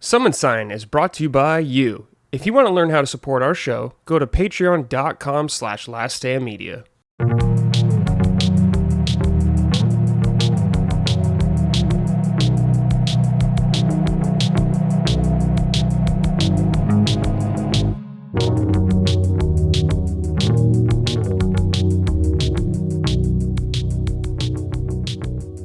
Summon Sign is brought to you by you. If you want to learn how to support our show, go to patreon.com/laststandmedia.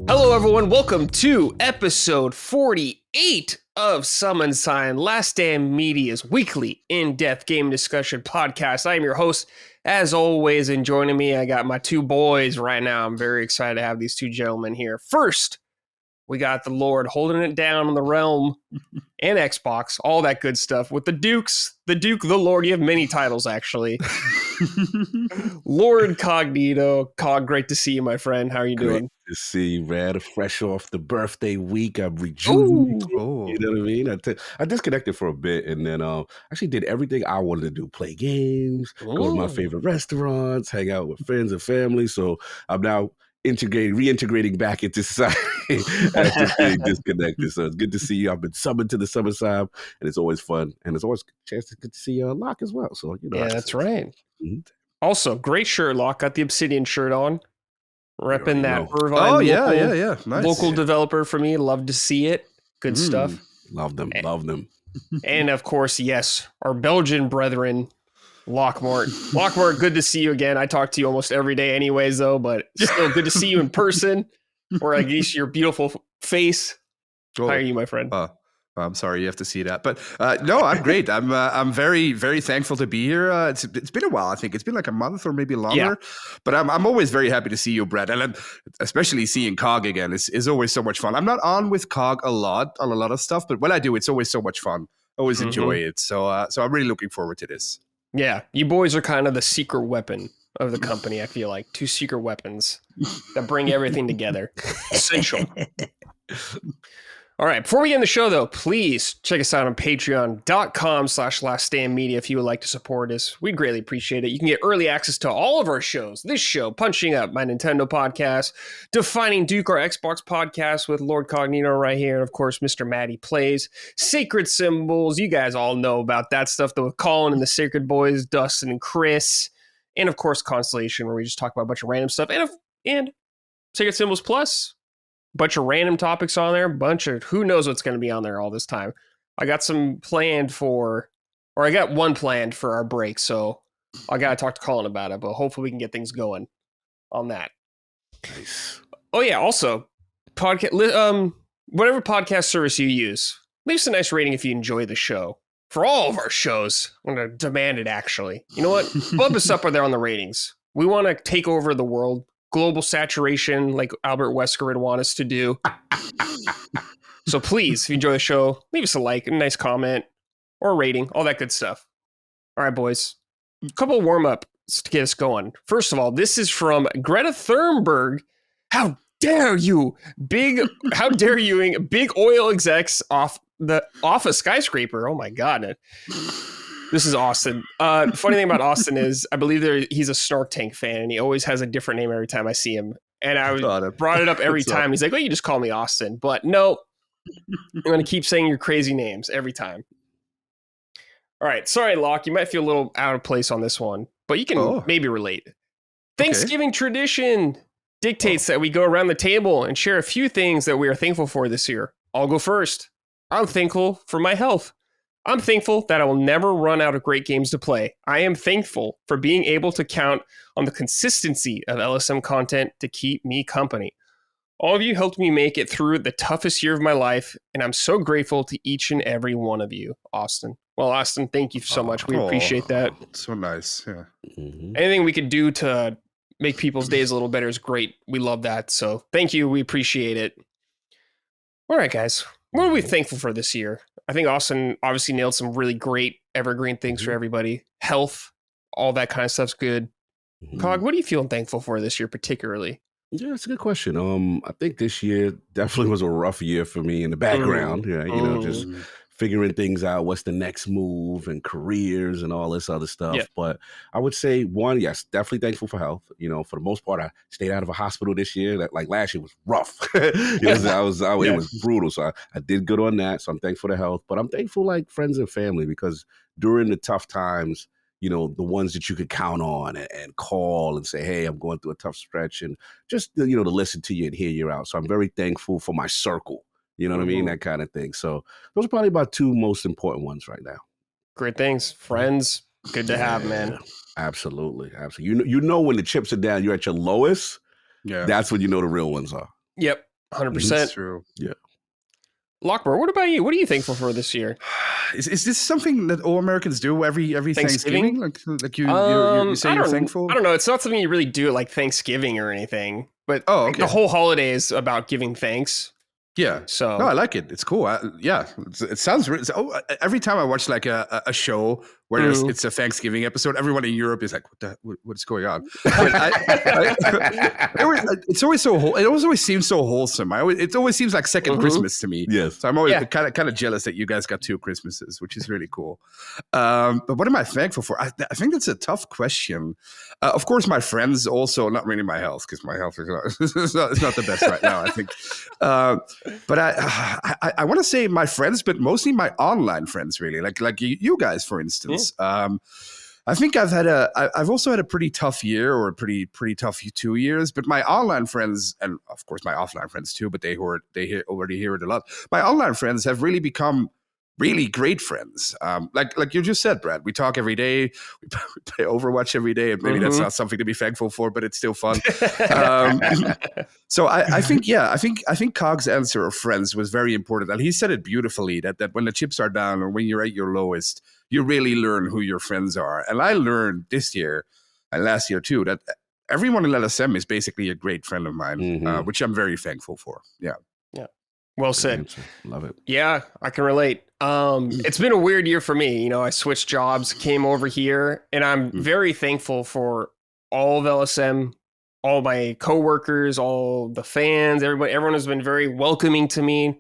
Hello everyone, welcome to episode 48 of Summon Sign, Last Stand Media's weekly in-depth game discussion podcast. I am your host, as always, and joining me, I got my two boys right now. I'm very excited to have these two gentlemen here. First, we got the Lord holding it down on the Realm and Xbox, all that good stuff with the Dukes, the Duke, the Lord. You have many titles, actually. Lord Cognito. Cog, great to see you, my friend. How are you doing? To see you, man. Fresh off the birthday week, I'm rejuvenated. You know what I mean? I disconnected for a bit, and then actually did everything I wanted to do: play games, go to my favorite restaurants, hang out with friends and family. So I'm now reintegrating back into society after being disconnected. So it's good to see you. I've been summoned to the summer side, and it's always fun, and it's always a chance to get to see Locke as well. So yeah, that's right. Mm-hmm. Also, great shirt, Locke. Got the Obsidian shirt on. Repping that Irvine. Oh, yeah. Nice. Local developer for me. Love to see it. Good stuff. Love them. And of course, yes, our Belgian brethren, Lockmort. Lockmort, good to see you again. I talk to you almost every day anyways, though, but still good to see you in person, or at least your beautiful face. How are you, my friend? I'm sorry you have to see that, but no, I'm great. I'm very, very thankful to be here. It's been a while. I think it's been like a month or maybe longer, but I'm always very happy to see you, Brett, and especially seeing Cog again is always so much fun. I'm not on with Cog a lot of stuff, but when I do, it's always so much fun. Always enjoy it. So I'm really looking forward to this. Yeah, you boys are kind of the secret weapon of the company. I feel like two secret weapons that bring everything together. Essential. All right, before we get in the show, though, please check us out on patreon.com/laststandmedia if you would like to support us. We'd greatly appreciate it. You can get early access to all of our shows. This show, Punching Up, my Nintendo podcast, Defining Duke, our Xbox podcast with Lord Cognito right here, and of course, Mr. Matty Plays, Sacred Symbols. You guys all know about that stuff, though, with Colin and the Sacred Boys, Dustin and Chris, and of course, Constellation, where we just talk about a bunch of random stuff, and Sacred Symbols Plus. Bunch of random topics on there, bunch of who knows what's going to be on there all this time. I got one planned for our break, so I got to talk to Colin about it, but hopefully we can get things going on that. Nice. Oh yeah, also, whatever podcast service you use, leave us a nice rating if you enjoy the show. For all of our shows, I'm going to demand it, actually. You know what? Bump us up there on the ratings. We want to take over the world. Global saturation, like Albert Wesker would want us to do. So please, if you enjoy the show, leave us a like, a nice comment, or a rating, all that good stuff. All right, boys. A couple of warm-ups to get us going. First of all, this is from Greta Thunberg. How dare you? Big oil execs off a skyscraper. Oh my God. This is Austin. Funny thing about Austin is I believe he's a Snark Tank fan, and he always has a different name every time I see him. And I brought it up every time. He's like, "Oh, you just call me Austin." But no, I'm going to keep saying your crazy names every time. All right. Sorry, Locke. You might feel a little out of place on this one, but you can maybe relate. Thanksgiving tradition dictates that we go around the table and share a few things that we are thankful for this year. I'll go first. I'm thankful for my health. I'm thankful that I will never run out of great games to play. I am thankful for being able to count on the consistency of LSM content to keep me company. All of you helped me make it through the toughest year of my life, and I'm so grateful to each and every one of you, Austin. Well, Austin, thank you so much. We appreciate that. So nice. Yeah. Anything we could do to make people's days a little better is great. We love that. So thank you. We appreciate it. All right, guys. What are we thankful for this year? I think Austin obviously nailed some really great evergreen things for everybody. Health, all that kind of stuff's good. Cog, what are you feeling thankful for this year particularly? Yeah, it's a good question. I think this year definitely was a rough year for me in the background. Just figuring things out, what's the next move and careers and all this other stuff. Yeah. But I would say one, yes, definitely thankful for health. You know, for the most part, I stayed out of a hospital this year. Like last year was rough. It was brutal. So I did good on that. So I'm thankful for the health, but I'm thankful like friends and family, because during the tough times, you know, the ones that you could count on and call and say, hey, I'm going through a tough stretch, and just, you know, to listen to you and hear you out. So I'm very thankful for my circle. You know what I mean? That kind of thing. So those are probably about two most important ones right now. Great things. Friends, good to have, man. Absolutely. You know when the chips are down, you're at your lowest. Yeah. That's when you know the real ones are. Yep. 100%. That's true. Yeah. Lockber, what about you? What are you thankful for this year? Is this something that all Americans do every Thanksgiving? Like you say you're thankful? I don't know. It's not something you really do at like Thanksgiving or anything. But okay. The whole holiday is about giving thanks. Yeah. So no, I like it. It's cool. It sounds. Every time I watch like a show where it's a Thanksgiving episode, everyone in Europe is like, "What's going on?" It's always so. It always seems so wholesome. It always seems like second Christmas to me. Yes. So I'm always kind of jealous that you guys got 2 Christmases, which is really cool. But what am I thankful for? I think that's a tough question. Of course, my friends also. Not really my health, because my health is not the best right now, I think. But I want to say my friends, but mostly my online friends, really, like you guys, for instance. I think I've also had a pretty tough year, or a pretty tough 2 years. But my online friends, and of course my offline friends too, but they already hear it a lot. My online friends have really become really great friends. Like you just said, Brad, we talk every day. We play Overwatch every day, and maybe that's not something to be thankful for, but it's still fun. So I think Cog's answer of friends was very important, and he said it beautifully. That when the chips are down, or when you're at your lowest, you really learn who your friends are. And I learned this year and last year too that everyone in LSM is basically a great friend of mine, which I'm very thankful for. Yeah. Yeah. Well said. Love it. Yeah, I can relate. It's been a weird year for me. You know, I switched jobs, came over here, and I'm very thankful for all of LSM, all my coworkers, all the fans, everyone has been very welcoming to me. And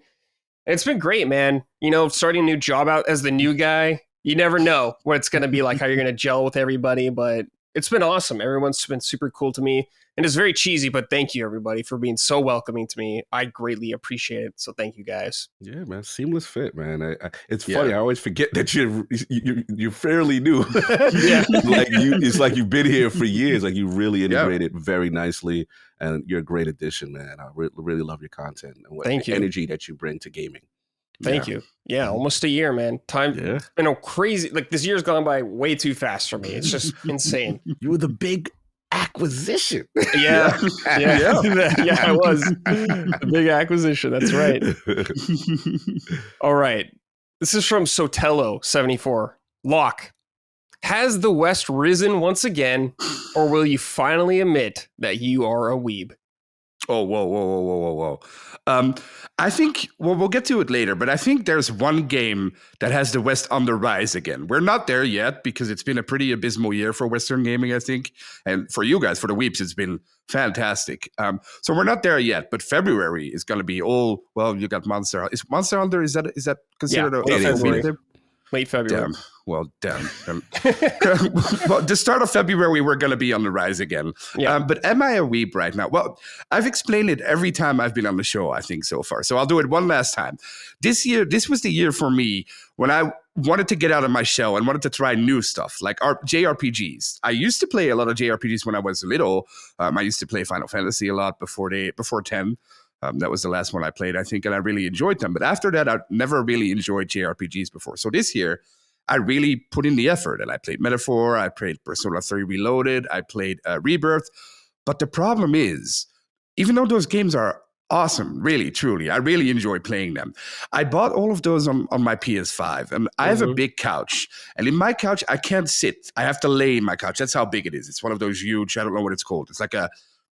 it's been great, man. You know, starting a new job out as the new guy, you never know what it's going to be like, how you're going to gel with everybody, but it's been awesome. Everyone's been super cool to me. And it's very cheesy, but thank you, everybody, for being so welcoming to me. I greatly appreciate it. So thank you, guys. Yeah, man. Seamless fit, man. It's funny. I always forget that you're fairly new. It's like you've been here for years. Like you really integrated very nicely, and you're a great addition, man. I really love your content and the energy that you bring to gaming. Thank you. Yeah, almost a year, man. It's been a crazy, like this year's gone by way too fast for me. It's just insane. You were the big acquisition. Yeah, I was the big acquisition. That's right. All right. This is from Sotelo74. Lock, has the West risen once again, or will you finally admit that you are a weeb? Oh, whoa. I think, we'll get to it later, but I think there's one game that has the West on the rise again. We're not there yet, because it's been a pretty abysmal year for Western gaming, I think. And for you guys, for the weeps, it's been fantastic. So we're not there yet, but February is going to be you got Monster Hunter. Is Monster Hunter, is that considered late February? Damn. Well, the start of February, we're going to be on the rise again. Yeah. But am I a weeb right now? Well, I've explained it every time I've been on the show, I think, so far. So I'll do it one last time. This was the year for me when I wanted to get out of my shell and wanted to try new stuff, like JRPGs. I used to play a lot of JRPGs when I was little. I used to play Final Fantasy a lot before 10. That was the last one I played, I think, and I really enjoyed them. But after that, I never really enjoyed JRPGs before. So this year, I really put in the effort, and I played Metaphor, I played Persona 3 Reloaded, I played Rebirth. But the problem is, even though those games are awesome, really, truly, I really enjoy playing them, I bought all of those on my PS5, and I have a big couch. And in my couch, I can't sit. I have to lay in my couch. That's how big it is. It's one of those huge, I don't know what it's called. It's like a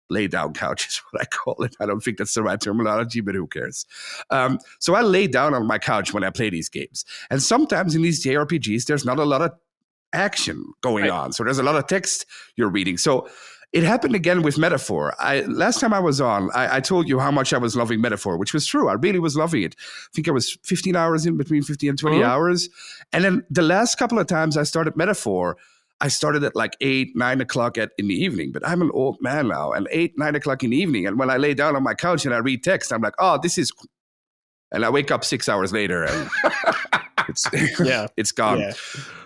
lay down couch is what I call it. I don't think that's the right terminology, but who cares? So I lay down on my couch when I play these games. And sometimes in these JRPGs, there's not a lot of action going on. So there's a lot of text you're reading. So it happened again with Metaphor. Last time I was on, I told you how much I was loving Metaphor, which was true. I really was loving it. I think I was 15 hours in, between 15 and 20 hours. And then the last couple of times I started Metaphor, I started at like 8, 9 o'clock in the evening. But I'm an old man now, and 8, 9 o'clock in the evening. And when I lay down on my couch and I read text, I'm like, oh, this is... And I wake up 6 hours later and it's gone. Yeah.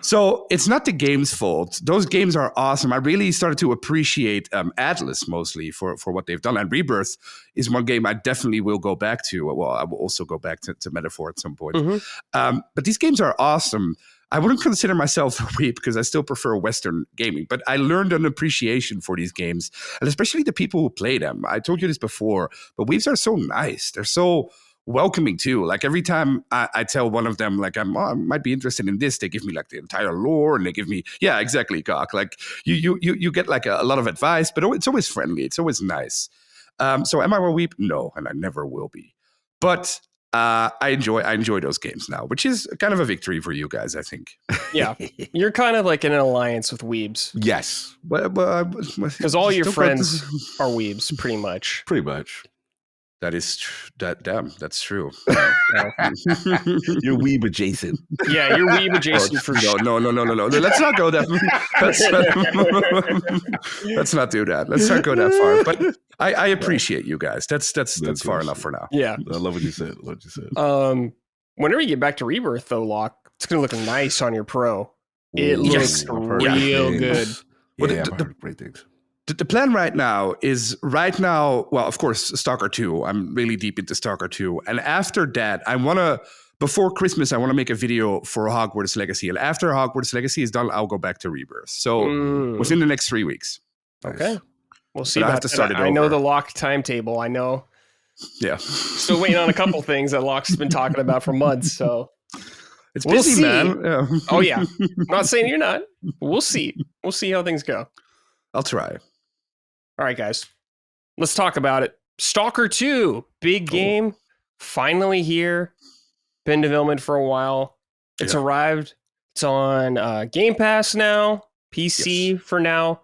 So it's not the game's fault. Those games are awesome. I really started to appreciate Atlas mostly for what they've done. And Rebirth is one game I definitely will go back to. Well, I will also go back to Metaphor at some point. But these games are awesome. I wouldn't consider myself a weeb because I still prefer Western gaming, but I learned an appreciation for these games, and especially the people who play them. I told you this before, but weebs are so nice. They're so welcoming too. Like every time I tell one of them, like I might be interested in this, they give me like the entire lore, and they give me, yeah, exactly, Cock. Like you get like a lot of advice, but it's always friendly. It's always nice. So am I a weeb? No, and I never will be. But I enjoy those games now, which is kind of a victory for you guys, I think. Yeah, you're kind of like in an alliance with weebs. Yes, because all your friends are weebs, pretty much. Pretty much. That is damn. That's true. You're weeb adjacent. Yeah, you're weeb adjacent for sure. No. Let's not go that. Let's not do that. Let's not go that far. But I appreciate you guys. That's far enough for now. Yeah, I love what you said. Whenever you get back to Rebirth, though, Lock, it's gonna look nice on your Pro. It looks real good. Yeah, I've heard great things. The plan right now is well, of course, Stalker 2. I'm really deep into Stalker 2. And after that, before Christmas, I want to make a video for Hogwarts Legacy. And after Hogwarts Legacy is done, I'll go back to Rebirth. So within the next 3 weeks. Okay. Nice. We'll see. I have to start it over. I know the Lock timetable. I know. Yeah. Still waiting on a couple things that Lock's been talking about for months. So it's busy, man. Yeah. Oh, yeah. I'm not saying you're not. We'll see. We'll see how things go. I'll try. All right, guys, let's talk about it. Stalker 2, big game, finally here. Been in development for a while. It's arrived. It's on Game Pass now, PC for now,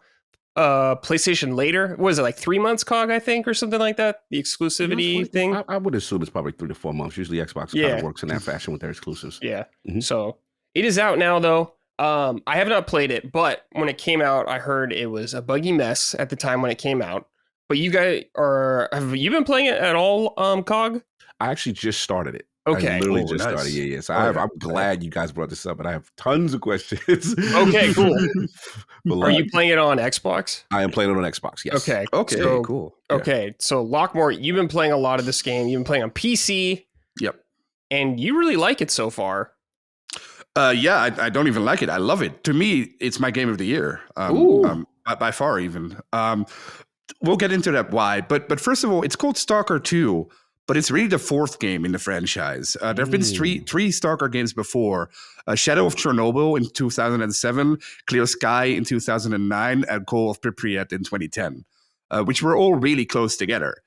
PlayStation later. What is it, like 3 months, Cog, I think, or something like that? The exclusivity thing? I would assume it's probably 3 to 4 months. Usually Xbox kind of works in that fashion with their exclusives. Yeah. So it is out now, though. I have not played it, but when it came out, I heard it was a buggy mess at the time when it came out. But you guys have you been playing it at all, Cog? I actually just started it. Okay. I literally just started. Yeah. So I'm glad you guys brought this up, and I have tons of questions. Okay, cool. Are you playing it on Xbox? I am playing it on Xbox, yes. Okay. So, cool. Okay. So Lockmore, you've been playing a lot of this game. You've been playing on PC. Yep. And you really like it so far. Yeah, I don't even like it. I love it. To me, it's my game of the year. By far, even. We'll get into that why. But first of all, it's called Stalker 2, but it's really the 4th game in the franchise. There have been three Stalker games before. Shadow of Chernobyl in 2007, Clear Sky in 2009, and Call of Pripyat in 2010, which were all really close together.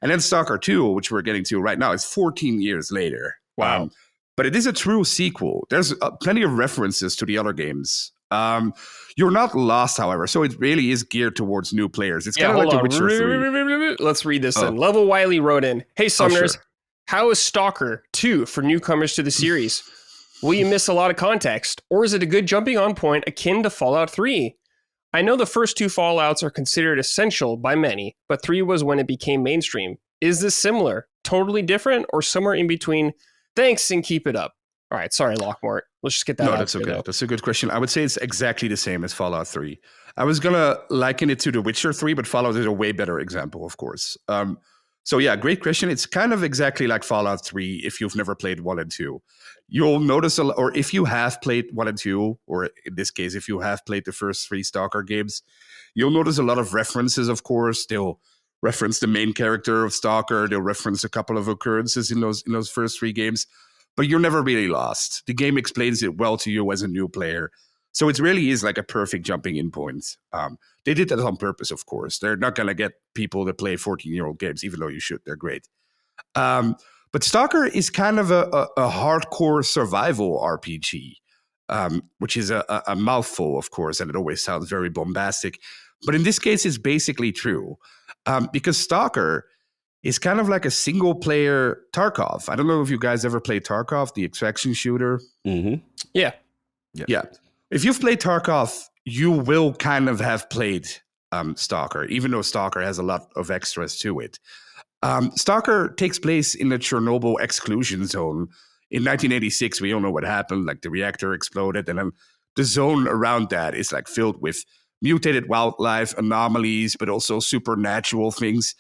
And then Stalker 2, which we're getting to right now, is 14 years later. Wow. But it is a true sequel. There's plenty of references to the other games. You're not lost, however, so it really is geared towards new players. It's kind of like The Witcher 3. Let's read this then. Level Wiley wrote in, hey, Summoners, how is Stalker 2 for newcomers to the series? Will you miss a lot of context, or is it a good jumping on point akin to Fallout 3? I know the first 2 Fallouts are considered essential by many, but 3 was when it became mainstream. Is this similar, totally different, or somewhere in between? Thanks and keep it up. All right, sorry, Lockmore. Let's just get that out. No, that's okay. Though. That's a good question. I would say it's exactly the same as Fallout 3. I was going to liken it to The Witcher 3, but Fallout is a way better example, of course. So yeah, great question. It's kind of exactly like Fallout 3 if you've never played 1 and 2. You'll notice, or if you have played 1 and 2, or in this case, if you have played the first 3 Stalker games, you'll notice a lot of references, of course. They'll reference the main character of Stalker. They'll reference a couple of occurrences in those first 3 games. But you're never really lost. The game explains it well to you as a new player. So it really is like a perfect jumping in point. They did that on purpose, of course. They're not going to get people that play 14-year-old games, even though you should. They're great. But Stalker is kind of a hardcore survival RPG. which is a mouthful, of course, and it always sounds very bombastic. But in this case, it's basically true, because Stalker is kind of like a single-player Tarkov. I don't know if you guys ever played Tarkov, the extraction shooter. Mm-hmm. Yeah. If you've played Tarkov, you will kind of have played Stalker, even though Stalker has a lot of extras to it. Stalker takes place in the Chornobyl exclusion zone. In 1986, we all know what happened. Like the reactor exploded, and then the zone around that is like filled with mutated wildlife, anomalies, but also supernatural things.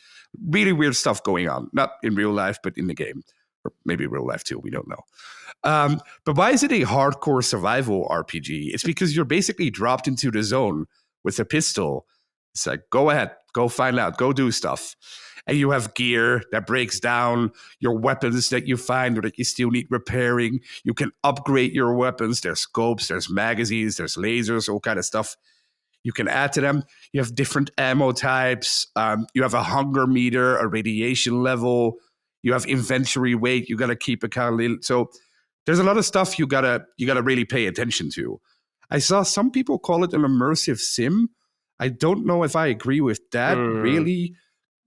Really weird stuff going on. Not in real life, but in the game. Or maybe real life too, we don't know. But why is it a hardcore survival RPG? It's because you're basically dropped into the zone with a pistol. It's like, go ahead, go find out, go do stuff. And you have gear that breaks down, your weapons that you find or that you still need repairing. You can upgrade your weapons. There's scopes, there's magazines, there's lasers, all kind of stuff you can add to them. You have different ammo types. You have a hunger meter, a radiation level. You have inventory weight. You got to keep account. So there's a lot of stuff you gotta really pay attention to. I saw some people call it an immersive sim. I don't know if I agree with that really,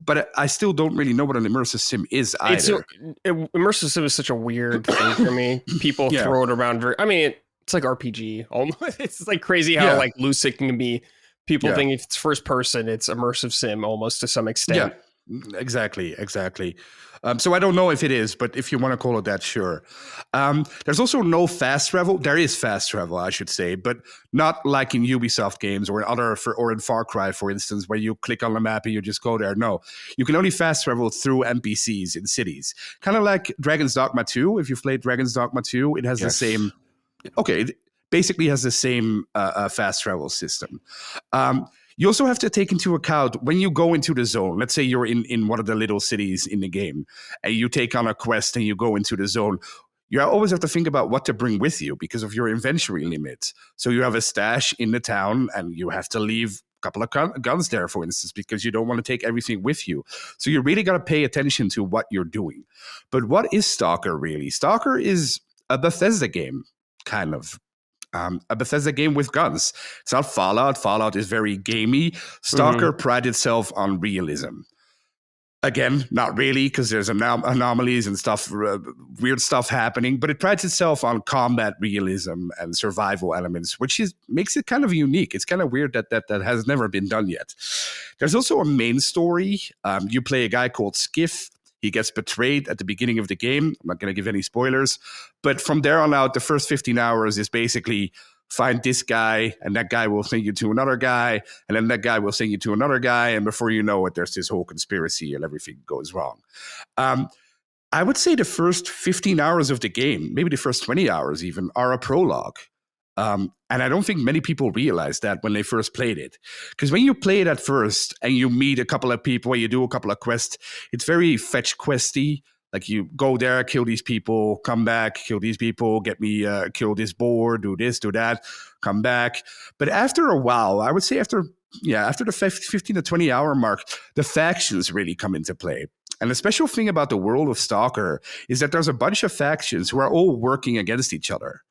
but I still don't really know what an immersive sim is either. Immersive sim is such a weird thing for me. People throw it around it's like RPG almost. It's like crazy how like loose it can be. People think if it's first person, it's immersive sim almost to some extent. Yeah, exactly. So I don't know if it is, but if you want to call it that, sure. There's also no fast travel. There is fast travel, I should say, but not like in Ubisoft games or in Far Cry, for instance, where you click on the map and you just go there. No, you can only fast travel through NPCs in cities. Kind of like Dragon's Dogma 2. If you've played Dragon's Dogma 2, it has the same... Okay, it basically has the same fast travel system. You also have to take into account when you go into the zone. Let's say you're in one of the little cities in the game and you take on a quest and you go into the zone. You always have to think about what to bring with you because of your inventory limits. So you have a stash in the town and you have to leave a couple of guns there, for instance, because you don't want to take everything with you. So you really got to pay attention to what you're doing. But what is Stalker really? Stalker is a Bethesda game, kind of. A Bethesda game with guns. It's not Fallout. Fallout is very gamey. Stalker prides itself on realism. Again, not really, because there's anomalies and stuff, weird stuff happening, but it prides itself on combat realism and survival elements, which makes it kind of unique. It's kind of weird that has never been done yet. There's also a main story. You play a guy called Skiff. He gets betrayed at the beginning of the game. I'm not going to give any spoilers. But from there on out, the first 15 hours is basically find this guy, and that guy will send you to another guy, and then that guy will send you to another guy, and before you know it, there's this whole conspiracy and everything goes wrong. I would say the first 15 hours of the game, maybe the first 20 hours even, are a prologue. And I don't think many people realize that when they first played it. Because when you play it at first and you meet a couple of people, you do a couple of quests, it's very fetch questy. Like you go there, kill these people, come back, kill these people, get me, kill this boar, do this, do that, come back. But after a while, I would say after the 15 to 20 hour mark, the factions really come into play. And the special thing about the world of Stalker is that there's a bunch of factions who are all working against each other.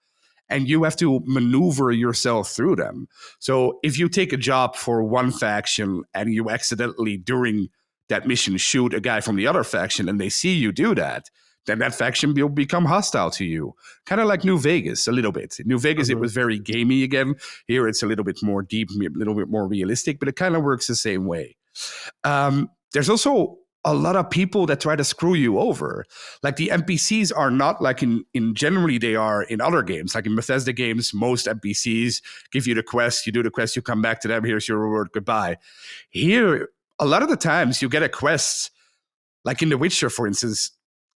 And you have to maneuver yourself through them. So if you take a job for one faction and you accidentally, during that mission, shoot a guy from the other faction and they see you do that, then that faction will become hostile to you. Kind of like New Vegas, a little bit. New Vegas, it was very gamey again. Here it's a little bit more deep, a little bit more realistic, but it kind of works the same way. There's also a lot of people that try to screw you over. Like the NPCs are not like in generally they are in other games. Like in Bethesda games, most NPCs give you the quest, you do the quest, you come back to them, here's your reward, goodbye. Here, a lot of the times you get a quest, like in The Witcher, for instance,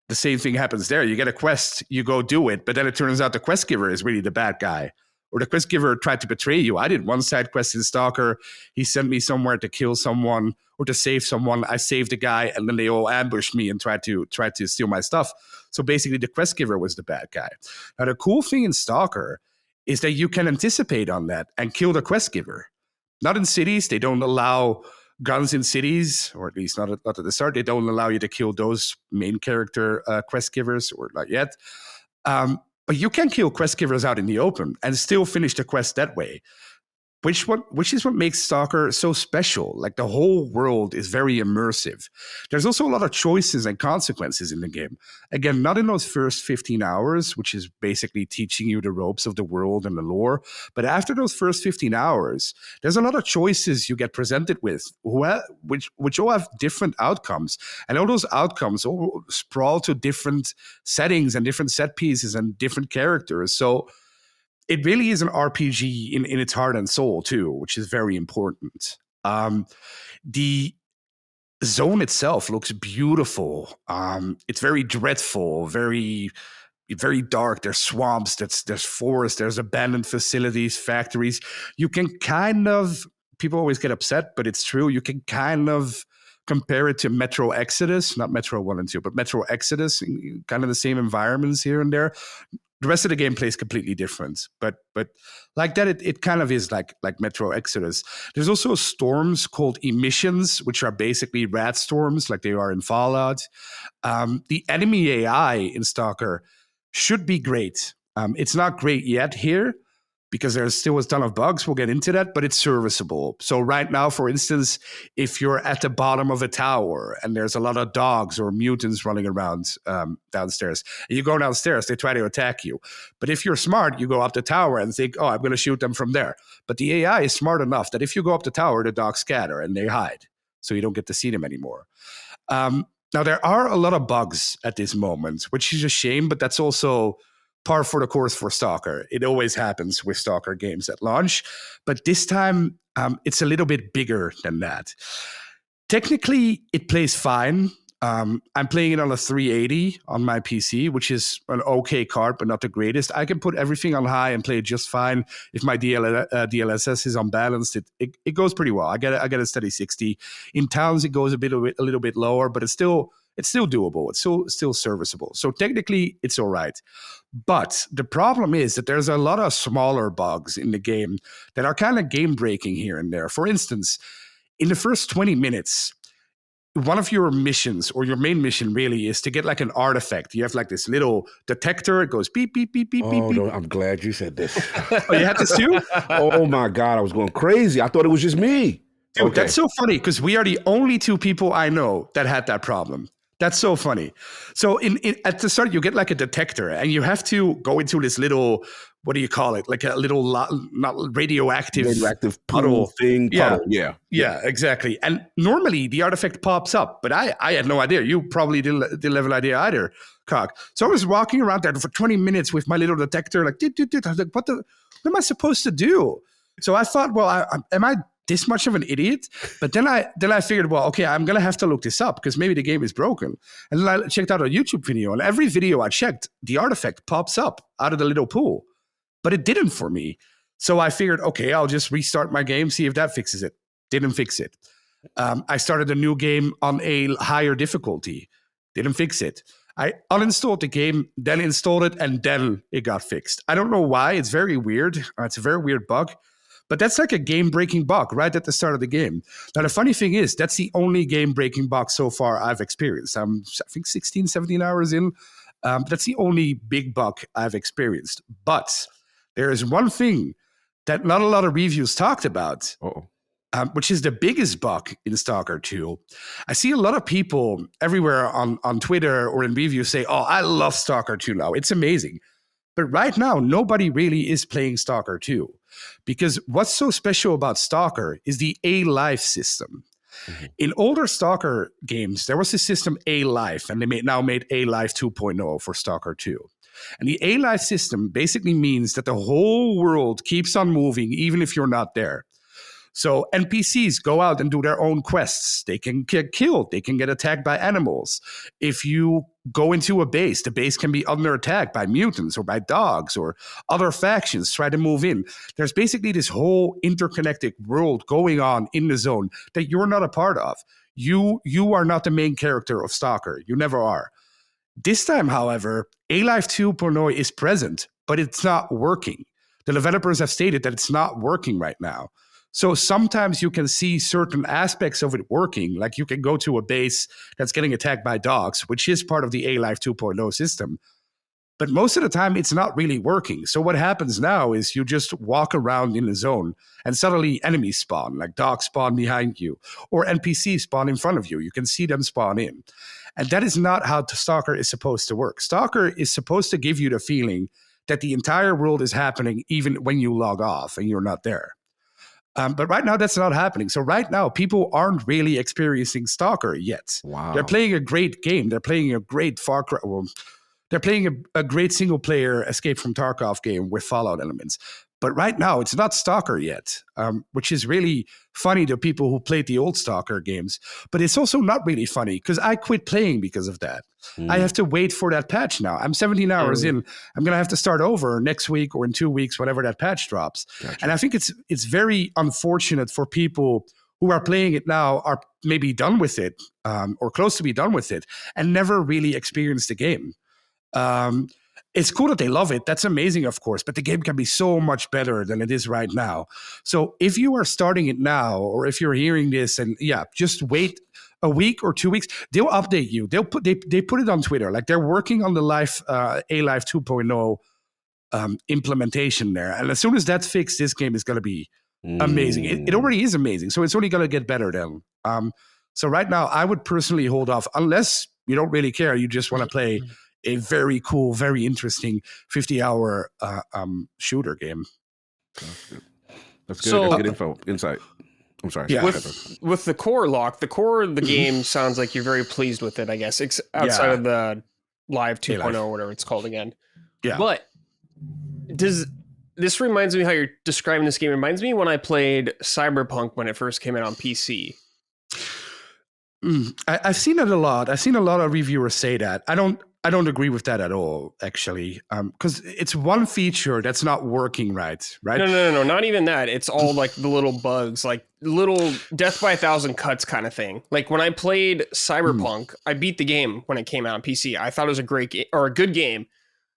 the same thing happens there. You get a quest, you go do it, but then it turns out the quest giver is really the bad guy. Or the quest giver tried to betray you. I did one side quest in Stalker. He sent me somewhere to kill someone or to save someone. I saved the guy, and then they all ambushed me and tried to steal my stuff. So basically, the quest giver was the bad guy. Now, the cool thing in Stalker is that you can anticipate on that and kill the quest giver. Not in cities. They don't allow guns in cities, or at least not at the start. They don't allow you to kill those main character quest givers, or not yet. But you can kill quest givers out in the open and still finish the quest that way. Which is what makes Stalker so special. Like the whole world is very immersive. There's also a lot of choices and consequences in the game. Again, not in those first 15 hours, which is basically teaching you the ropes of the world and the lore. But after those first 15 hours, there's a lot of choices you get presented with, which all have different outcomes. And all those outcomes all sprawl to different settings and different set pieces and different characters. So it really is an RPG in its heart and soul, too, which is very important. The zone itself looks beautiful. It's very dreadful, very dark. There's swamps, there's forests, there's abandoned facilities, factories. You can kind of, people always get upset, but it's true. You can kind of compare it to Metro Exodus, not Metro 1 and 2, but Metro Exodus, kind of the same environments here and there. The rest of the gameplay is completely different, but like that, it kind of is like Metro Exodus. There's also storms called emissions, which are basically rat storms, like they are in Fallout. The enemy AI in Stalker should be great. It's not great yet here, because there's still a ton of bugs. We'll get into that, but it's serviceable. So right now, for instance, if you're at the bottom of a tower and there's a lot of dogs or mutants running around downstairs, and you go downstairs, they try to attack you. But if you're smart, you go up the tower and think, oh, I'm going to shoot them from there. But the AI is smart enough that if you go up the tower, the dogs scatter and they hide, so you don't get to see them anymore. Now, there are a lot of bugs at this moment, which is a shame, but that's also par for the course for Stalker. It always happens with Stalker games at launch, but this time it's a little bit bigger than that. Technically, it plays fine. I'm playing it on a 380 on my PC, which is an okay card, but not the greatest. I can put everything on high and play it just fine. If my DLSS is unbalanced, it goes pretty well. I get a steady 60. In towns, it goes a little bit lower, but it's still doable. It's still serviceable. So technically, it's all right. But the problem is that there's a lot of smaller bugs in the game that are kind of game-breaking here and there. For instance, in the first 20 minutes, one of your missions, or your main mission really, is to get like an artifact. You have like this little detector. It goes beep, beep, beep, beep, beep, beep. No, I'm glad you said this. Oh, you had this too? Oh my God, I was going crazy. I thought it was just me. Dude, okay. That's so funny because we are the only two people I know that had that problem. That's so funny. So at the start, you get like a detector and you have to go into this little, what do you call it? Like a little not radioactive puddle thing. Yeah. Puddle. Yeah, exactly. And normally the artifact pops up, but I had no idea. You probably didn't have an idea either, Cog. So I was walking around there for 20 minutes with my little detector, like, I was like, what am I supposed to do? So I thought, well, am I this much of an idiot? But then I figured, well, okay, I'm gonna have to look this up because maybe the game is broken. And then I checked out a YouTube video, and every video I checked, the artifact pops up out of the little pool, but it didn't for me. So I figured, okay, I'll just restart my game, see if that fixes it. Didn't fix it. I started a new game on a higher difficulty. Didn't fix it. I uninstalled the game, then installed it, and then it got fixed. I don't know why. It's very weird. It's a very weird bug. But that's like a game-breaking bug right at the start of the game. Now, the funny thing is, that's the only game-breaking bug so far I've experienced. I think 16, 17 hours in. That's the only big bug I've experienced. But there is one thing that not a lot of reviews talked about, which is the biggest bug in Stalker 2. I see a lot of people everywhere on Twitter or in reviews say, oh, I love Stalker 2 now. It's amazing. But right now, nobody really is playing Stalker 2. Because what's so special about Stalker is the A-Life system. Mm-hmm. In older Stalker games, there was a system A-Life, and they now made A-Life 2.0 for Stalker 2. And the A-Life system basically means that the whole world keeps on moving, even if you're not there. So NPCs go out and do their own quests. They can get killed. They can get attacked by animals. If you go into a base, the base can be under attack by mutants or by dogs or other factions try to move in. There's basically this whole interconnected world going on in the zone that you're not a part of. You are not the main character of Stalker. You never are. This time, however, A-Life 2.0 is present, but it's not working. The developers have stated that it's not working right now. So sometimes you can see certain aspects of it working, like you can go to a base that's getting attacked by dogs, which is part of the A-Life 2.0 system. But most of the time, it's not really working. So what happens now is you just walk around in the zone and suddenly enemies spawn, like dogs spawn behind you or NPCs spawn in front of you. You can see them spawn in. And that is not how Stalker is supposed to work. Stalker is supposed to give you the feeling that the entire world is happening even when you log off and you're not there. But right now, that's not happening. So right now, people aren't really experiencing Stalker yet. Wow. They're playing a great game. They're playing a great Far Cry. Well, they're playing a great single-player Escape from Tarkov game with Fallout elements. But right now, it's not Stalker yet, which is really funny to people who played the old Stalker games. But it's also not really funny because I quit playing because of that. I have to wait for that patch now. I'm 17 hours in. I'm going to have to start over next week or in 2 weeks, whenever that patch drops. Gotcha. And I think it's very unfortunate for people who are playing it now, are maybe done with it or close to be done with it, and never really experienced the game. It's cool that they love it. That's amazing, of course, but the game can be so much better than it is right now. So if you are starting it now, or if you're hearing this, and just wait a week or 2 weeks, they'll update you. They put it on Twitter. Like, they're working on the A-Live 2.0 implementation there. And as soon as that's fixed, this game is going to be amazing. It already is amazing. So it's only going to get better then. So right now, I would personally hold off, unless you don't really care. You just want to play a very cool, very interesting 50-hour shooter game. That's good. So, good info, insight. I'm sorry. Yeah. With the core, Lock, the core of the game sounds like you're very pleased with it, I guess, outside of the Live 2.0 or whatever it's called again. Yeah. But this reminds me how you're describing this game. It reminds me when I played Cyberpunk when it first came out on PC. I've seen it a lot. I've seen a lot of reviewers say that. I don't agree with that at all, actually, because it's one feature that's not working right? No, not even that. It's all like the little bugs, like little death by 1,000 cuts kind of thing. Like when I played Cyberpunk, I beat the game when it came out on PC. I thought it was a great game, or a good game.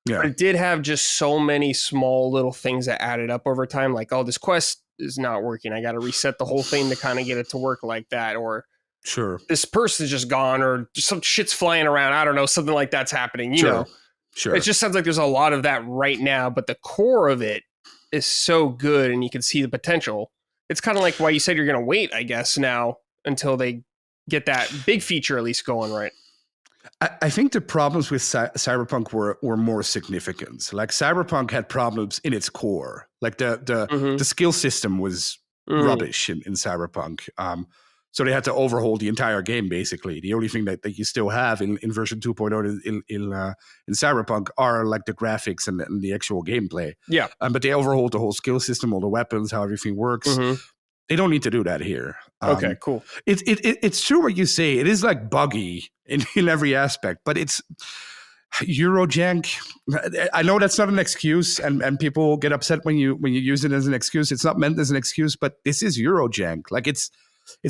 Yeah. But it did have just so many small little things that added up over time. Like, oh, this quest is not working. I got to reset the whole thing to kind of get it to work like that. Or sure, this person's just gone, or some shit's flying around. I don't know. Something like that's happening. You know, sure. It just sounds like there's a lot of that right now, but the core of it is so good, and you can see the potential. It's kind of like why you said you're going to wait, I guess, now until they get that big feature at least going, right? I think the problems with Cyberpunk were more significant. Like, Cyberpunk had problems in its core. Like the skill system was rubbish in Cyberpunk. So they had to overhaul the entire game, basically. The only thing that you still have in version 2.0 in Cyberpunk are like the graphics and the actual gameplay. Yeah. But they overhauled the whole skill system, all the weapons, how everything works. They don't need to do that here. Okay, cool. It's true what you say. It is like buggy in every aspect, but it's Eurojank. I know that's not an excuse, and people get upset when you use it as an excuse. It's not meant as an excuse, but this is Eurojank. Like, it's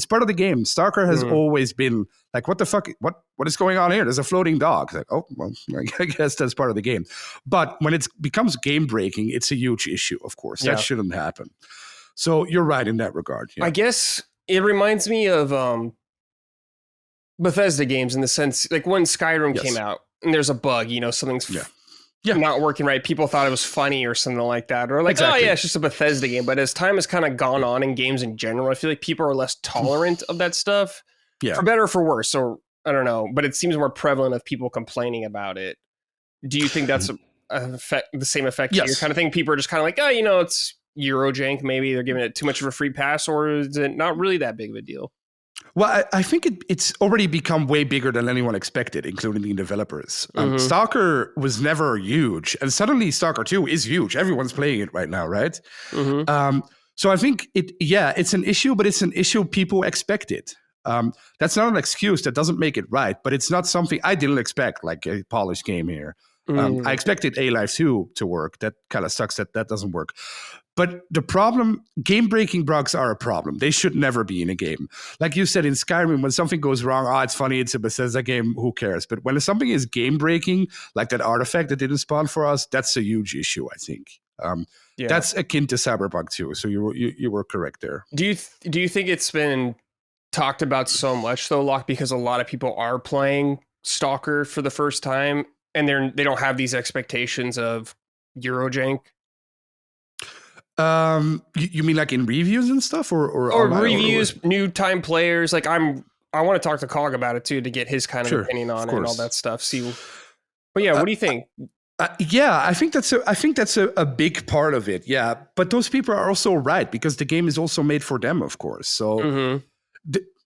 part of the game. Stalker has always been like, what the fuck? What is going on here? There's a floating dog. It's like, oh, well, I guess that's part of the game. But when it becomes game breaking, it's a huge issue. Of course, that shouldn't happen. So you're right in that regard. Yeah. I guess it reminds me of Bethesda games in the sense, like when Skyrim came out and there's a bug, something's not working right. People thought it was funny or something like that. Or like, oh yeah, it's just a Bethesda game. But as time has kind of gone on in games in general, I feel like people are less tolerant of that stuff. Yeah. For better or for worse. Or I don't know. But it seems more prevalent of people complaining about it. Do you think that's the same effect here? Kind of thing? People are just kind of like, oh, it's Eurojank, maybe they're giving it too much of a free pass, or is it not really that big of a deal? Well, I think it's already become way bigger than anyone expected, including the developers. Stalker was never huge, and suddenly Stalker 2 is huge. Everyone's playing it right now, right? So I think it's an issue, but it's an issue people expected. That's not an excuse. That doesn't make it right, but it's not something I didn't expect, like a polished game here. I expected A-Live 2 to work. That kind of sucks that doesn't work. But the problem, game-breaking bugs are a problem. They should never be in a game. Like you said, in Skyrim, when something goes wrong, it's funny, it's a Bethesda game, who cares? But when something is game-breaking, like that artifact that didn't spawn for us, that's a huge issue, I think. That's akin to Cyberpunk 2, so you were correct there. Do you think it's been talked about so much, though, Locke, because a lot of people are playing Stalker for the first time? and they don't have these expectations of Eurojank You mean like in reviews and stuff, or or online, reviews, new time players. Like I want to talk to Cog about it too to get his kind of Sure, opinion on of it and all course. that stuff. See, but yeah, what do you think? Yeah, I think that's a big part of it. Yeah, but those people are also right because the game is also made for them, of course. So Mm-hmm.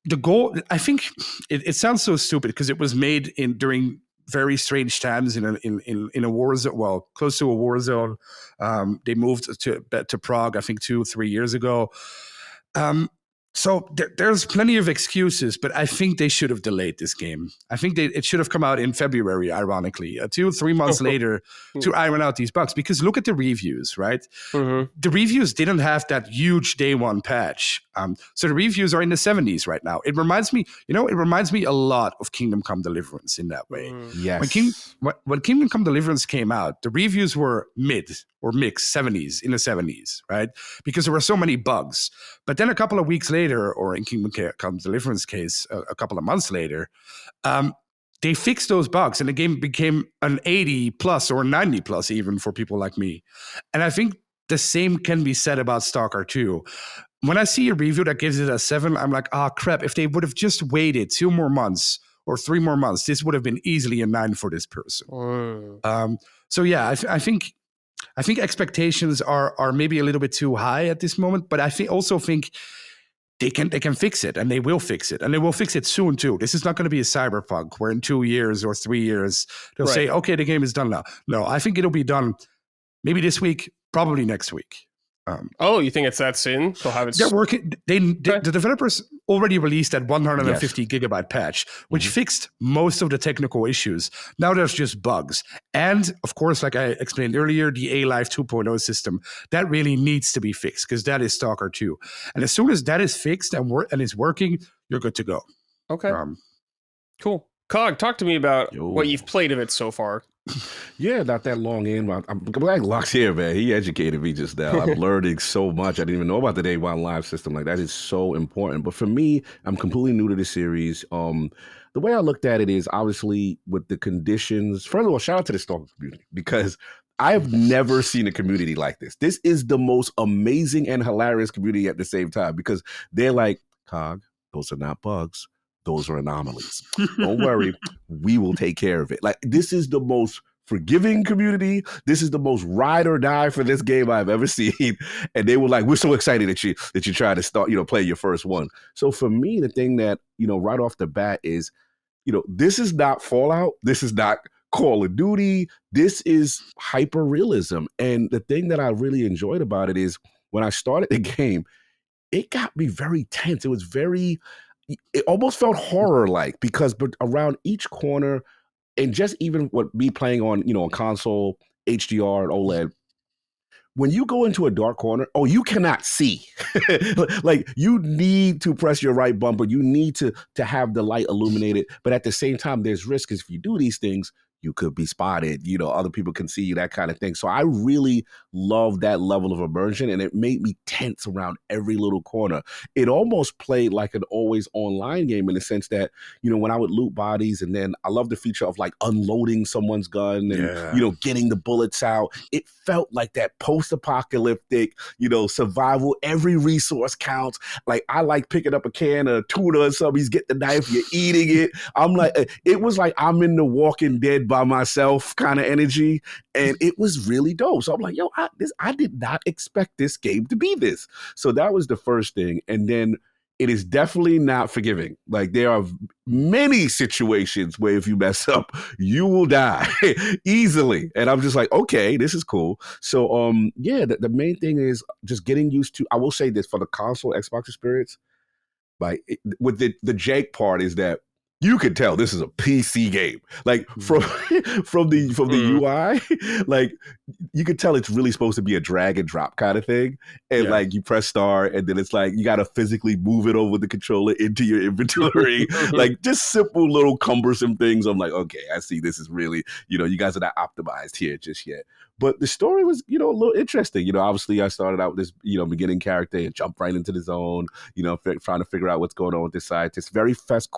the goal, I think, it sounds so stupid because it was made during very strange times in a war zone. Well, close to a war zone. They moved to Prague, I think 2-3 years ago. So there's plenty of excuses, but I think they should have delayed this game. I think it should have come out in February, ironically, 2-3 months later to iron out these bugs. Because look at the reviews, right? Mm-hmm. The reviews didn't have that huge day one patch. So the reviews are in the 70s right now. It reminds me a lot of Kingdom Come Deliverance in that way. Yes. When Kingdom Come Deliverance came out, the reviews were mid or mixed 70s, in the 70s, right? Because there were so many bugs. But then a couple of weeks later, or in Kingdom Come Deliverance case, a couple of months later, they fixed those bugs and the game became an 80 plus or 90 plus even for people like me. And I think the same can be said about Stalker 2. When I see a review that gives it a 7, I'm like, crap, if they would have just waited 2 more months or 3 more months, this would have been easily a 9 for this person. So yeah, I think expectations are maybe a little bit too high at this moment, but I also think they can fix it, and they will fix it, and they will fix it soon too. This is not going to be a Cyberpunk where in 2 years or 3 years they'll say, okay, the game is done now. No, I think it'll be done maybe this week, probably next week. You think it's that soon? They'll have it. They're working. The developers already released that 150 gigabyte patch, which fixed most of the technical issues. Now there's just bugs, and of course, like I explained earlier, the A-Live 2.0 system that really needs to be fixed because that is Stalker 2. And as soon as that is fixed and is working, you're good to go. Okay. Cool. Cog, talk to me about what you've played of it so far. Yeah, not that long in. I'm glad Locke's here, man. He educated me just now. I'm learning so much. I didn't even know about the Day One Live system. Like, that is so important. But for me, I'm completely new to the series. The way I looked at it is obviously with the conditions. First of all, shout out to the Stalker community because I've never seen a community like this. This is the most amazing and hilarious community at the same time because they're like, Cog, those are not bugs. Those are anomalies. Don't worry. We will take care of it. Like, this is the most forgiving community. This is the most ride or die for this game I've ever seen. And they were like, we're so excited that you try to start, play your first one. So for me, the thing that, right off the bat is, this is not Fallout. This is not Call of Duty. This is hyper realism. And the thing that I really enjoyed about it is when I started the game, it got me very tense. It almost felt horror-like because around each corner, and just even what me playing on, a console, HDR and OLED, when you go into a dark corner, you cannot see. Like, you need to press your right bumper. You need to have the light illuminated. But at the same time, there's risk because if you do these things, you could be spotted, other people can see you, that kind of thing. So I really love that level of immersion, and it made me tense around every little corner. It almost played like an always online game in the sense that, when I would loot bodies, and then I love the feature of like unloading someone's gun and, getting the bullets out. It felt like that post-apocalyptic, survival. Every resource counts. Like, I like picking up a can of tuna or something. He's get the knife, you're eating it. I'm like, it was like I'm in The Walking Dead by myself kind of energy, and it was really dope. So I'm like, I did not expect this game to be this. So that was the first thing. And then it is definitely not forgiving. Like, there are many situations where if you mess up, you will die easily. And I'm just like, okay, this is cool. So the main thing is just getting used to, I will say this for the console Xbox experience, like with the jank part is that you could tell this is a PC game. Like, from the UI, like, you could tell it's really supposed to be a drag and drop kind of thing. And like, you press start, and then it's like you got to physically move it over the controller into your inventory. Like, just simple little cumbersome things. I'm like, okay, I see this is really, you guys are not optimized here just yet. But the story was, a little interesting. Obviously I started out with this, beginning character and jumped right into the zone, trying to figure out what's going on with this side. It's very fetch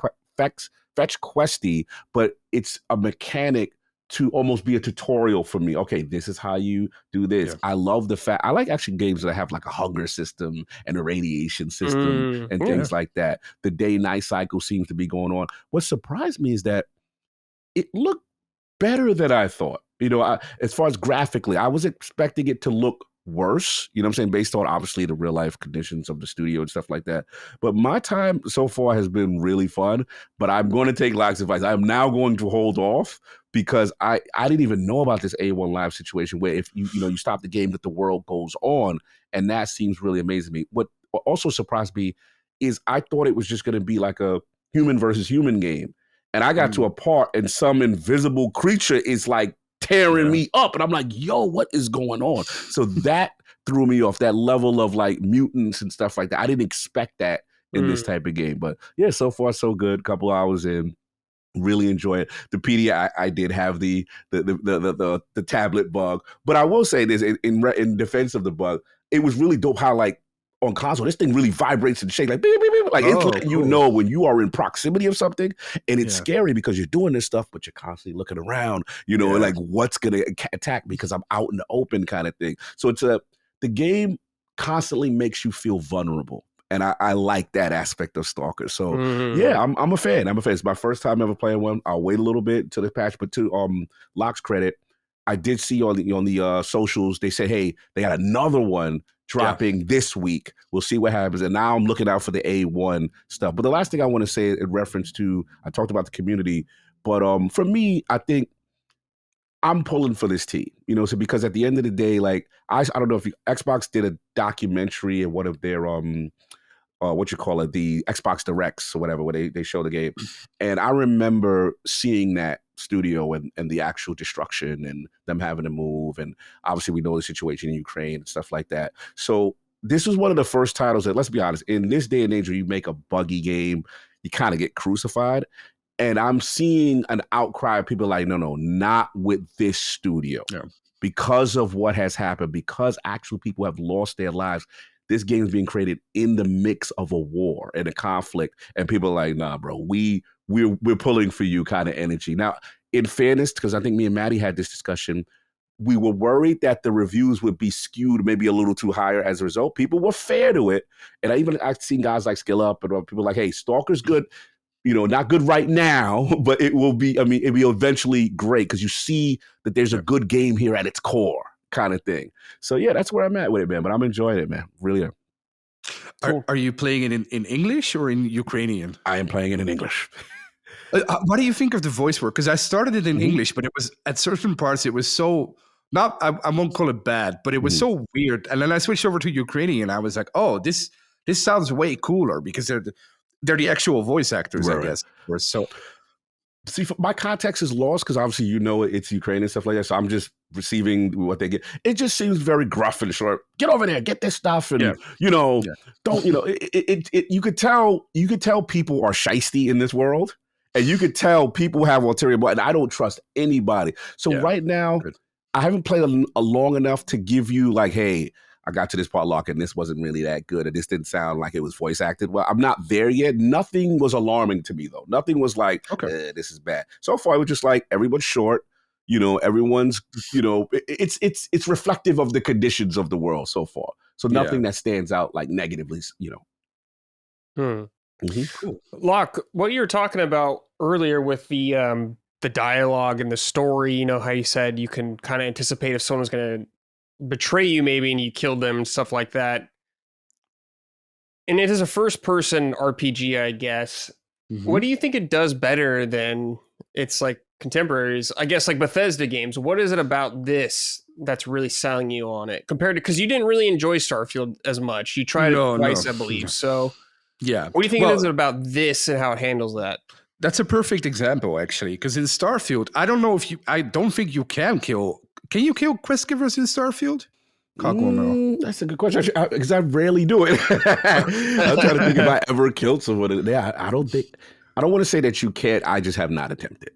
questy, but it's a mechanic to almost be a tutorial for me. Okay, this is how you do this. Yeah. I love the fact I like actually games that have like a hunger system and a radiation system and things like that. The day-night cycle seems to be going on. What surprised me is that it looked better than I thought. As far as graphically, I was expecting it to look worse, you know what I'm saying, based on obviously the real life conditions of the studio and stuff like that. But my time so far has been really fun, but I'm going to take Locke's advice. I'm now going to hold off because I didn't even know about this A1 Live situation where if you stop the game that the world goes on, and that seems really amazing to me. What also surprised me is I thought it was just going to be like a human versus human game. And I got to a part and some invisible creature is like tearing me up. And I'm like, yo, what is going on? So that threw me off, that level of like mutants and stuff like that. I didn't expect that in this type of game. But yeah, so far so good. Couple hours in. Really enjoy it. The PD, I did have the tablet bug. But I will say this, in defense of the bug, it was really dope how like on console, this thing really vibrates and shakes like beep, beep, beep. Like it's letting you know when you are in proximity of something, and it's scary because you're doing this stuff, but you're constantly looking around, and like what's gonna attack me because I'm out in the open kind of thing. So the game constantly makes you feel vulnerable. And I like that aspect of Stalker. So yeah, I'm a fan. It's my first time ever playing one. I'll wait a little bit until the patch, but to Locke's credit, I did see on the socials, they said, hey, they got another one dropping this week. We'll see what happens. And now I'm looking out for the A1 stuff. But the last thing I want to say in reference to, I talked about the community, but for me, I think I'm pulling for this team, so because at the end of the day, like I don't know if Xbox did a documentary in one of their the Xbox Directs or whatever, where they show the game. And I remember seeing that studio and the actual destruction and them having to move. And obviously we know the situation in Ukraine and stuff like that. So this was one of the first titles that, let's be honest, in this day and age where you make a buggy game, you kind of get crucified. And I'm seeing an outcry of people like, no, not with this studio. Yeah. Because of what has happened, because actual people have lost their lives. This game is being created in the mix of a war and a conflict, and people are like, "Nah, bro, we're pulling for you," kind of energy. Now, in fairness, because I think me and Maddie had this discussion, we were worried that the reviews would be skewed maybe a little too higher as a result. People were fair to it, and I've seen guys like S.T.A.L.K.E.R and people like, "Hey, Stalker's good." Not good right now, but it will be. I mean, it'll be eventually great because you see that there's a good game here at its core. Kind of thing. So yeah, that's where I'm at with it, man. But I'm enjoying it, man. Really am. Cool. Are you playing it in English or in Ukrainian? I am playing it in English. What do you think of the voice work? Because I started it in English, but it was at certain parts it was so not. I won't call it bad, but it was so weird. And then I switched over to Ukrainian. I was like, oh, this sounds way cooler because they're the actual voice actors, right. I guess. So. See, my context is lost because obviously it's Ukraine and stuff like that. So I'm just receiving what they get. It just seems very gruff and short. Get over there, get this stuff, and don't you could tell people are shisty in this world, and you could tell people have ulterior motives. And I don't trust anybody. So right now, I haven't played a long enough to give you like, hey, I got to this part, Lock, and this wasn't really that good. And this didn't sound like it was voice acted well. I'm not there yet. Nothing was alarming to me, though. Nothing was like, this is bad. So far, it was just like, everyone's short. Everyone's, it's reflective of the conditions of the world so far. So nothing that stands out like negatively, Cool. Lock, what you were talking about earlier with the dialogue and the story, how you said you can kind of anticipate if someone's going to betray you maybe and you killed them and stuff like that. And it is a first person RPG, I guess. What do you think it does better than its like contemporaries? I guess like Bethesda games. What is it about this that's really selling you on it compared to, because you didn't really enjoy Starfield as much. You tried it twice, I believe. So yeah. What do you think it is about this and how it handles that? That's a perfect example, actually, because in Starfield, I don't think you can kill. Can you kill quest givers in Starfield? That's a good question because I rarely do it. I'm trying to think if I ever killed someone. Yeah, I don't want to say that you can't. I just have not attempted.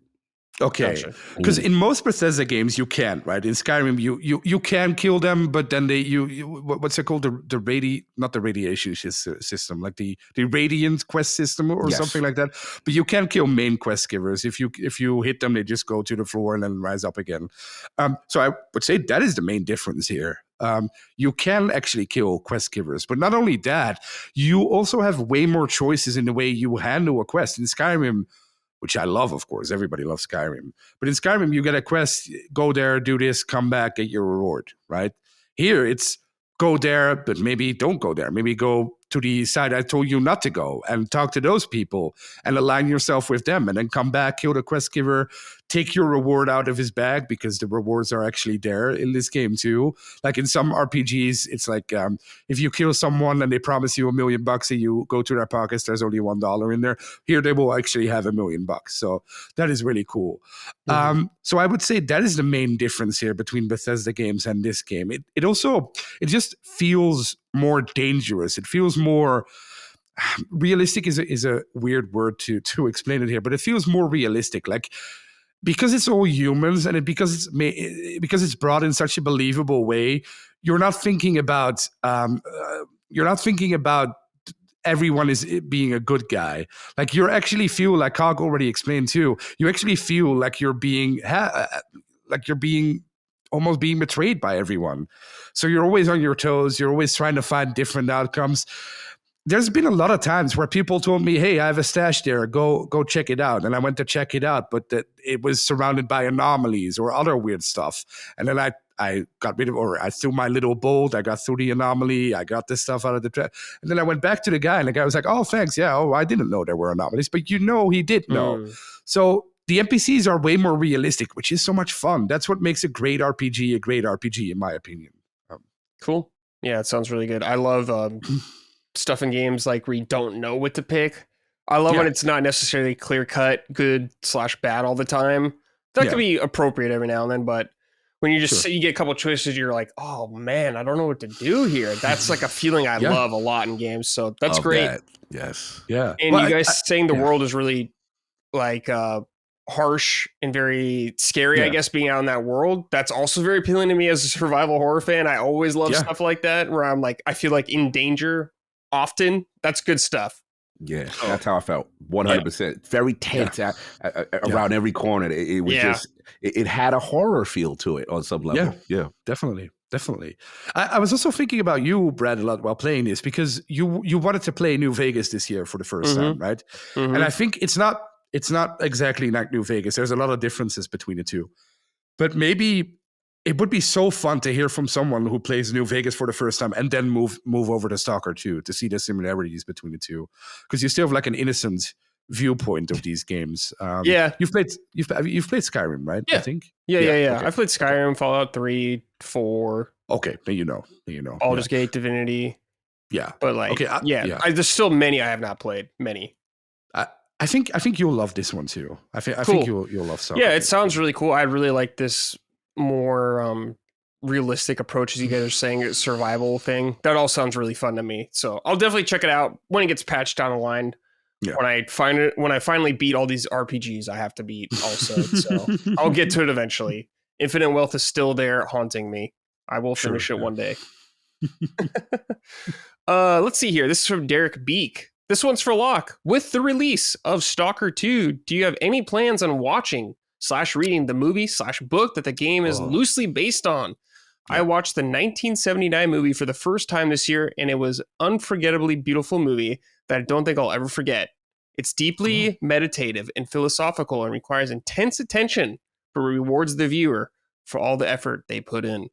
Okay, because in most Bethesda games you can, right? In Skyrim, you can kill them, but then what's it called? The not the radiation system, like the radiant quest system or something like that. But you can kill main quest givers. If you hit them, they just go to the floor and then rise up again. So I would say that is the main difference here. You can actually kill quest givers, but not only that, you also have way more choices in the way you handle a quest. In Skyrim, which I love, of course. Everybody loves Skyrim. But in Skyrim, you get a quest, go there, do this, come back, get your reward, right? Here, it's go there, but maybe don't go there. Maybe go to the side I told you not to go and talk to those people and align yourself with them and then come back, kill the quest giver, take your reward out of his bag because the rewards are actually there in this game too. Like in some RPGs, it's like if you kill someone and they promise you $1 million and you go to their pockets, there's only $1 in there. Here they will actually have $1 million. So that is really cool. So I would say that is the main difference here between Bethesda games and this game. It just feels more dangerous. It feels more realistic is a weird word to explain it here, but it feels more realistic. Like because it's all humans and because it's brought in such a believable way, you're not thinking about everyone is being a good guy. Like you actually feel like Cog already explained too. You actually feel like you're being almost being betrayed by everyone. So you're always on your toes. You're always trying to find different outcomes. There's been a lot of times where people told me, hey, I have a stash there. Go check it out. And I went to check it out, but it was surrounded by anomalies or other weird stuff. And then I got rid of, or I threw my little bolt. I got through the anomaly. I got this stuff out of the trap. And then I went back to the guy and the guy was like, oh, thanks. Yeah. Oh, I didn't know there were anomalies, but he did know. So the NPCs are way more realistic, which is so much fun. That's what makes a great RPG, in my opinion. Cool. Yeah, it sounds really good. I love stuff in games like where you don't know what to pick. I love when it's not necessarily clear cut, good/bad all the time. That could be appropriate every now and then, but when you just you get a couple choices, you're like, oh man, I don't know what to do here. That's like a feeling I love a lot in games. So that's great. That. Yes. Yeah. And you guys saying the world is really like harsh and very scary, I guess, being out in that world. That's also very appealing to me as a survival horror fan. I always love stuff like that where I'm like, I feel like in danger often. That's good stuff. Yeah, that's how I felt. 100%. Very tense around every corner. It was just, it had a horror feel to it on some level. Yeah, definitely. I was also thinking about you, Brad, a lot while playing this because you wanted to play New Vegas this year for the first time, right? And I think it's not exactly like New Vegas. There's a lot of differences between the two. But maybe it would be so fun to hear from someone who plays New Vegas for the first time and then move over to Stalker 2 to see the similarities between the two. Because you still have like an innocent viewpoint of these games. You've played Skyrim, right? Yeah. I think. Yeah. Okay. I've played Skyrim, Fallout 3, 4. Okay, then you know. Baldur's Gate, Divinity. Yeah. But like, there's still many I have not played. Many. I think you'll love this one too. I think you'll love Stalker. Yeah, it sounds really cool. I really like this more realistic approach, as you guys are saying, survival thing. That all sounds really fun to me. So I'll definitely check it out when it gets patched down the line. Yeah. When I finally beat all these RPGs I have to beat also. So I'll get to it eventually. Infinite Wealth is still there haunting me. I will finish it one day. Let's see here. This is from Derek Beek. This one's for Locke. With the release of Stalker 2, do you have any plans on watching/reading the movie/book that the game is loosely based on? I watched the 1979 movie for the first time this year, and it was an unforgettably beautiful movie that I don't think I'll ever forget. It's deeply meditative and philosophical and requires intense attention, but rewards the viewer for all the effort they put in.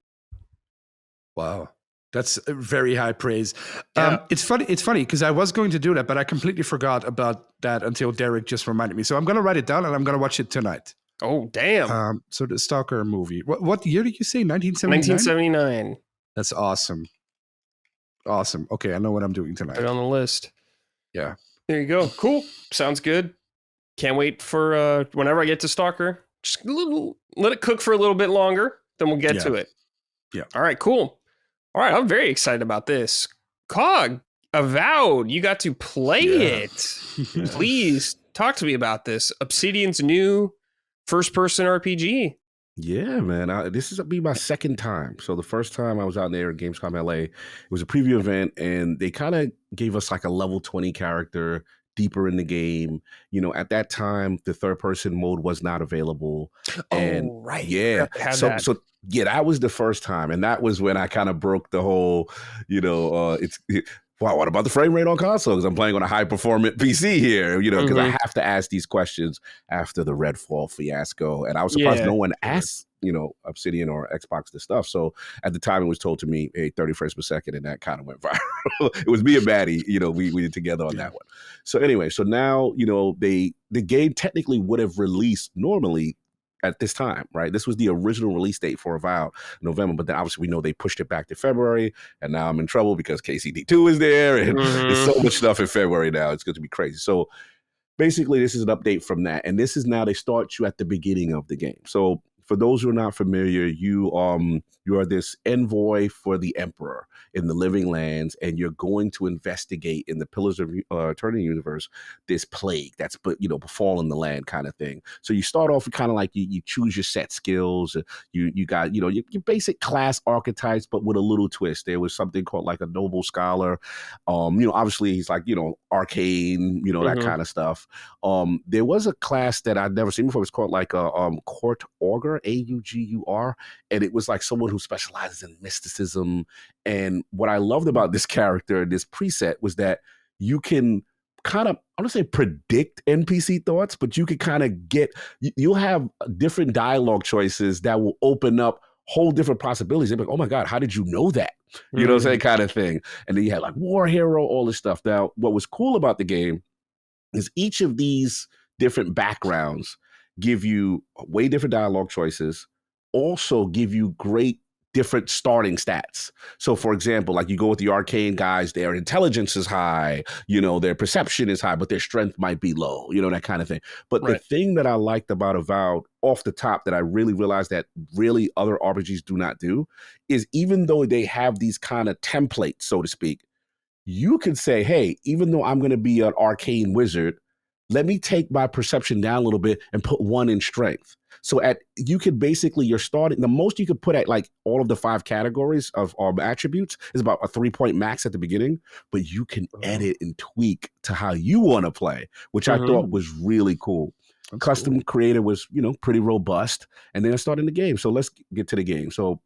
Wow. That's very high praise. It's funny because I was going to do that, but I completely forgot about that until Derek just reminded me. So I'm going to write it down and I'm going to watch it tonight. Oh, damn. So the Stalker movie. What year did you say? 1979? 1979. That's awesome. Awesome. Okay, I know what I'm doing tonight. Put it on the list. Yeah. There you go. Cool. Sounds good. Can't wait for whenever I get to Stalker. Just let it cook for a little bit longer, then we'll get to it. Yeah. All right, cool. All right, I'm very excited about this. Cog, Avowed, you got to play it. Please talk to me about this. Obsidian's new first-person RPG. Yeah, man. This is be my second time. So the first time I was out there at Gamescom LA, it was a preview event, and they kind of gave us like a level 20 character deeper in the game. At that time, the third-person mode was not available. And right. yeah, so yeah, that was the first time, and that was when I kind of broke the whole, wow, what about the frame rate on console? Because I'm playing on a high-performant PC here, because I have to ask these questions after the Redfall fiasco. And I was surprised no one asked, Obsidian or Xbox this stuff. So at the time, it was told to me, hey, 30 frames per second, and that kind of went viral. It was me and Maddie, we did together on that one. So anyway, so now, the game technically would have released normally at this time, right? This was the original release date for Avowed, November, but then obviously we know they pushed it back to February, and now I'm in trouble because KCD2 is there, and there's so much stuff in February now. It's going to be crazy. So basically, this is an update from that, and this is now they start you at the beginning of the game. So for those who are not familiar, you are this envoy for the Emperor in the Living Lands, and you're going to investigate in the Pillars of Eternity universe this plague that's befallen the land kind of thing. So you start off with kind of like you choose your set skills. You got your basic class archetypes, but with a little twist. There was something called like a noble scholar. Obviously he's like arcane, that kind of stuff. There was a class that I'd never seen before. It was called like a court augur, AUGUR, and it was like someone who specializes in mysticism. And what I loved about this character, this preset, was that you can kind of, I don't say predict NPC thoughts, but you can kind of you'll have different dialogue choices that will open up whole different possibilities. They're like, oh my God, how did you know that? You know what I'm saying, kind of thing. And then you had like war hero, all this stuff. Now, what was cool about the game is each of these different backgrounds give you way different dialogue choices, also give you great different starting stats. So for example, like you go with the arcane guys, their intelligence is high, their perception is high, but their strength might be low, that kind of thing. But the thing that I liked about Avowed off the top that I really realized that really other RPGs do not do is even though they have these kind of templates, so to speak, you can say, hey, even though I'm going to be an arcane wizard, let me take my perception down a little bit and put 1 in strength. So you could basically, you're starting, the most you could put at like all of the 5 categories of attributes is about a 3-point max at the beginning, but you can edit and tweak to how you want to play, which I thought was really cool. That's Custom cool. Creator was, pretty robust, and then I started the game. So let's get to the game. So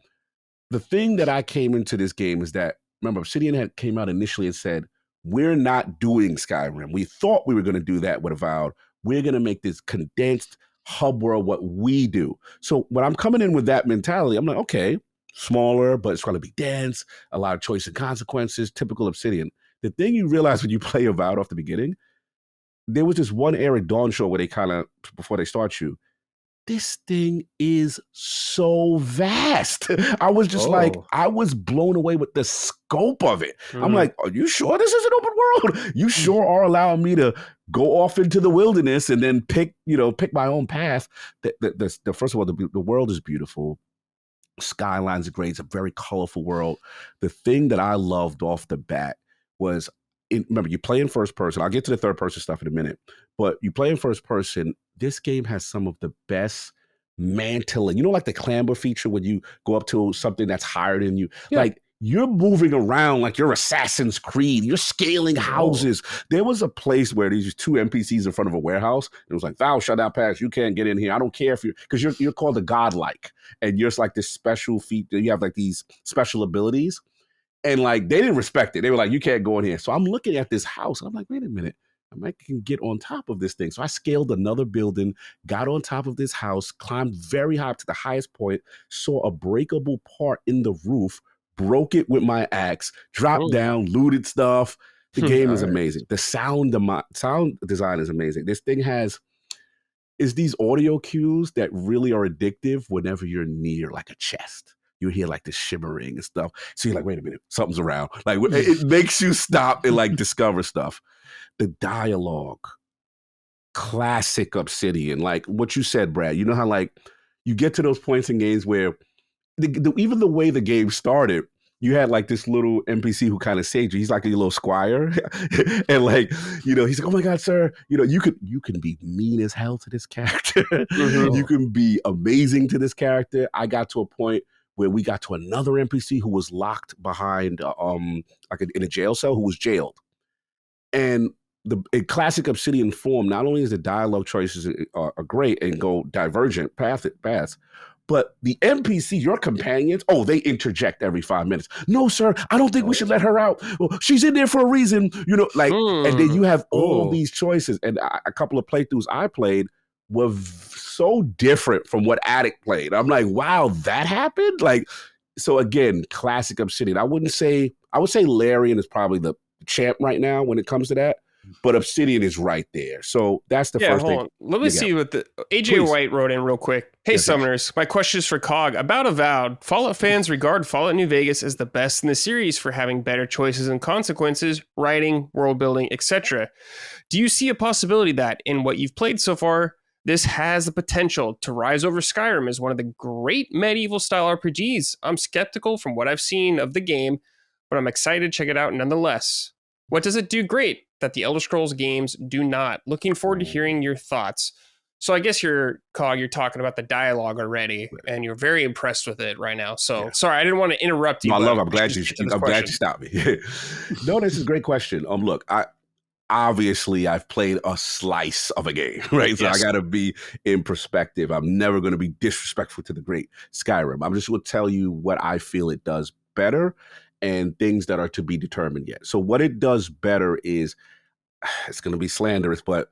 the thing that I came into this game is that, remember, Obsidian came out initially and said, we're not doing Skyrim. We thought we were going to do that with Avowed. We're going to make this condensed hub world what we do. So when I'm coming in with that mentality, I'm like, okay, smaller, but it's going to be dense, a lot of choice and consequences, typical Obsidian. The thing you realize when you play Avowed off the beginning, there was this one Eric Dawn show where they kind of, before they start you, this thing is so vast. I was just like, I was blown away with the scope of it. I'm like, are you sure this is an open world? You sure are allowing me to go off into the wilderness and then pick my own path. First of all, the world is beautiful. Skylines are great. It's a very colorful world. The thing that I loved off the bat was, remember, you play in first person. I'll get to the third person stuff in a minute, but you play in first person. This game has some of the best mantling. Like the clamber feature when you go up to something that's higher than you. Yeah. Like you're moving around like you're Assassin's Creed. You're scaling houses. There was a place where these 2 NPCs in front of a warehouse. It was like, thou shalt not pass. You can't get in here. I don't care if because you're called a godlike, and you're like this special feature. You have like these special abilities. And like, they didn't respect it. They were like, you can't go in here. So I'm looking at this house. And I'm like, wait a minute. I can get on top of this thing. So I scaled another building, got on top of this house, climbed very high to the highest point, saw a breakable part in the roof, broke it with my axe, dropped down, looted stuff. The game is amazing. The sound design is amazing. This thing is these audio cues that really are addictive whenever you're near like a chest. You hear like the shimmering and stuff. So you're like, wait a minute, something's around. Like it makes you stop and like discover stuff. The dialogue, classic Obsidian. Like what you said, Brad, you know how like you get to those points in games where even the way the game started, you had like this little NPC who kind of saved you. He's like a little squire, and like he's like, "Oh my god, sir! You can be mean as hell to this character. You can be amazing to this character." I got to a point where we got to another NPC who was locked behind, in a jail cell, who was jailed, and in classic Obsidian form, not only is the dialogue choices are great and go divergent paths, but the NPC, your companions, they interject every 5 minutes. "No, sir, I don't think we should let her out. Well, she's in there for a reason," and then you have all these choices. And a couple of playthroughs I played were so different from what Addict played. I'm like, wow, that happened? So again, classic Obsidian. I would say Larian is probably the champ right now when it comes to that. But Obsidian is right there. So that's the first thing. Let me see what the AJ White wrote in real quick. Hey, Summoners, my question is for Cog. About Avowed, Fallout fans regard Fallout New Vegas as the best in the series for having better choices and consequences, writing, world building, etc. Do you see a possibility that, in what you've played so far, this has the potential to rise over Skyrim as one of the great medieval-style RPGs? I'm skeptical from what I've seen of the game, but I'm excited to check it out nonetheless. What does it do great that the Elder Scrolls games do not? Looking forward to hearing your thoughts. So I guess you're talking about the dialogue already, and you're very impressed with it right now. So sorry, I didn't want to interrupt you. No, I'm glad you stopped me. No, this is a great question. Look, I've played a slice of a game, right? So I got to be in perspective. I'm never going to be disrespectful to the great Skyrim. I'm just going to tell you what I feel it does better and things that are to be determined yet. So what it does better is, it's going to be slanderous, but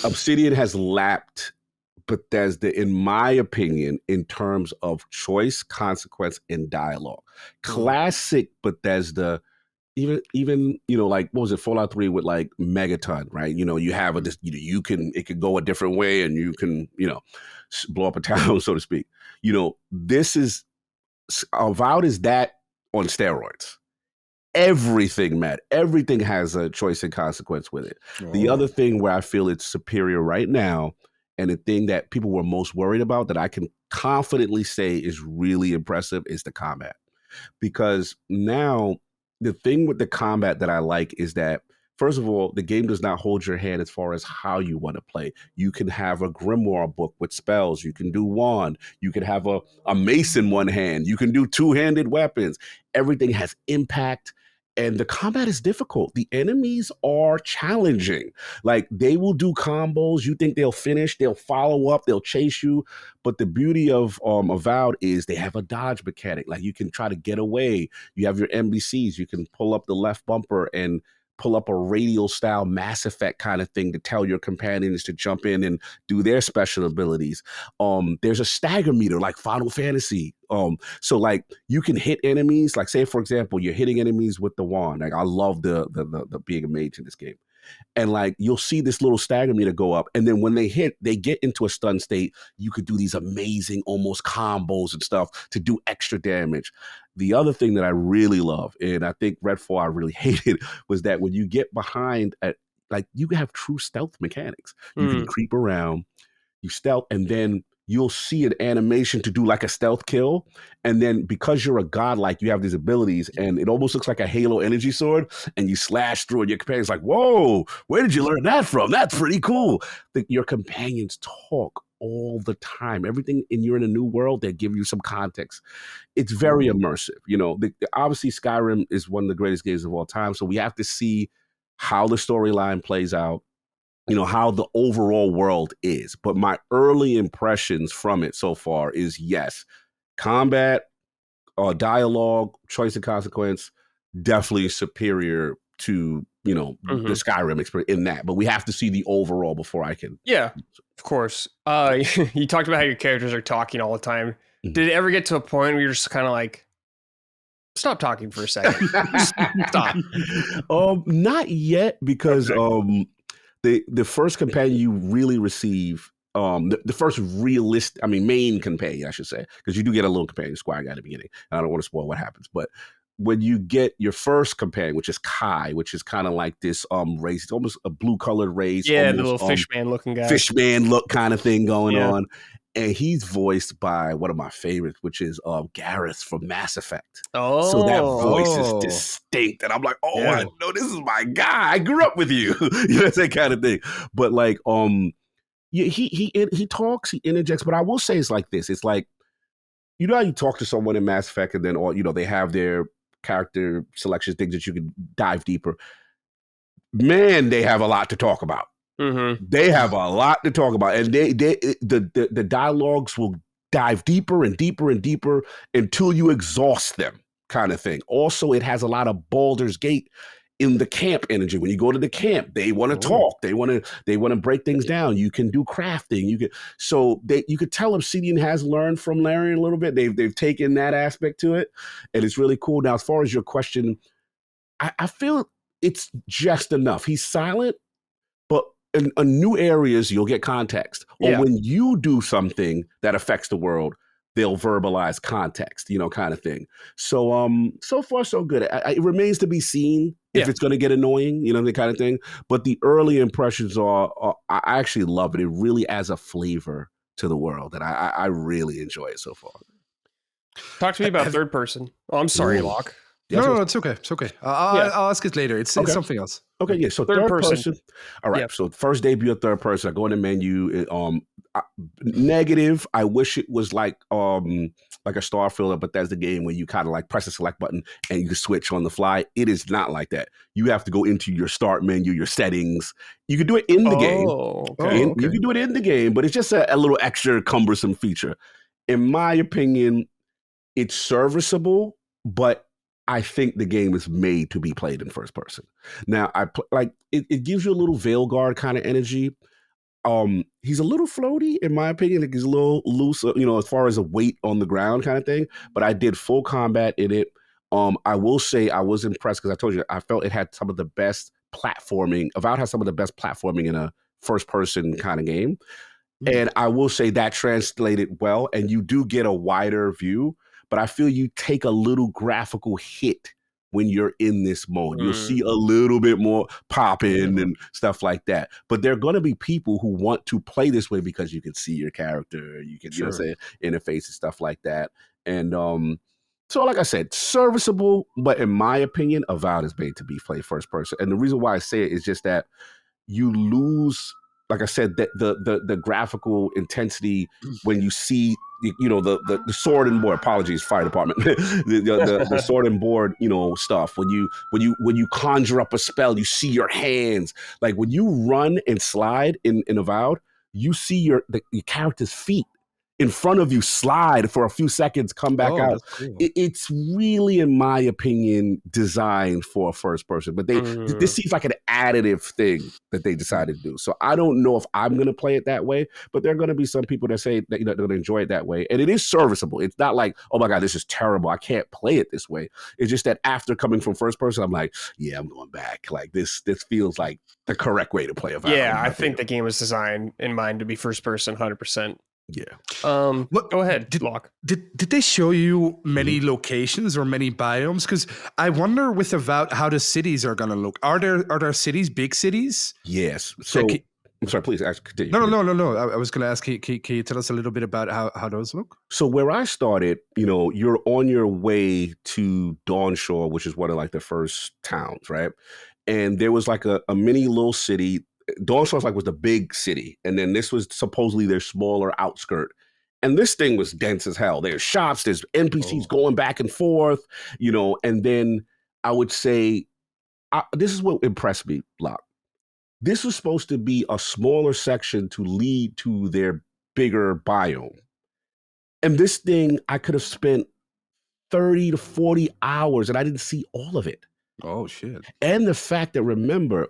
Obsidian has lapped Bethesda, in my opinion, in terms of choice, consequence, and dialogue. Classic Bethesda, even like, what was it, Fallout 3 with like Megaton, right? You have it could go a different way, and you can blow up a town, so to speak. This is Avowed is that on steroids. Everything, Matt. Everything has a choice and consequence with it. The other thing where I feel it's superior right now, and the thing that people were most worried about that I can confidently say is really impressive, is the combat. Because now, the thing with the combat that I like is that, first of all, the game does not hold your hand as far as how you want to play. You can have a grimoire book with spells. You can do wand. You can have a mace in one hand. You can do two-handed weapons. Everything has impact. And the combat is difficult. The enemies are challenging. Like, they will do combos. You think they'll finish. They'll follow up. They'll chase you. But the beauty of Avowed is they have a dodge mechanic. Like, you can try to get away. You have your NBCs. You can pull up the left bumper and pull up a radial style Mass Effect kind of thing to tell your companions to jump in and do their special abilities. There's a stagger meter like Final Fantasy. So like, you can hit enemies, like, say for example, you're hitting enemies with the wand. Like, I love the being a mage in this game. And like, you'll see this little stagger meter go up. And then when they get into a stun state, you could do these amazing almost combos and stuff to do extra damage. The other thing that I really love, and I think Redfall I really hated, was that when you get behind you have true stealth mechanics. You can creep around, you stealth, and then you'll see an animation to do like a stealth kill. And then because you're a godlike, you have these abilities, and it almost looks like a Halo energy sword, and you slash through, and your companion's like, whoa, where did you learn that from? That's pretty cool. Your companions talk all the time. Everything, and you're in a new world, they give you some context. It's very immersive. Obviously Skyrim is one of the greatest games of all time. So we have to see how the storyline plays out, how the overall world is. But my early impressions from it so far is, yes, combat, dialogue, choice and consequence, definitely superior to, the Skyrim experience in that. But we have to see the overall before I can. Yeah, of course. You talked about how your characters are talking all the time. Did it ever get to a point where you're just kind of like, stop talking for a second? Stop. Not yet, because the first companion you really receive, the first main companion, I should say, because you do get a little companion squire guy at the beginning. I don't want to spoil what happens, but when you get your first companion, which is Kai, which is kind of like this race, it's almost a blue colored race. Yeah, almost, the little fishman looking guy. Fishman look kind of thing going on. And he's voiced by one of my favorites, which is Gareth from Mass Effect. Oh, so that voice is distinct, and I'm like, I know this is my guy. I grew up with you, you know, that kind of thing. But like, he talks, he interjects. But I will say it's like this. It's like, you know how you talk to someone in Mass Effect, and then they have their character selection things that you can dive deeper. Man, they have a lot to talk about. Mm-hmm. They have a lot to talk about, and the dialogues will dive deeper and deeper and deeper until you exhaust them, kind of thing. Also, it has a lot of Baldur's Gate in the camp energy. When you go to the camp, they want to talk. They want to break things down. You can do crafting. You could tell Obsidian has learned from Larian a little bit. They've taken that aspect to it, and it's really cool. Now, as far as your question, I feel it's just enough. He's silent, but in new areas, you'll get context. Or when you do something that affects the world, they'll verbalize context, kind of thing. So, so far, so good. It remains to be seen if it's going to get annoying, the kind of thing. But the early impressions are I actually love it. It really adds a flavor to the world, and I really enjoy it so far. Talk to me about third person. Oh, I'm sorry, Locke. No, it's okay. It's okay. I'll ask it later. It's something else. Okay, yeah. So third person. All right. Yep. So first debut of third person. I go in the menu. Negative. I wish it was like a Starfield or Bethesda game where you kind of like press the select button and you can switch on the fly. It is not like that. You have to go into your start menu, your settings. You can do it in the game. Okay. You can do it in the game, but it's just a little extra cumbersome feature. In my opinion, it's serviceable, but I think the game is made to be played in first person. Now, it gives you a little Veilguard kind of energy. He's a little floaty, in my opinion. Like he's a little loose, as far as a weight on the ground kind of thing. But I did full combat in it. I will say I was impressed because I told you I felt it had some of the best platforming. Avowed has some of the best platforming in a first person kind of game. And I will say that translated well, and you do get a wider view. But I feel you take a little graphical hit when you're in this mode. You'll see a little bit more pop-in and stuff like that. But there are going to be people who want to play this way because you can see your character, you can interface and stuff like that. And so like I said, serviceable, but in my opinion, Avowed is made to be played first person. And the reason why I say it is just that you lose, like I said, that the graphical intensity when you see the sword and board. Apologies, fire department. the sword and board stuff. When you conjure up a spell, you see your hands. Like when you run and slide in Avowed, you see your character's feet in front of you slide for a few seconds, come back out. Cool. It's really, in my opinion, designed for a first person. But this seems like an additive thing that they decided to do. So I don't know if I'm going to play it that way, but there are going to be some people that say that they're going to enjoy it that way. And it is serviceable. It's not like, oh my God, this is terrible, I can't play it this way. It's just that after coming from first person, I'm like, yeah, I'm going back. Like this feels like the correct way to play Avowed. Yeah, I think the game was designed in mind to be first person 100%. Yeah. Go ahead, Locke. Did they show you many locations or many biomes? Because I wonder with Avowed how the cities are going to look. Are there cities, big cities? Yes. So I'm sorry, please continue. No. I was going to ask, can you tell us a little bit about how those look? So where I started, you're on your way to Dawnshore, which is one of like the first towns, right? And there was like a mini little city. Dawnshore was the big city, and then this was supposedly their smaller outskirt. And this thing was dense as hell. There's shops, there's NPCs going back and forth, and then I would say, this is what impressed me, Locke. This was supposed to be a smaller section to lead to their bigger biome. And this thing, I could have spent 30 to 40 hours, and I didn't see all of it. Oh, shit. And the fact that, remember,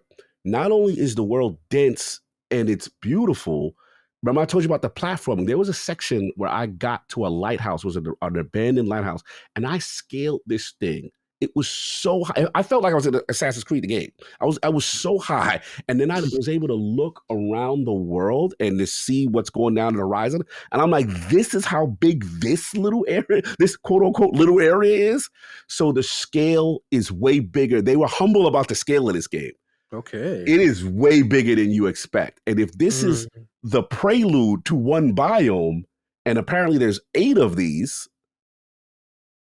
not only is the world dense and it's beautiful, remember I told you about the platforming. There was a section where I got to a lighthouse, it was an abandoned lighthouse, and I scaled this thing. It was so high. I felt like I was in Assassin's Creed, the game. I was so high. And then I was able to look around the world and to see what's going down the horizon. And I'm like, this is how big this little area, this quote unquote little area is. So the scale is way bigger. They were humble about the scale of this game. Okay. It is way bigger than you expect. And if this is the prelude to one biome, And apparently there's 8 of these.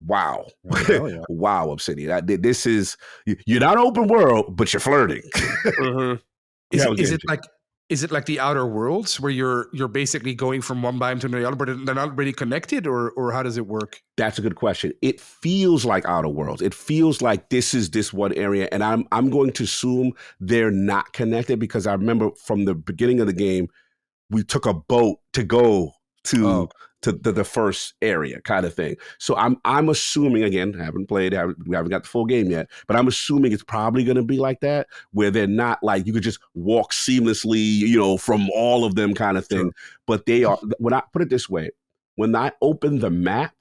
Wow. Oh, yeah. Wow, Obsidian. This is, you're not open world, but you're flirting. Mm-hmm. Is it like the Outer Worlds where you're basically going from one biome to the other, but they're not really connected, or how does it work? That's a good question. It feels like Outer Worlds. It feels like this is this one area, and I'm going to assume they're not connected because I remember from the beginning of the game, we took a boat to go to the first area kind of thing. So I'm assuming, again, I haven't played, we haven't got the full game yet, but I'm assuming it's probably going to be like that, where they're not like you could just walk seamlessly, from all of them kind of thing. Sure. But they are, when I put it this way, when I opened the map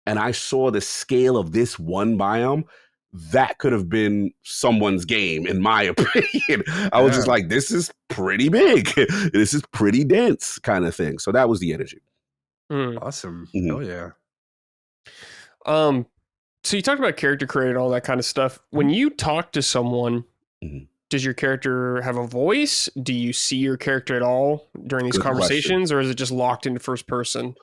and I saw the scale of this one biome, that could have been someone's game, in my opinion. I was just like, this is pretty big. This is pretty dense kind of thing. So that was the energy. Awesome. Oh, yeah. So you talked about character creation and all that kind of stuff. When you talk to someone, does your character have a voice? Do you see your character at all during these conversations, or is it just locked into first person?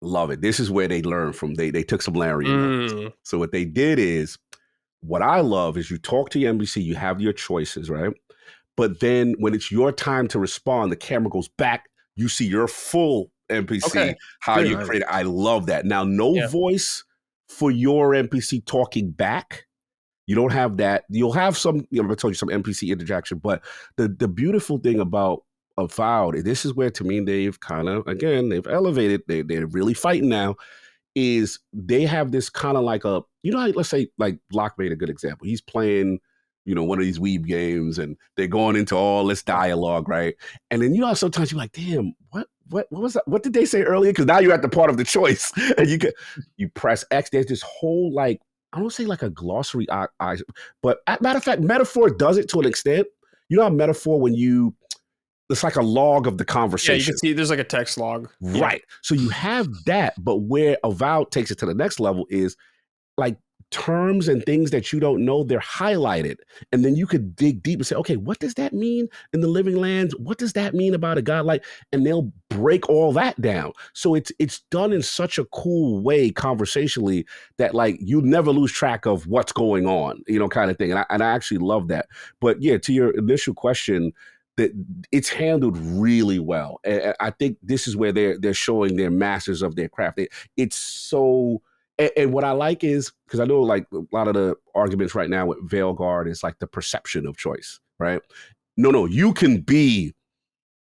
Love it. This is where they learn from. They took some Larry notes. So what they did is, what I love is you talk to your NPC, you have your choices, right? But then when it's your time to respond, the camera goes back, you see your full NPC, how you create it. I love that. Now, no voice for your NPC talking back. You don't have that. You'll have some, I told you, some NPC interaction, but the beautiful thing about Avowed, this is where, to me, they've kind of, again, they've elevated, they're really fighting now, is they have this kind of like a, let's say like Locke made a good example. He's playing, one of these weeb games and they're going into all this dialogue, right? And then, sometimes you're like, damn, what was that? What did they say earlier? Because now you're at the part of the choice and you press X. There's this whole like, I don't say like a glossary, but matter of fact, Metaphor does it to an extent. You know how Metaphor, when it's like a log of the conversation. Yeah, you can see there's like a text log. Right. Yeah. So you have that, but where Avowed takes it to the next level is like terms and things that you don't know, they're highlighted. And then you could dig deep and say, okay, what does that mean in the living lands? What does that mean about a god like? And they'll break all that down. So it's done in such a cool way conversationally that like you never lose track of what's going on, kind of thing. And I actually love that. But yeah, to your initial question, that it's handled really well. And I think this is where they're showing their masters of their craft. It's so, and what I like is, because I know like a lot of the arguments right now with Veilguard is like the perception of choice, right? No, you can be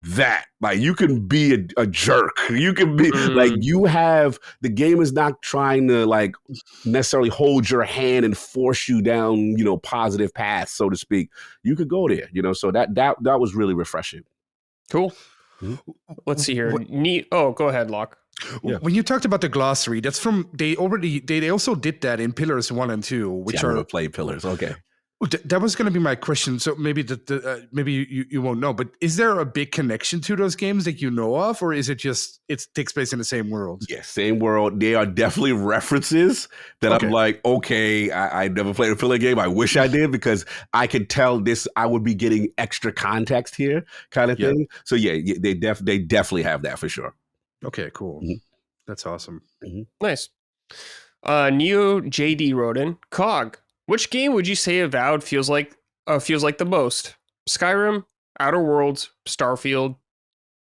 that. Like you can be a jerk. You can be like, the game is not trying to like necessarily hold your hand and force you down, positive paths, so to speak. You could go there, so that was really refreshing. Cool. Let's see here. Go ahead, Locke. Yeah. When you talked about the glossary, that's from, they also did that in Pillars 1 and 2, which I never played Pillars. Okay. That was going to be my question. So maybe maybe you won't know, but is there a big connection to those games that you know of, or is it just it takes place in the same world? Yeah, same world. They are definitely references that I'm like, okay, I never played a Pillar game. I wish I did, because I could tell this. I would be getting extra context here, kind of thing. So yeah, they definitely have that for sure. Okay, cool. That's awesome. Nice. Neo JD wrote in, Cog, which game would you say Avowed feels like the most? Skyrim, Outer Worlds, Starfield,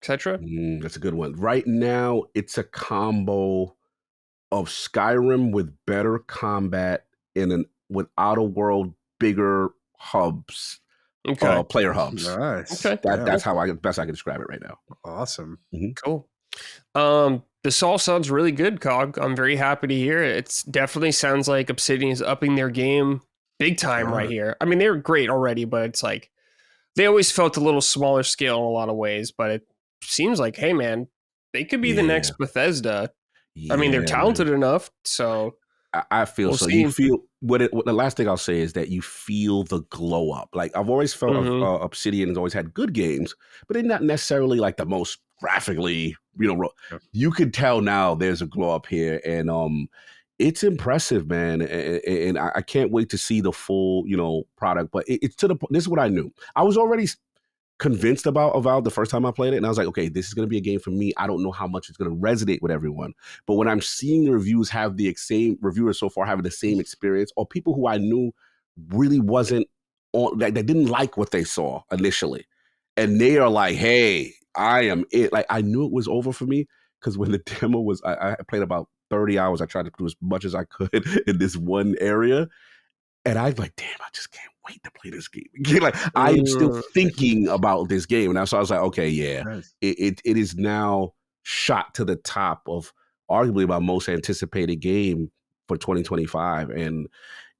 etc. That's a good one. Right now, it's a combo of Skyrim with better combat with Outer World bigger hubs, player hubs. Nice. Okay, that's how best I can describe it right now. Awesome. Cool. This all sounds really good, Cog. I'm very happy to hear it. It definitely sounds like Obsidian is upping their game big time right here. I mean, they were great already, but it's like they always felt a little smaller scale in a lot of ways. But it seems like, hey, man, they could be the next Bethesda. I mean, they're talented enough, so I feel so. You feel the last thing I'll say is that you feel the glow up. Like I've always felt Obsidian has always had good games, but they're not necessarily like the most graphically, you could tell now there's a glow up here, and it's impressive, man. And I can't wait to see the full, product. But it's to the point. This is what I knew. I was already convinced about Avowed the first time I played it, and I was like, okay, this is going to be a game for me. I don't know how much it's going to resonate with everyone, but when I'm seeing the reviews have the same reviewers so far having the same experience, or people who I knew really wasn't on, that they didn't like what they saw initially, and they are like, hey, I am it. Like I knew it was over for me because when the demo was, I played about 30 hours. I tried to do as much as I could in this one area. And I was like, damn, I just can't wait to play this game again. Like, I'm still thinking about this game. And so I was like, okay, yeah, Nice. it is now shot to the top of arguably my most anticipated game for 2025. And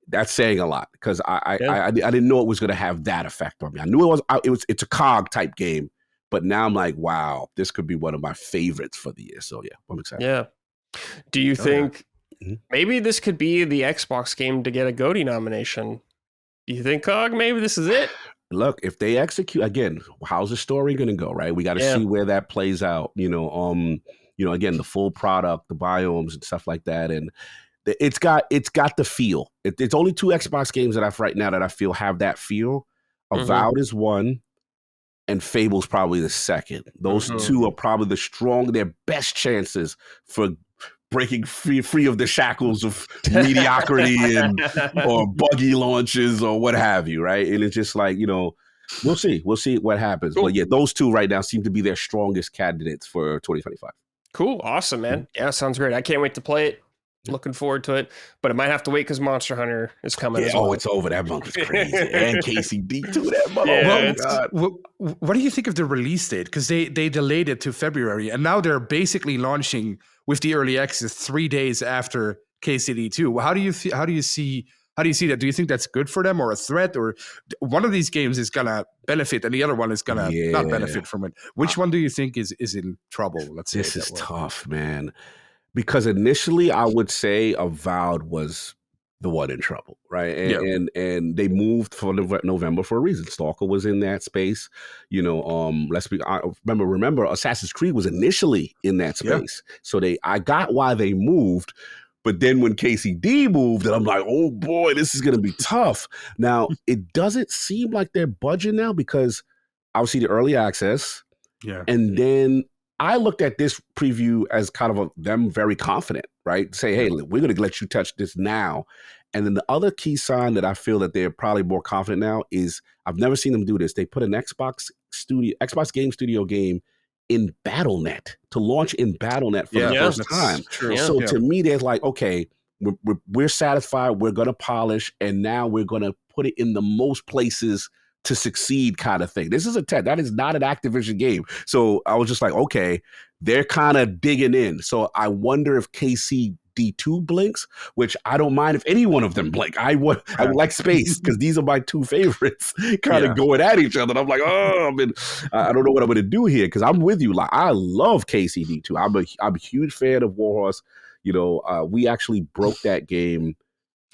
that's saying a lot because I didn't know it was going to have that effect on me. I knew it's a COG type game, but now I'm like, wow, this could be one of my favorites for the year. So yeah, I'm excited. Yeah. Do you think maybe this could be the Xbox game to get a GOTY nomination? Do you think, COG, maybe this is it? Look, if they execute again, how's the story going to go? Right, we got to see where that plays out. Again, the full product, the biomes and stuff like that, and it's got the feel. It's only 2 Xbox games that I've right now that I feel have that feel. Avowed is one, and Fable's probably the second. Those 2 are probably their best chances for breaking free of the shackles of mediocrity or buggy launches or what have you, right? And it's just like, we'll see what happens. Cool. But yeah, those 2 right now seem to be their strongest candidates for 2025. Cool. Awesome, man. Yeah, sounds great. I can't wait to play it. Looking forward to it, but it might have to wait because Monster Hunter is coming. Yeah, as well. It's over. That month is crazy, and KCD too. That month. Yeah, what do you think of the release date? Because they delayed it to February, and now they're basically launching with the early access 3 days after KCD 2. How do you see that? Do you think that's good for them or a threat, or one of these games is gonna benefit and the other one is gonna not benefit from it? Which one do you think is in trouble? Let's say this is tough, man. Because initially, I would say Avowed was the one in trouble, right? And they moved for November for a reason. Stalker was in that space, remember Assassin's Creed was initially in that space, so I got why they moved. But then when KCD moved, and I'm like, oh boy, this is gonna be tough. Now it doesn't seem like they're budging now because obviously the early access, and then I looked at this preview as kind of them very confident, right? Say, hey, we're going to let you touch this now. And then the other key sign that I feel that they're probably more confident now is I've never seen them do this. They put an Xbox Game Studio game in BattleNet to launch in BattleNet for the first time. True. So to me, they're like, okay, we're satisfied. We're going to polish, and now we're going to put it in the most places to succeed kind of thing. This is that is not an Activision game. So I was just like, okay, they're kind of digging in. So I wonder if KCD2 blinks, which I don't mind if any one of them blink. I would like space because these are my 2 favorites kind of going at each other. And I'm like, I don't know what I'm going to do here because I'm with you. Like, I love KCD2. I'm a huge fan of Warhorse. We actually broke that game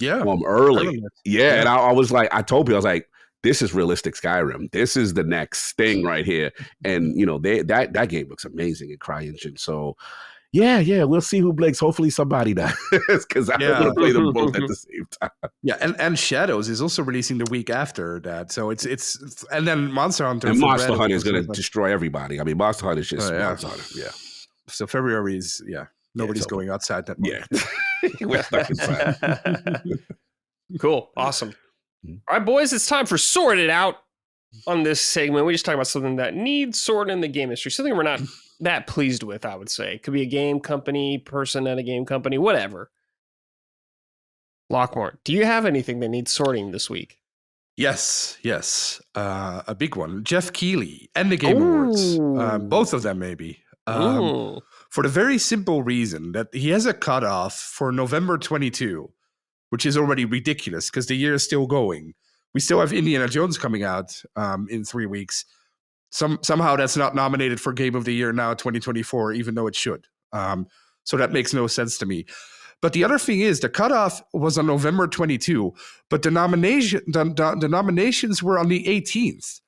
early. And I was like, I told people, I was like, this is realistic Skyrim. This is the next thing right here. And, that game looks amazing in CryEngine. So, yeah, we'll see who blinks. Hopefully somebody does because I want to play them both at the same time. Yeah, and Shadows is also releasing the week after that. So it's and then Monster Hunter. And Monster Hunter is going to destroy everybody. I mean, Monster Hunter is just Monster Hunter. Yeah. So February is, nobody's going outside that month. Yeah. We're stuck inside. Cool. Awesome. All right, boys, it's time for Sort It Out. On this segment, we just talk about something that needs sorting in the game industry, something we're not that pleased with, I would say. It could be a game company, person at a game company, whatever. Lockmore, do you have anything that needs sorting this week? Yes. A big one. Jeff Keighley and the Game Awards. Both of them, maybe. For the very simple reason that he has a cutoff for November 22, which is already ridiculous because the year is still going. We still have Indiana Jones coming out in 3 weeks. Somehow that's not nominated for Game of the Year now, 2024, even though it should. So that makes no sense to me. But the other thing is the cutoff was on November 22, but the nominations were on the 18th.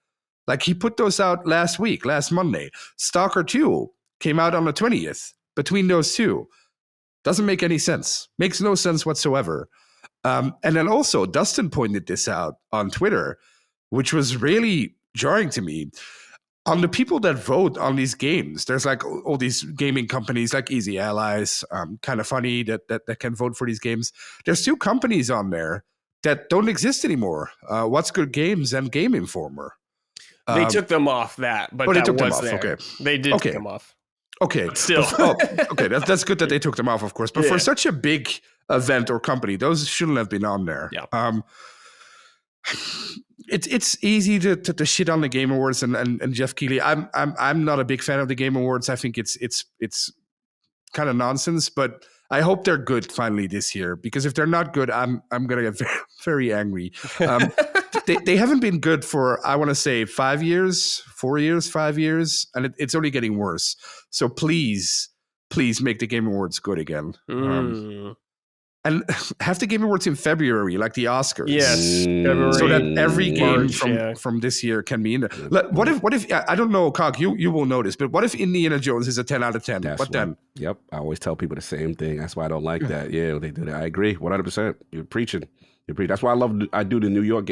Like he put those out last Monday. Stalker 2 came out on the 20th. Between those two, doesn't make any sense. Makes no sense whatsoever. And then also, Dustin pointed this out on Twitter, which was really jarring to me. on the people that vote on these games, there's like all these gaming companies like Easy Allies, kind of funny that can vote for these games. There's 2 companies on there that don't exist anymore. What's Good Games and Game Informer. They took them off that, but they that took them was off. there. Okay, They did take them off. Okay, but still, okay, that's good that they took them off, of course. But for such a big event or company, those shouldn't have been on there. Yeah. It's easy to shit on the Game Awards and Jeff Keighley. I'm not a big fan of the Game Awards. I think it's kind of nonsense. But I hope they're good finally this year, because if they're not good, I'm gonna get very, very angry. They haven't been good for, I want to say, 5 years, 4 years, 5 years, and it's only getting worse. So please make the Game Awards good again. And have the Game Awards in February, like the Oscars. Yes, February, so that every game March, from this year can be in there. What if I don't know, Cog, you will notice, but what if Indiana Jones is a 10 out of 10? What then? Yep, I always tell people the same thing. That's why I don't like that. Yeah, they do that. I agree, 100%. You're preaching. That's why I do the New York.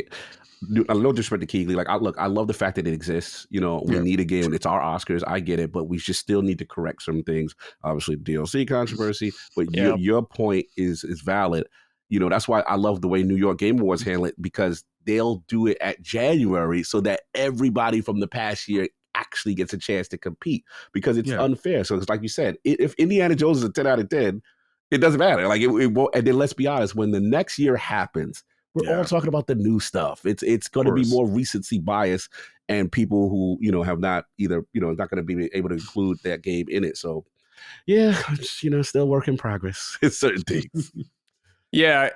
I love disrespect to Keighley. Like, I love the fact that it exists. You know, we need a game. It's our Oscars. I get it, but we just still need to correct some things. Obviously, DLC controversy. But your point is valid. You know, that's why I love the way New York Game Awards handle it, because they'll do it at January so that everybody from the past year actually gets a chance to compete, because it's unfair. So it's like you said, if Indiana Jones is a 10 out of 10, it doesn't matter. Like, it won't. And then let's be honest, when the next year happens, we're all talking about the new stuff. It's going to be more recency bias, and people who, you know, have not either, you know, not going to be able to include that game in it. So, yeah, you know, still work in progress. It's certain things. Yeah,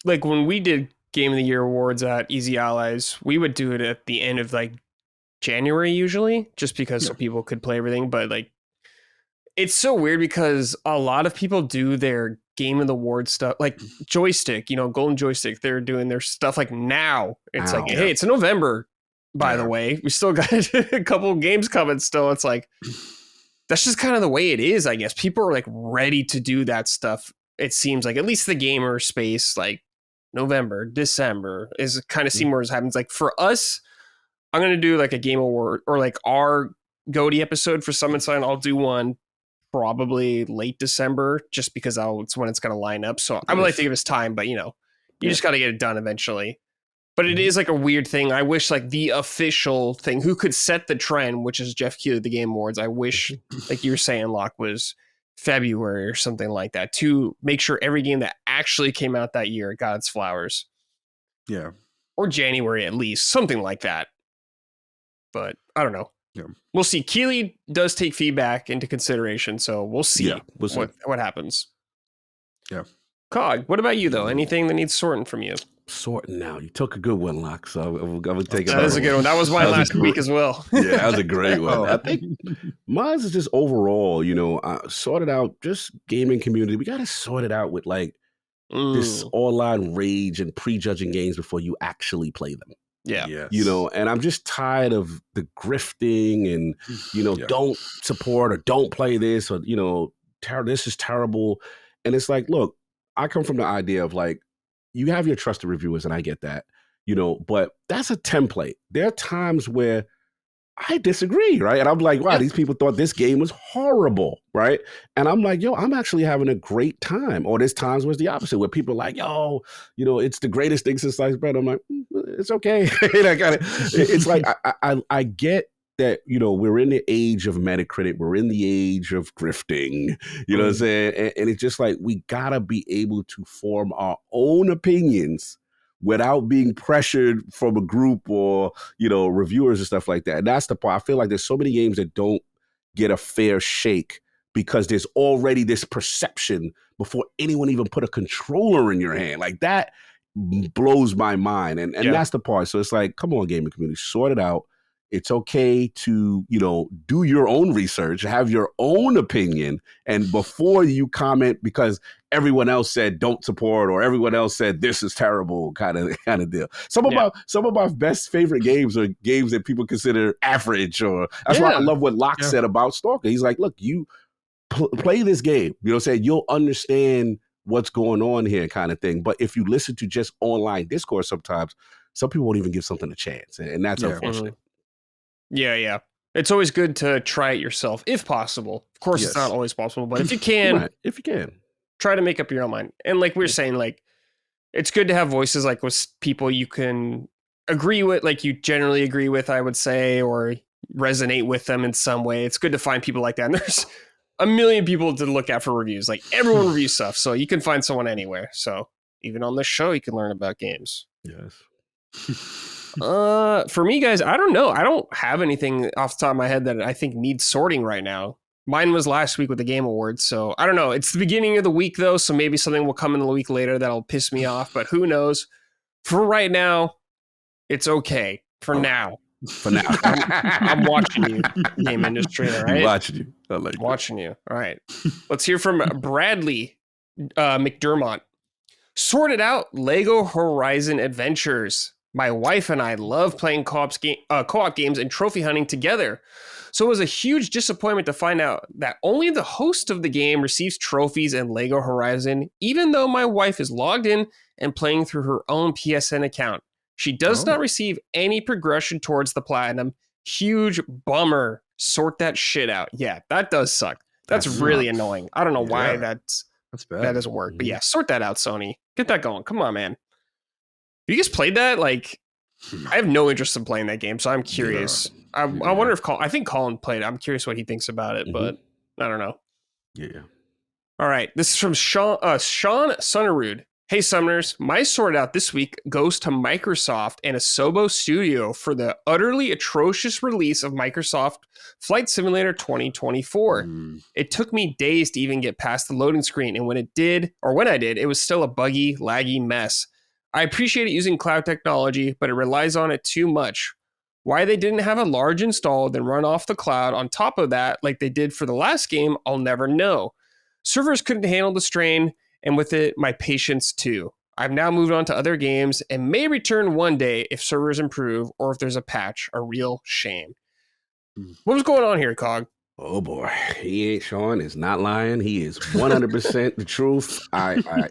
like when we did Game of the Year awards at Easy Allies, we would do it at the end of like January usually, just because so people could play everything. But like, it's so weird because a lot of people do their Game of the Award stuff, like Joystick, you know, Golden Joystick. They're doing their stuff like now. It's like, hey, it's November, by the way. We still got a couple of games coming still. It's like, that's just kind of the way it is, I guess. People are like ready to do that stuff. It seems like, at least the gamer space, like November, December is kind of seem where it happens. Like for us, I'm going to do like a Game Award or like our GOTY episode for Summon Sign. I'll do one probably late December, just because it's when it's going to line up. So I would like to give us time, but you know, you just got to get it done eventually. But it is like a weird thing. I wish like the official thing, who could set the trend, which is Jeff Keighley, the Game Awards. I wish, like you were saying, Locke, was February or something like that, to make sure every game that actually came out that year got its flowers. Yeah. Or January at least, something like that. But I don't know. Yeah. We'll see. Keighley does take feedback into consideration, so we'll see, what happens. Yeah. Cog, what about you though? Anything that needs sorting from you? Sorting now. You took a good one, Locke. So I'm gonna take it. That is a good one. That was my last week as well. Yeah, that was a great one. I think mine is just overall, you know, sorted out just gaming community. We gotta sort it out with like this online rage and prejudging games before you actually play them. Yeah. Yes. You know, and I'm just tired of the grifting and, you know, don't support or don't play this, or, you know, this is terrible. And it's like, look, I come from the idea of like, you have your trusted reviewers, and I get that, you know, but that's a template. There are times where I disagree, right? And I'm like, wow, these people thought this game was horrible, right? And I'm like, yo, I'm actually having a great time. Or there's times where it's the opposite, where people are like, yo, you know, it's the greatest thing since sliced bread. I'm like, it's okay. It's like, I get that, you know, we're in the age of Metacritic. We're in the age of grifting, you know what I'm saying? And it's just like, we gotta be able to form our own opinions without being pressured from a group or, you know, reviewers and stuff like that. And that's the part. I feel like there's so many games that don't get a fair shake because there's already this perception before anyone even put a controller in your hand. Like, that blows my mind. And that's the part. So it's like, come on, gaming community, sort it out. It's okay to, you know, do your own research, have your own opinion, and before you comment because everyone else said don't support or everyone else said this is terrible, kind of deal. Some of my best favorite games are games that people consider average, or that's why I love what Locke said about Stalker. He's like, look, you play this game, you know what I'm saying? You'll understand what's going on here, kind of thing. But if you listen to just online discourse, sometimes some people won't even give something a chance, and that's unfortunate. Yeah. It's always good to try it yourself, if possible. Of course, it's not always possible, but if you can, Right, if you can, try to make up your own mind. And like we were saying, like, it's good to have voices like with people you can agree with, like you generally agree with, I would say, or resonate with them in some way. It's good to find people like that. And there's a million people to look at for reviews. Like everyone reviews stuff, so you can find someone anywhere. So even on this show, you can learn about games. yes. For me, guys, I don't know. I don't have anything off the top of my head that I think needs sorting right now. Mine was last week with the Game Awards, so I don't know. It's the beginning of the week, though, so maybe something will come in the week later that'll piss me off, but who knows? For right now, it's okay. For now. For now. I'm watching you, game industry, all right? I'm watching you. I like watching you. All right. Let's hear from Bradley McDermott. Sorted out Lego Horizon Adventures. My wife and I love playing co-op games and trophy hunting together. So it was a huge disappointment to find out that only the host of the game receives trophies in Lego Horizon, even though my wife is logged in and playing through her own PSN account. She does not receive any progression towards the platinum. Huge bummer. Sort that shit out. Yeah, that does suck. That's really annoying. I don't know why that's bad. That doesn't work. But yeah, sort that out, Sony. Get that going. Come on, man. You guys played that? Like, I have no interest in playing that game, so I'm curious. I wonder if I think Colin played it. I'm curious what he thinks about it, but I don't know. Yeah. All right. This is from Sean Sunnerud. Hey, Summoners. My sort out this week goes to Microsoft and Asobo Studio for the utterly atrocious release of Microsoft Flight Simulator 2024. It took me days to even get past the loading screen, and when I did, it was still a buggy, laggy mess. I appreciate it using cloud technology, but it relies on it too much. Why they didn't have a large install, then run off the cloud on top of that, like they did for the last game, I'll never know. Servers couldn't handle the strain, and with it, my patience too. I've now moved on to other games and may return one day if servers improve or if there's a patch. A real shame. What was going on here, Cog? Oh boy, Sean is not lying. He is 100% the truth. I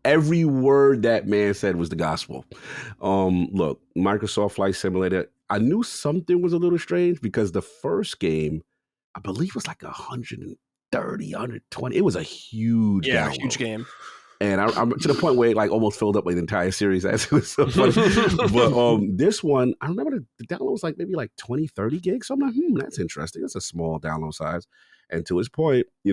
every word that man said was the gospel. Look, Microsoft Flight Simulator, I knew something was a little strange because the first game, I believe, was like 130, 120. It was a huge download. Huge game. And I'm to the point where it like almost filled up like the entire series. It was so funny. But this one, I remember the download was like maybe like 20, 30 gigs. So I'm like, that's interesting. That's a small download size. And to his point, you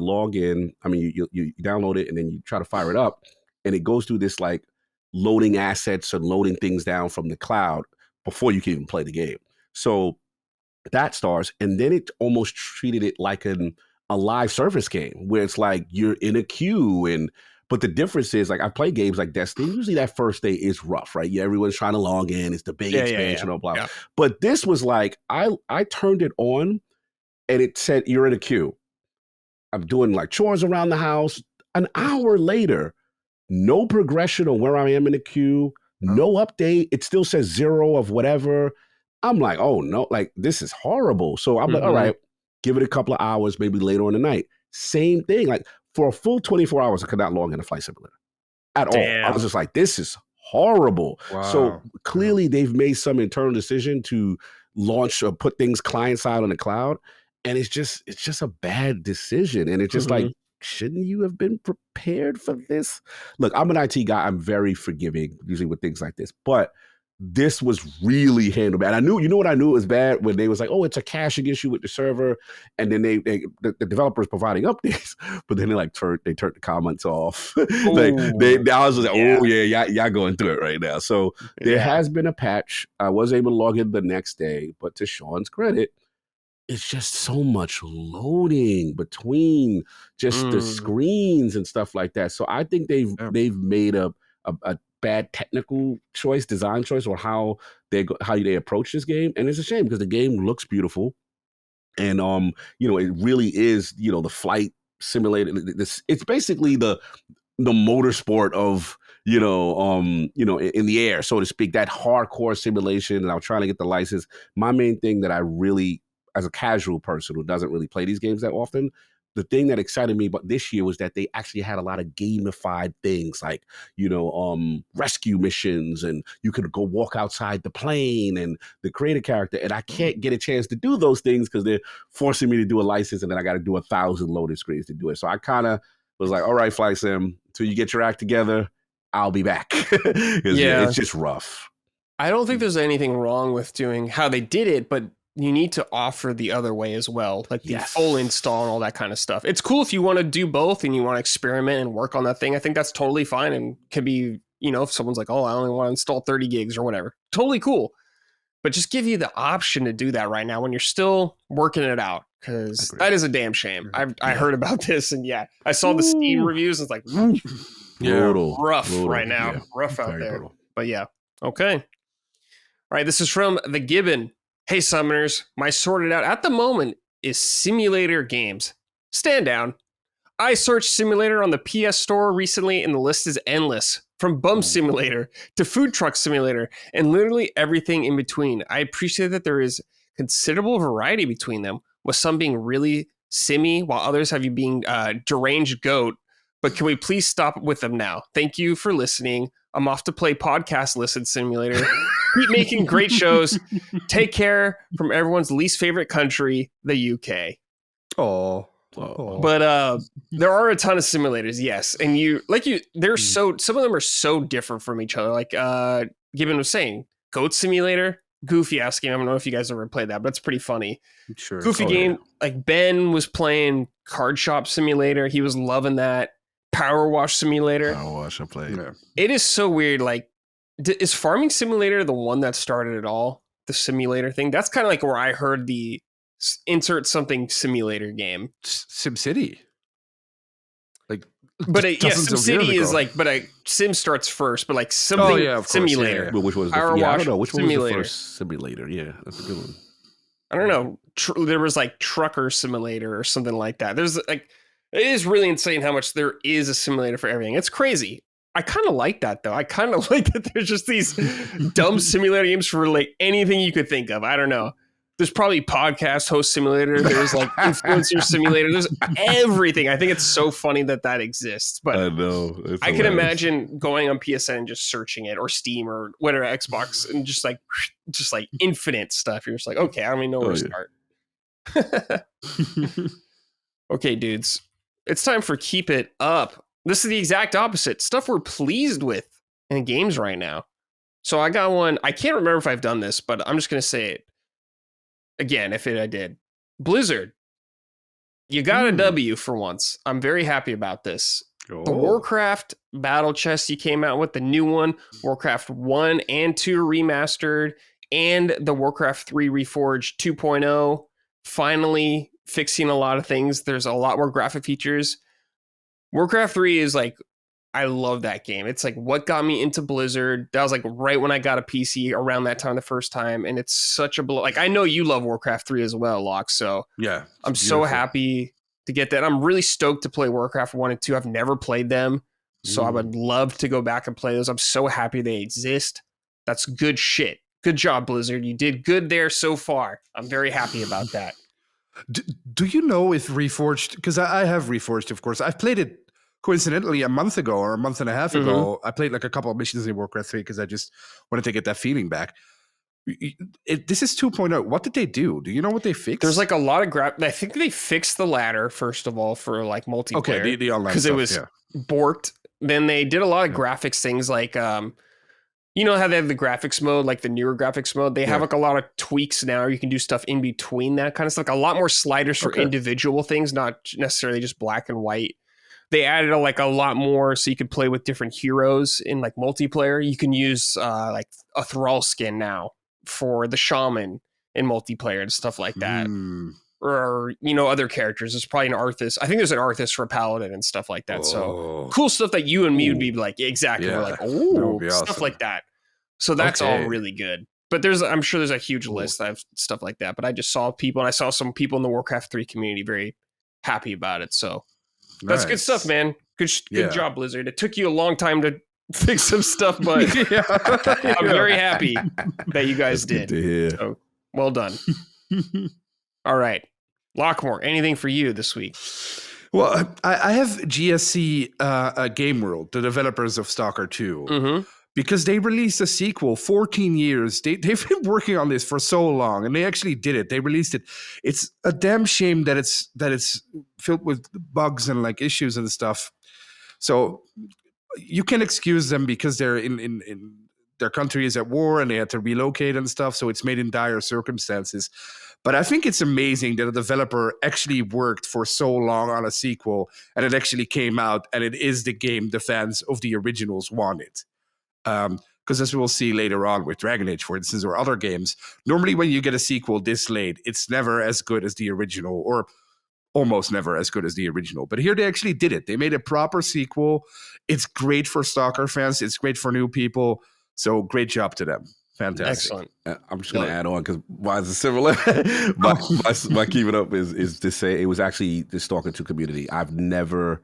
log in. I mean, you download it and then you try to fire it up, and it goes through this like loading assets and loading things down from the cloud before you can even play the game. So that starts, and then it almost treated it like a live service game where it's like you're in a queue. But the difference is, like, I play games like Destiny. Usually that first day is rough, right? Yeah, everyone's trying to log in. It's the big expansion, blah, blah. Yeah. But this was like, I turned it on, and it said, you're in a queue. I'm doing like chores around the house. An hour later, no progression on where I am in the queue, no update. It still says 0 of whatever. I'm like, oh no, like this is horrible. So I'm like, all right, give it a couple of hours, maybe later on the night. Same thing. Like for a full 24 hours, I could not log in a Flight Simulator at all. I was just like, this is horrible. Wow. So clearly they've made some internal decision to launch or put things client side on the cloud. And it's just a bad decision. And it's just like, shouldn't you have been prepared for this? Look, I'm an IT guy. I'm very forgiving usually with things like this, but this was really handled bad. I knew, what I knew it was bad when they was like, oh, it's a caching issue with the server. And then the developers providing updates, but then they turned the comments off. I was like, oh yeah, y'all going through it right now. So there has been a patch. I was able to log in the next day, but to Sean's credit, it's just so much loading between just the screens and stuff like that. So I think they've made a bad technical design choice, or how they approach this game. And it's a shame because the game looks beautiful. And, it really is, the flight simulator. It's basically the motorsport of, in the air, so to speak, that hardcore simulation. And I'm trying to get the license. My main thing that I really, as a casual person who doesn't really play these games that often, the thing that excited me about this year was that they actually had a lot of gamified things like, rescue missions, and you could go walk outside the plane and the creator character. And I can't get a chance to do those things because they're forcing me to do a license, and then I got to do 1,000 loading screens to do it. So I kind of was like, all right, Flight Sim, until you get your act together, I'll be back. It's just rough. I don't think there's anything wrong with doing how they did it, but you need to offer the other way as well, like the full install and all that kind of stuff. It's cool if you want to do both and you want to experiment and work on that thing. I think that's totally fine and can be, if someone's like, oh, I only want to install 30 gigs or whatever, totally cool. But just give you the option to do that right now when you're still working it out, because that is a damn shame. I heard about this, and I saw the Steam reviews. It's like, rough right now. Yeah. Rough out there. Brutal. But okay. All right, this is from The Gibbon. Hey, Summoners, my sorted out at the moment is simulator games. Stand down. I searched simulator on the PS Store recently, and the list is endless. From Bum Simulator to Food Truck Simulator, and literally everything in between. I appreciate that there is considerable variety between them, with some being really simmy, while others have you being deranged goat. But can we please stop with them now? Thank you for listening. I'm off to play Podcast Listen Simulator. Keep making great shows. Take care from everyone's least favorite country, the UK. Oh. But there are a ton of simulators, yes. And some of them are so different from each other. Like Gibbon was saying, Goat Simulator, goofy ass game. I don't know if you guys ever played that, but it's pretty funny. Sure. Goofy game. Yeah. Like Ben was playing Card Shop Simulator. He was loving that. Power Wash Simulator. Power Wash, I played. Yeah. It is so weird. Like, is Farming Simulator the one that started it all? The simulator thing? That's kind of like where I heard the insert something simulator game. SimCity. Like, but SimCity is like, Sim starts first, but like something simulator. Yeah. Which was I don't know. Which one was the first simulator? Yeah, that's a good one. I don't know. There was like Trucker Simulator or something like that. There's like, it is really insane how much there is a simulator for everything. It's crazy. I kind of like that, though. I kind of like that there's just these dumb simulator games for like anything you could think of. I don't know. There's probably podcast host simulator. There's like influencer simulator. There's everything. I think it's so funny that exists. But I know. I can imagine going on PSN and just searching it, or Steam or whatever, Xbox, and just like infinite stuff. You're just like, okay, I don't even know where to start. Okay, dudes. It's time for Keep It Up. This is the exact opposite. Stuff we're pleased with in games right now. So I got one. I can't remember if I've done this, but I'm just going to say it again I did. Blizzard. You got a W for once. I'm very happy about this. Oh. The Warcraft Battle Chest you came out with, the new one, Warcraft 1 and 2 remastered, and the Warcraft 3 Reforged 2.0, finally fixing a lot of things. There's a lot more graphic features. Warcraft 3 is like, I love that game. It's like what got me into Blizzard. That was like right when I got a PC around that time the first time. And it's such a like, I know you love Warcraft 3 as well, Locke. So yeah, I'm so happy to get that. I'm really stoked to play Warcraft 1 and 2. I've never played them. So I would love to go back and play those. I'm so happy they exist. That's good shit. Good job, Blizzard. You did good there so far. I'm very happy about that. Do you know if Reforged, because I have Reforged, of course. I've played it coincidentally a month ago or a month and a half ago. I played like a couple of missions in Warcraft 3 because I just wanted to get that feeling back. This is 2.0. What did they do? Do you know what they fixed? There's like a lot of I think they fixed the ladder, first of all, for like multiplayer. Okay, the online because it was borked. Then they did a lot of graphics things like you know how they have the graphics mode, like the newer graphics mode? They have like a lot of tweaks now. You can do stuff in between that kind of stuff. Like a lot more sliders for individual things, not necessarily just black and white. They added a lot more so you could play with different heroes in like multiplayer. You can use like a Thrall skin now for the shaman in multiplayer and stuff like that. Or, other characters. There's probably an Arthas. I think there's an Arthas for Paladin and stuff like that. So cool stuff that you and me would be like, exactly. Yeah. We're like, stuff awesome. Like that. So that's all really good. But I'm sure there's a huge list of stuff like that. But I just saw people, and I saw some people in the Warcraft 3 community very happy about it. So that's good stuff, man. Good job, Blizzard. It took you a long time to fix some stuff, but I'm very happy that you guys did. Good to hear. So, well done. All right. Lockmore, anything for you this week? Well, I have GSC Game World, the developers of Stalker 2, Mm-hmm. because they released a sequel 14 years. They've been working on this for so long, and they actually did it. They released it. It's a damn shame that it's filled with bugs and like issues and stuff. So you can excuse them because they're in their country is at war and they had to relocate and stuff. So it's made in dire circumstances. But I think it's amazing that a developer actually worked for so long on a sequel and it actually came out and it is the game the fans of the originals wanted. Because as we'll see later on with Dragon Age, for instance, or other games, normally when you get a sequel this late, it's never as good as the original, or almost never as good as the original. But here they actually did it. They made a proper sequel. It's great for Stalker fans. It's great for new people. So great job to them. Fantastic. Excellent. I'm just going to add on because why is it similar? my keep it up is to say it was actually the Stalker 2 community. I've never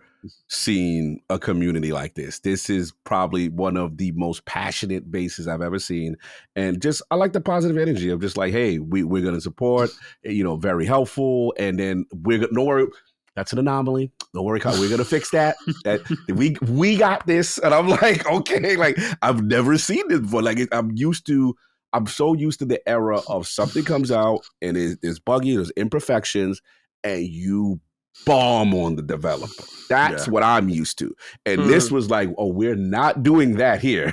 seen a community like this. This is probably one of the most passionate bases I've ever seen. And just, I like the positive energy of just like, hey, we're going to support, very helpful. And then don't worry, that's an anomaly. Don't worry, we're going to fix that. We got this. And I'm like, okay, like I've never seen this before. Like I'm so used to the era of something comes out and it's buggy, there's imperfections, and you bomb on the developer. That's what I'm used to. And this was like, oh, we're not doing that here.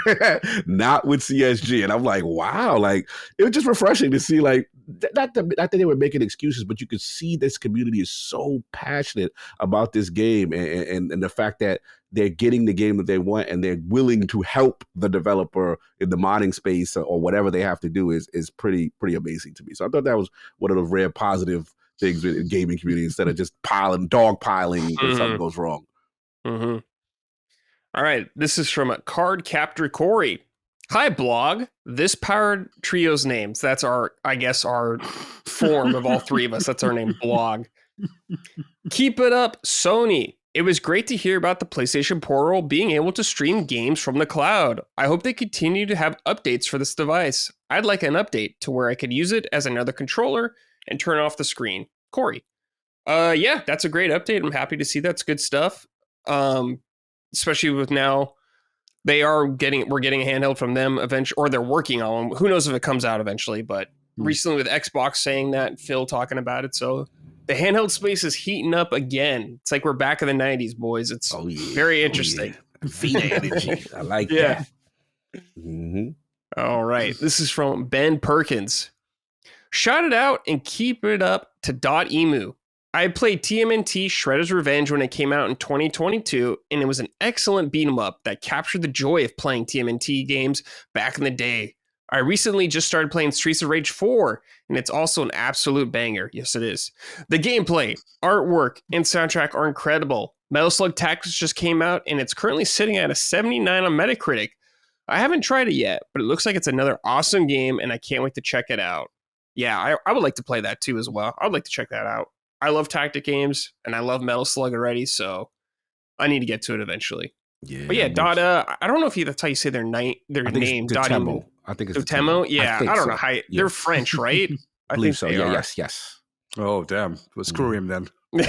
Not with CSG. And I'm like, wow, like it was just refreshing to see like, not that they were making excuses, but you could see this community is so passionate about this game and the fact that they're getting the game that they want and they're willing to help the developer in the modding space or whatever they have to do is pretty amazing to me. So I thought that was one of the rare positive things in gaming community instead of just dog piling if something goes wrong. Mm-hmm. All right. This is from Card Captor Corey. Hi, blog. This powered trio's names. That's our form of all three of us. That's our name, blog. Keep it up, Sony. It was great to hear about the PlayStation Portal being able to stream games from the cloud. I hope they continue to have updates for this device. I'd like an update to where I could use it as another controller and turn off the screen. Corey. Yeah, that's a great update. I'm happy to see that's good stuff. Especially with now we're getting a handheld from them eventually, or they're working on one. Who knows if it comes out eventually, but recently with Xbox saying that, Phil talking about it. So the handheld space is heating up again. It's like we're back in the 90s, boys. It's very interesting. Vita energy. I like that. Mm-hmm. All right. This is from Ben Perkins. Shout it out and keep it up to .emu. I played TMNT Shredder's Revenge when it came out in 2022, and it was an excellent beat 'em up that captured the joy of playing TMNT games back in the day. I recently just started playing Streets of Rage 4, and it's also an absolute banger. Yes, it is. The gameplay, artwork, and soundtrack are incredible. Metal Slug Tactics just came out, and it's currently sitting at a 79 on Metacritic. I haven't tried it yet, but it looks like it's another awesome game, and I can't wait to check it out. Yeah, I would like to play that too as well. I would like to check that out. I love tactic games, and I love Metal Slug already, so I need to get to it eventually. Yeah, but yeah, I don't know if that's how you say their name. Dotemu. I think it's Dotemu. Yeah, I don't know how they're French, right? I believe so. Yeah, yes. Oh, damn. Well, screw him then. Hey,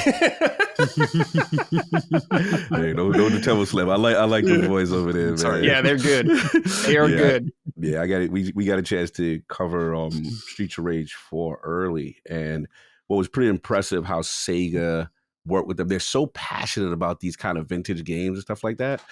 don't Dotemu Slim. I like the boys over there, man. Sorry. Yeah, they're good. They are good. Yeah, I got it. We got a chance to cover Streets of Rage 4 early, and what was pretty impressive how Sega worked with them. They're so passionate about these kind of vintage games and stuff like that,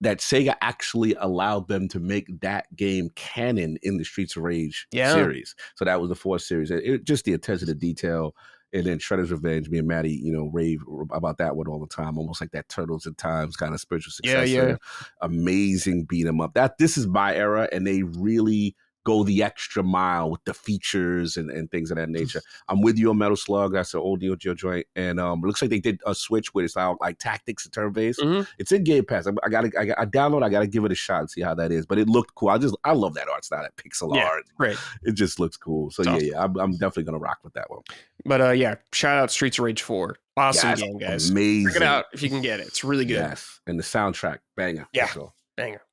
that Sega actually allowed them to make that game canon in the Streets of Rage series. So that was the 4th series. Just the attention to detail. And then Shredder's Revenge, me and Maddie, rave about that one all the time, almost like that Turtles in Times kind of spiritual successor. Yeah. Amazing beat 'em up. This is my era, and they really go the extra mile with the features and things of that nature. I'm with you on Metal Slug. That's an old Neo Geo joint. And it looks like they did a switch with style like tactics and turn-based. Mm-hmm. It's in Game Pass. I download. I got to give it a shot and see how that is. But it looked cool. I love that art style, that pixel art. Right. It just looks cool. So I'm definitely going to rock with that one. But shout out Streets of Rage 4. Awesome game, guys. Amazing. Check it out if you can get it. It's really good. Yes. And the soundtrack, banger. Yeah. Banger.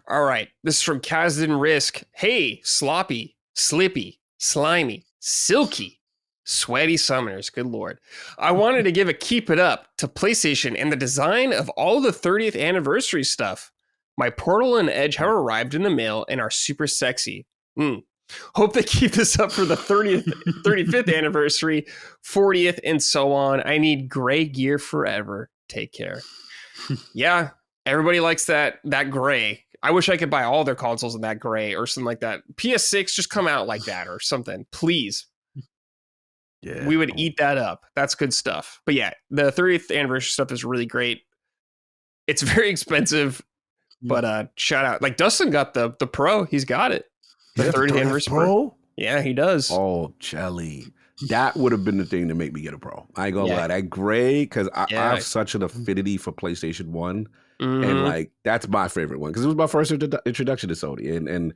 All right. This is from Kazden Risk. Hey, sloppy, slippy, slimy, silky. Sweaty summoners, good lord. I wanted to give a keep it up to PlayStation and the design of all the 30th anniversary stuff. My Portal and Edge have arrived in the mail and are super sexy. Hope they keep this up for the 35th anniversary, 40th, and so on. I need gray gear forever. Take care. Yeah, everybody likes that gray. I wish I could buy all their consoles in that gray or something like that. PS6, just come out like that or something, please. Yeah, we would eat that up. That's good stuff. But yeah, the 30th anniversary stuff is really great. It's very expensive, but shout out. Like Dustin got the Pro. He's got it. The 30th anniversary Pro? Yeah, he does. Oh, jelly. That would have been the thing to make me get a Pro. I ain't gonna lie. That gray, because I have such an affinity for PlayStation 1. And like, that's my favorite one. Because it was my first introduction to Sony. And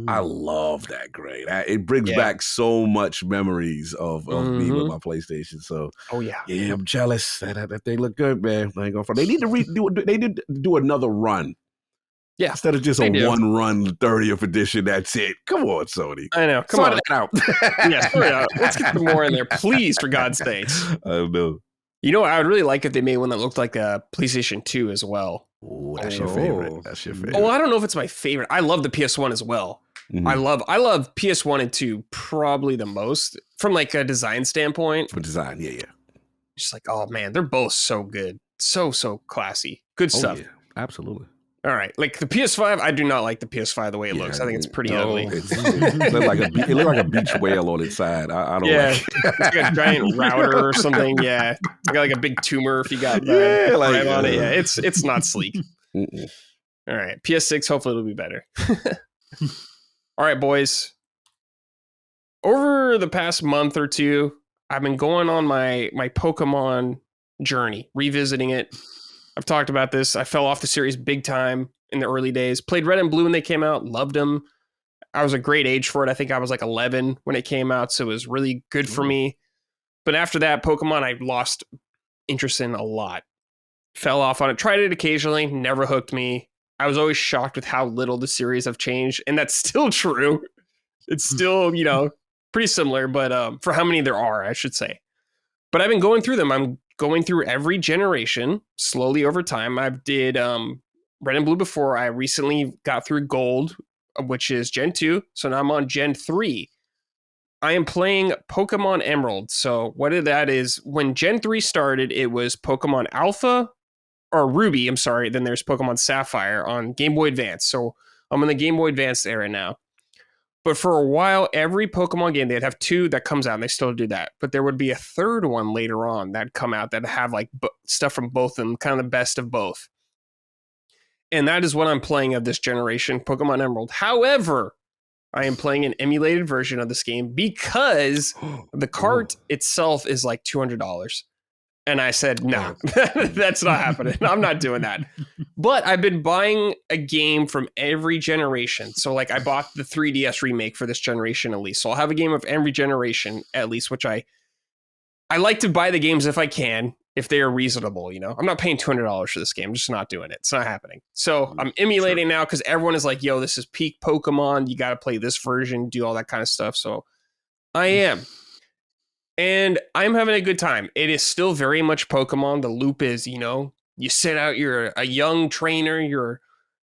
I love that gray. It brings back so much memories of me with my PlayStation. So, yeah, I'm jealous. That thing look good, man. I ain't gonna front. They need to they need to do another run. Yeah, instead of just a one-run 30th edition, that's it. Come on, Sony. I know. Come on, out. Sort it out. Let's get some more in there, please, for God's sakes. I don't know. You know, I would really like if they made one that looked like a PlayStation 2 as well. Oh, that's your favorite. That's your favorite. Oh, I don't know if it's my favorite. I love the PS1 as well. I love PS1 and 2 probably the most from like a design standpoint. For design, yeah. Just like, oh man, they're both so good. So classy. Good stuff. Yeah, absolutely. All right. Like the PS5, I do not like the PS5 the way it looks. I think it's pretty ugly. It looked like a beach whale on its side. I don't like it. It's like a giant router or something. Yeah. It's got like a big tumor if you got the right on it. Yeah, it's not sleek. All right. PS6, hopefully it'll be better. All right, boys. Over the past month or two, I've been going on my Pokemon journey, revisiting it. I've talked about this. I fell off the series big time in the early days. Played Red and Blue when they came out. Loved them. I was a great age for it. I think I was like 11 when it came out, so it was really good for me. But after that, Pokemon, I lost interest in a lot. Fell off on it. Tried it occasionally. Never hooked me. I was always shocked with how little the series have changed, and that's still true. It's still, pretty similar, but for how many there are, I should say. But I've been going through them. I'm going through every generation slowly over time. I did Red and Blue before. I recently got through Gold, which is Gen 2. So now I'm on Gen 3. I am playing Pokemon Emerald. So what that is, when Gen 3 started, it was Pokemon Alpha, or Ruby, I'm sorry. Then there's Pokemon Sapphire on Game Boy Advance. So I'm in the Game Boy Advance era now. But for a while, every Pokemon game, they'd have two that comes out, and they still do that. But there would be a third one later on that'd come out that'd have like stuff from both of them, kind of the best of both. And that is what I'm playing of this generation, Pokemon Emerald. However, I am playing an emulated version of this game because the cart itself is like $200. And I said, no, that's not happening. I'm not doing that. But I've been buying a game from every generation. So like I bought the 3DS remake for this generation at least. So I'll have a game of every generation at least, which I like to buy the games if I can, if they are reasonable, I'm not paying $200 for this game. I'm just not doing it. It's not happening. So I'm emulating now because everyone is like, yo, this is peak Pokemon. You got to play this version, do all that kind of stuff. So I am. And I'm having a good time. It is still very much Pokemon. The loop is, you sit out, you're a young trainer, you're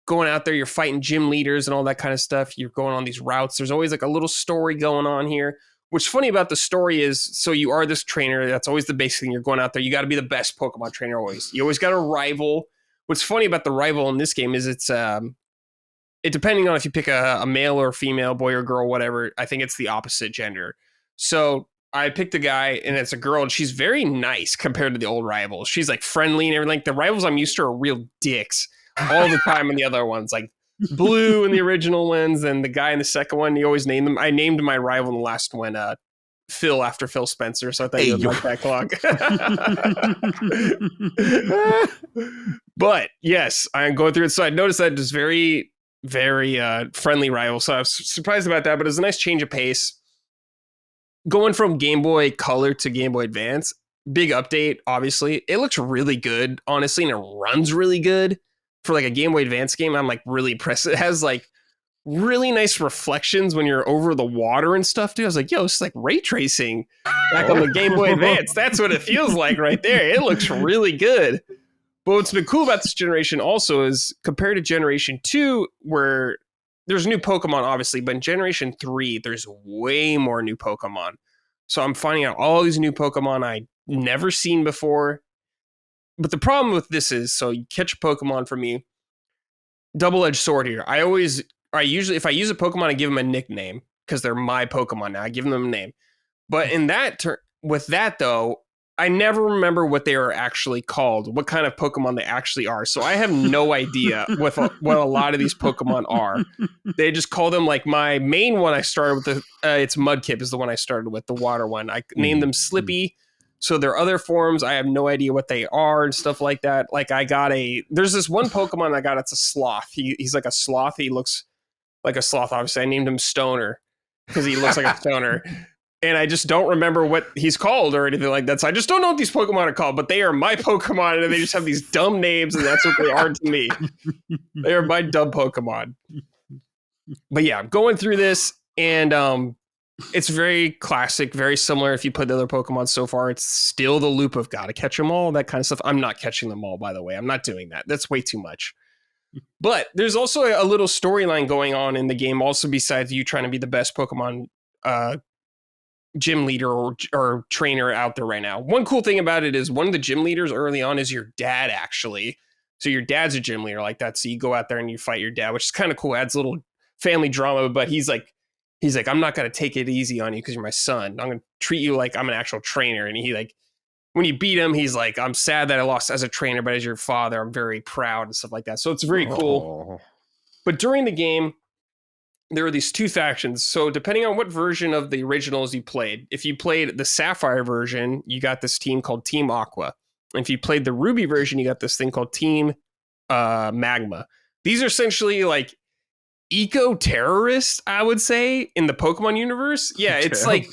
going out there, you're fighting gym leaders and all that kind of stuff. You're going on these routes. There's always like a little story going on here. What's funny about the story is, so you are this trainer. That's always the basic thing. You're going out there. You got to be the best Pokemon trainer always. You always got a rival. What's funny about the rival in this game is it's depending on if you pick a male or a female, boy or girl, whatever. I think it's the opposite gender. So I picked a guy and it's a girl and she's very nice compared to the old rivals. She's like friendly and everything. Like the rivals I'm used to are real dicks all the time. And the other ones like Blue in the original ones. And the guy in the second one, you always name them. I named my rival in the last one, Phil after Phil Spencer. So I thought you would like that clock. But yes, I'm going through it. So I noticed that it's very, very friendly rival. So I was surprised about that, but it was a nice change of pace. Going from Game Boy Color to Game Boy Advance, big update, obviously. It looks really good, honestly, and it runs really good. For like a Game Boy Advance game, I'm like really impressed. It has like really nice reflections when you're over the water and stuff, dude. I was like, yo, it's like ray tracing back on the Game Boy Advance. That's what it feels like right there. It looks really good. But what's been cool about this generation also is compared to Generation 2, where there's new Pokemon, obviously, but in Generation 3, there's way more new Pokemon. So I'm finding out all these new Pokemon I never seen before. But the problem with this is, so you catch a Pokemon for me, double-edged sword here. I usually, if I use a Pokemon, I give them a nickname because they're my Pokemon now. I give them a name. But in that with that, though, I never remember what they are actually called, what kind of Pokemon they actually are. So I have no idea what a lot of these Pokemon are. They just call them, like, my main one I started with, it's Mudkip is the one I started with, the water one. I named them Slippy. So their other forms, I have no idea what they are and stuff like that. Like, there's this one Pokemon I got, it's a sloth. He's like a sloth. He looks like a sloth, obviously. I named him Stoner because he looks like a stoner. And I just don't remember what he's called or anything like that. So I just don't know what these Pokemon are called, but they are my Pokemon, and they just have these dumb names, and that's what they are to me. They are my dumb Pokemon. But yeah, I'm going through this, and it's very classic, very similar. If you put the other Pokemon so far, it's still the loop of gotta catch them all, that kind of stuff. I'm not catching them all, by the way. I'm not doing that. That's way too much. But there's also a little storyline going on in the game, also besides you trying to be the best Pokemon gym leader or trainer out there right now. One cool thing about it is one of the gym leaders early on is your dad, actually. So your dad's a gym leader like that. So you go out there and you fight your dad, which is kind of cool. Adds a little family drama, but he's like, I'm not going to take it easy on you because you're my son. I'm going to treat you like I'm an actual trainer. And he, like, when you beat him, he's like, I'm sad that I lost as a trainer, but as your father, I'm very proud and stuff like that. So it's very cool. But during the game, there are these two factions. So depending on what version of the originals you played, if you played the Sapphire version, you got this team called Team Aqua. And if you played the Ruby version, you got this thing called Team Magma. These are essentially like eco-terrorists, I would say, in the Pokemon universe. Yeah, it's like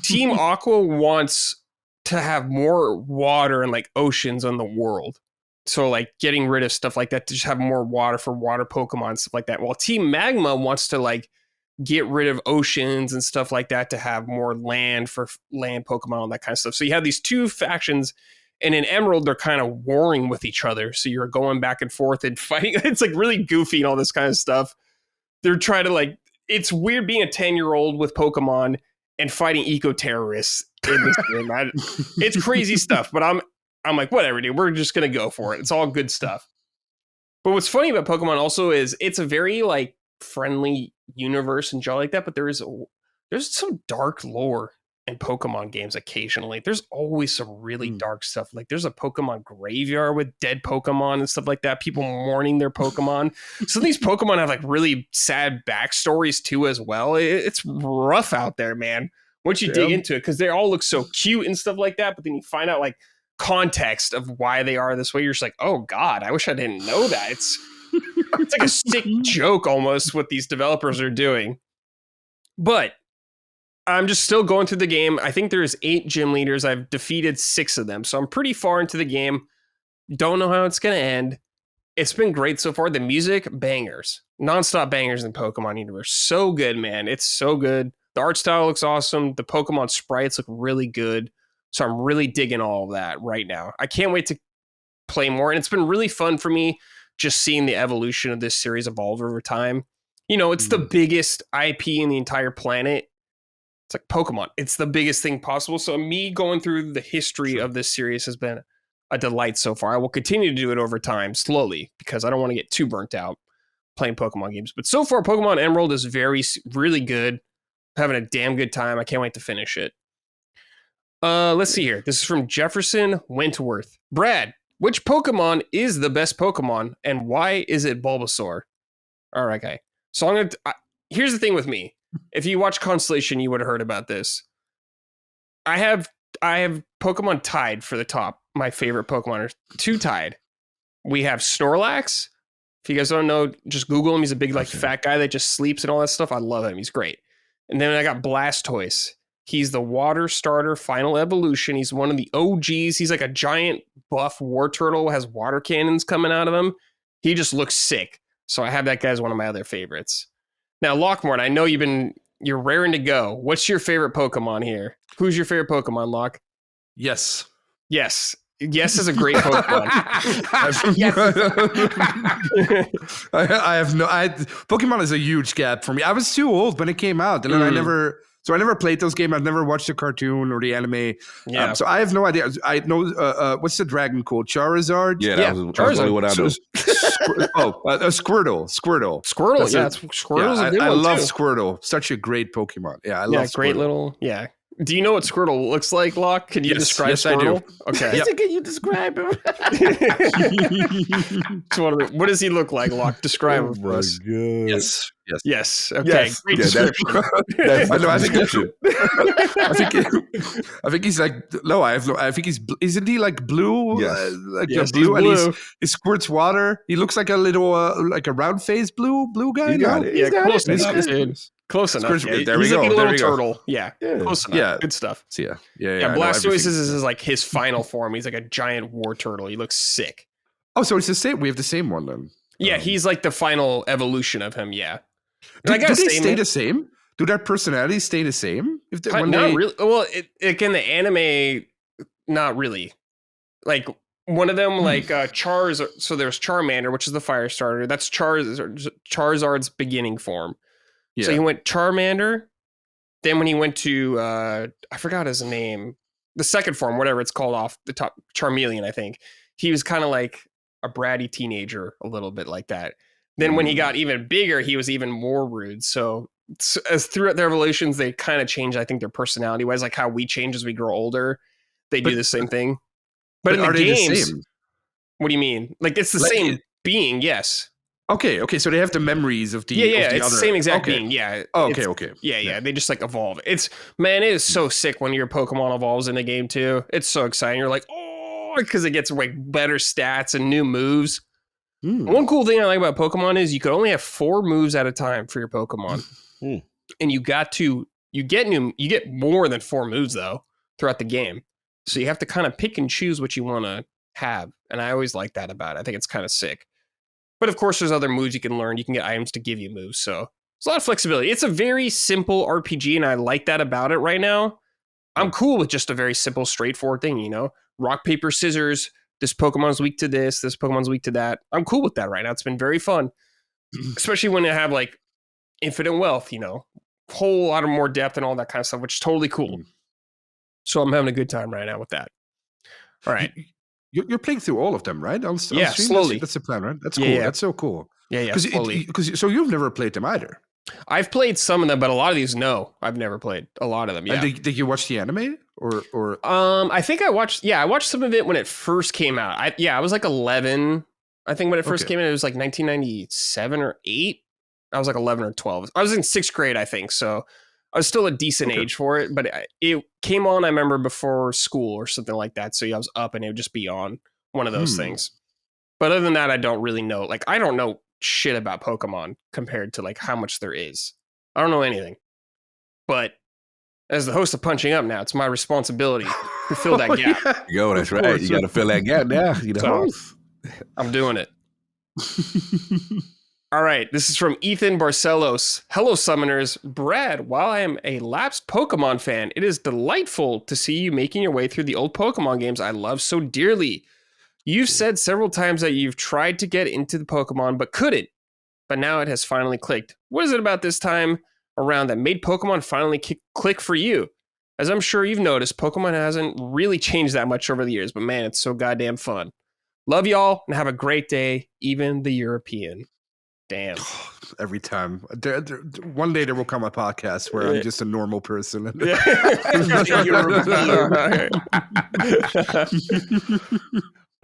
Team Aqua wants to have more water and like oceans on the world. So like getting rid of stuff like that to just have more water for water Pokemon and stuff like that. While Team Magma wants to like get rid of oceans and stuff like that to have more land for land Pokemon and that kind of stuff. So you have these two factions, and in Emerald, they're kind of warring with each other. So you're going back and forth and fighting. It's like really goofy and all this kind of stuff. They're trying to like, it's weird being a 10-year-old with Pokemon and fighting eco-terrorists in this game. It's crazy stuff, but I'm like, whatever, dude. We're just going to go for it. It's all good stuff. But what's funny about Pokemon also is it's a very like friendly universe and jolly like that, but there's some dark lore in Pokemon games occasionally. There's always some really dark stuff. Like there's a Pokemon graveyard with dead Pokemon and stuff like that. People mourning their Pokemon. Some of these Pokemon have like really sad backstories too as well. It's rough out there, man. Once you dig into it, because they all look so cute and stuff like that, but then you find out like context of why they are this way. You're just like, oh God, I wish I didn't know that. It's like a sick joke almost what these developers are doing. But I'm just still going through the game. I think there's 8 gym leaders. I've defeated 6 of them. So I'm pretty far into the game. Don't know how it's going to end. It's been great so far. The music, bangers. Nonstop bangers in Pokemon universe. So good, man. It's so good. The art style looks awesome. The Pokemon sprites look really good. So I'm really digging all of that right now. I can't wait to play more. And it's been really fun for me just seeing the evolution of this series evolve over time. You know, it's the biggest IP in the entire planet. It's like Pokemon. It's the biggest thing possible. So me going through the history of this series has been a delight so far. I will continue to do it over time, slowly, because I don't want to get too burnt out playing Pokemon games. But so far, Pokemon Emerald is really good. Having a damn good time. I can't wait to finish it. Let's see here. This is from Jefferson Wentworth. Brad, which Pokemon is the best Pokemon, and why is it Bulbasaur? All right, guy. So here's the thing with me. If you watch Constellation, you would have heard about this. I have Pokemon tied for the top. My favorite Pokemon are 2 tied. We have Snorlax. If you guys don't know, just Google him. He's a big, like, fat guy that just sleeps and all that stuff. I love him. He's great. And then I got Blastoise. He's the water starter final evolution. He's one of the OGs. He's like a giant buff war turtle, has water cannons coming out of him. He just looks sick. So I have that guy as one of my other favorites. Now, Lockmore, I know you're raring to go. What's your favorite Pokemon here? Who's your favorite Pokemon, Lock? Yes. Yes. Yes is a great Pokemon. Pokemon is a huge gap for me. I was too old when it came out, and then I never played those games. I've never watched the cartoon or the anime. Yeah. So I have no idea. I know what's the dragon called? Charizard. Yeah, that was Charizard. What I know. Squirtle. Squirtle. Squirtle's a good one. I love too. Squirtle. Such a great Pokemon. Yeah, I love. Great Squirtle. little. Yeah. Do you know what Squirtle looks like, Locke? Can you describe Squirtle? I do. Okay. Can you describe him? What does he look like, Locke? Describe him for us. Yes. Yes. Okay. Yes. Great Yeah, description. I think he's like I think he's isn't he like blue? Yes. Blue, he's blue. And he squirts water. He looks like a little like a round faced blue guy. You got it. Yeah, Close enough, dude. Close enough. Yeah. There we He's go. like a There little we go. turtle. Yeah. Close enough. Yeah. Good stuff. So yeah. Blastoise is like his final form. He's like a giant war turtle. He looks sick. Oh, so it's the same. We have the same one then. Yeah, he's like the final evolution of him. Yeah. Do they stay the same? Do their personalities stay the same? Really. Well, in the anime, not really. Like one of them, like Char's. So there's Charmander, which is the fire starter. That's Charizard's beginning form. Yeah. So he went Charmander. Then when he went to I forgot his name, the second form, whatever it's called off the top, Charmeleon, I think. He was kind of like a bratty teenager, a little bit like that. Then when he got even bigger, he was even more rude. So as throughout their evolutions, they kind of change, I think, their personality wise, like how we change as we grow older. They do the same thing. But in the games, the same? What do you mean? Like it's the same being, yes. Okay. So they have the memories of the it's the same exact being. Yeah. Okay. Yeah. They just like evolve. It is so sick when your Pokemon evolves in the game too. It's so exciting. You're like, oh, because it gets like better stats and new moves. One cool thing I like about Pokemon is you can only have 4 moves at a time for your Pokemon. And you get more than 4 moves though throughout the game. So you have to kind of pick and choose what you want to have. And I always like that about it. I think it's kind of sick. But of course, there's other moves you can learn. You can get items to give you moves. So there's a lot of flexibility. It's a very simple RPG, and I like that about it right now. I'm cool with just a very simple, straightforward thing, you know? Rock, paper, scissors. This Pokemon's weak to this. This Pokemon's weak to that. I'm cool with that right now. It's been very fun. Especially when they have, like, infinite wealth, you know? Whole lot of more depth and all that kind of stuff, which is totally cool. So I'm having a good time right now with that. All right. You're playing through all of them, right? Slowly. That's the plan, right? That's cool. Yeah. That's so cool. Yeah, slowly. So you've never played them either. I've played some of them, but a lot of these, no, I've never played a lot of them. Yeah. And did you watch the anime or? I think I watched some of it when it first came out. I was like 11. I think when it first came out, it was like 1997 or 8. I was like 11 or 12. I was in 6th grade, I think. So I was still a decent age for it, but it came on, I remember, before school or something like that. So I was up and it would just be on one of those things. But other than that, I don't really know. Like, I don't know shit about Pokemon compared to like how much there is. I don't know anything. But as the host of Punching Up now, it's my responsibility to fill that gap. Yeah. Yo, that's right. You got to fill that gap now. You know, I'm doing it. All right, this is from Ethan Barcelos. Hello, summoners. Brad, while I am a lapsed Pokemon fan, it is delightful to see you making your way through the old Pokemon games I love so dearly. You've said several times that you've tried to get into the Pokemon but couldn't, but now it has finally clicked. What is it about this time around that made Pokemon finally click for you? As I'm sure you've noticed, Pokemon hasn't really changed that much over the years, but man, it's so goddamn fun. Love y'all and have a great day, even the European. Damn. Every time. One day there will come a podcast where I'm just a normal person.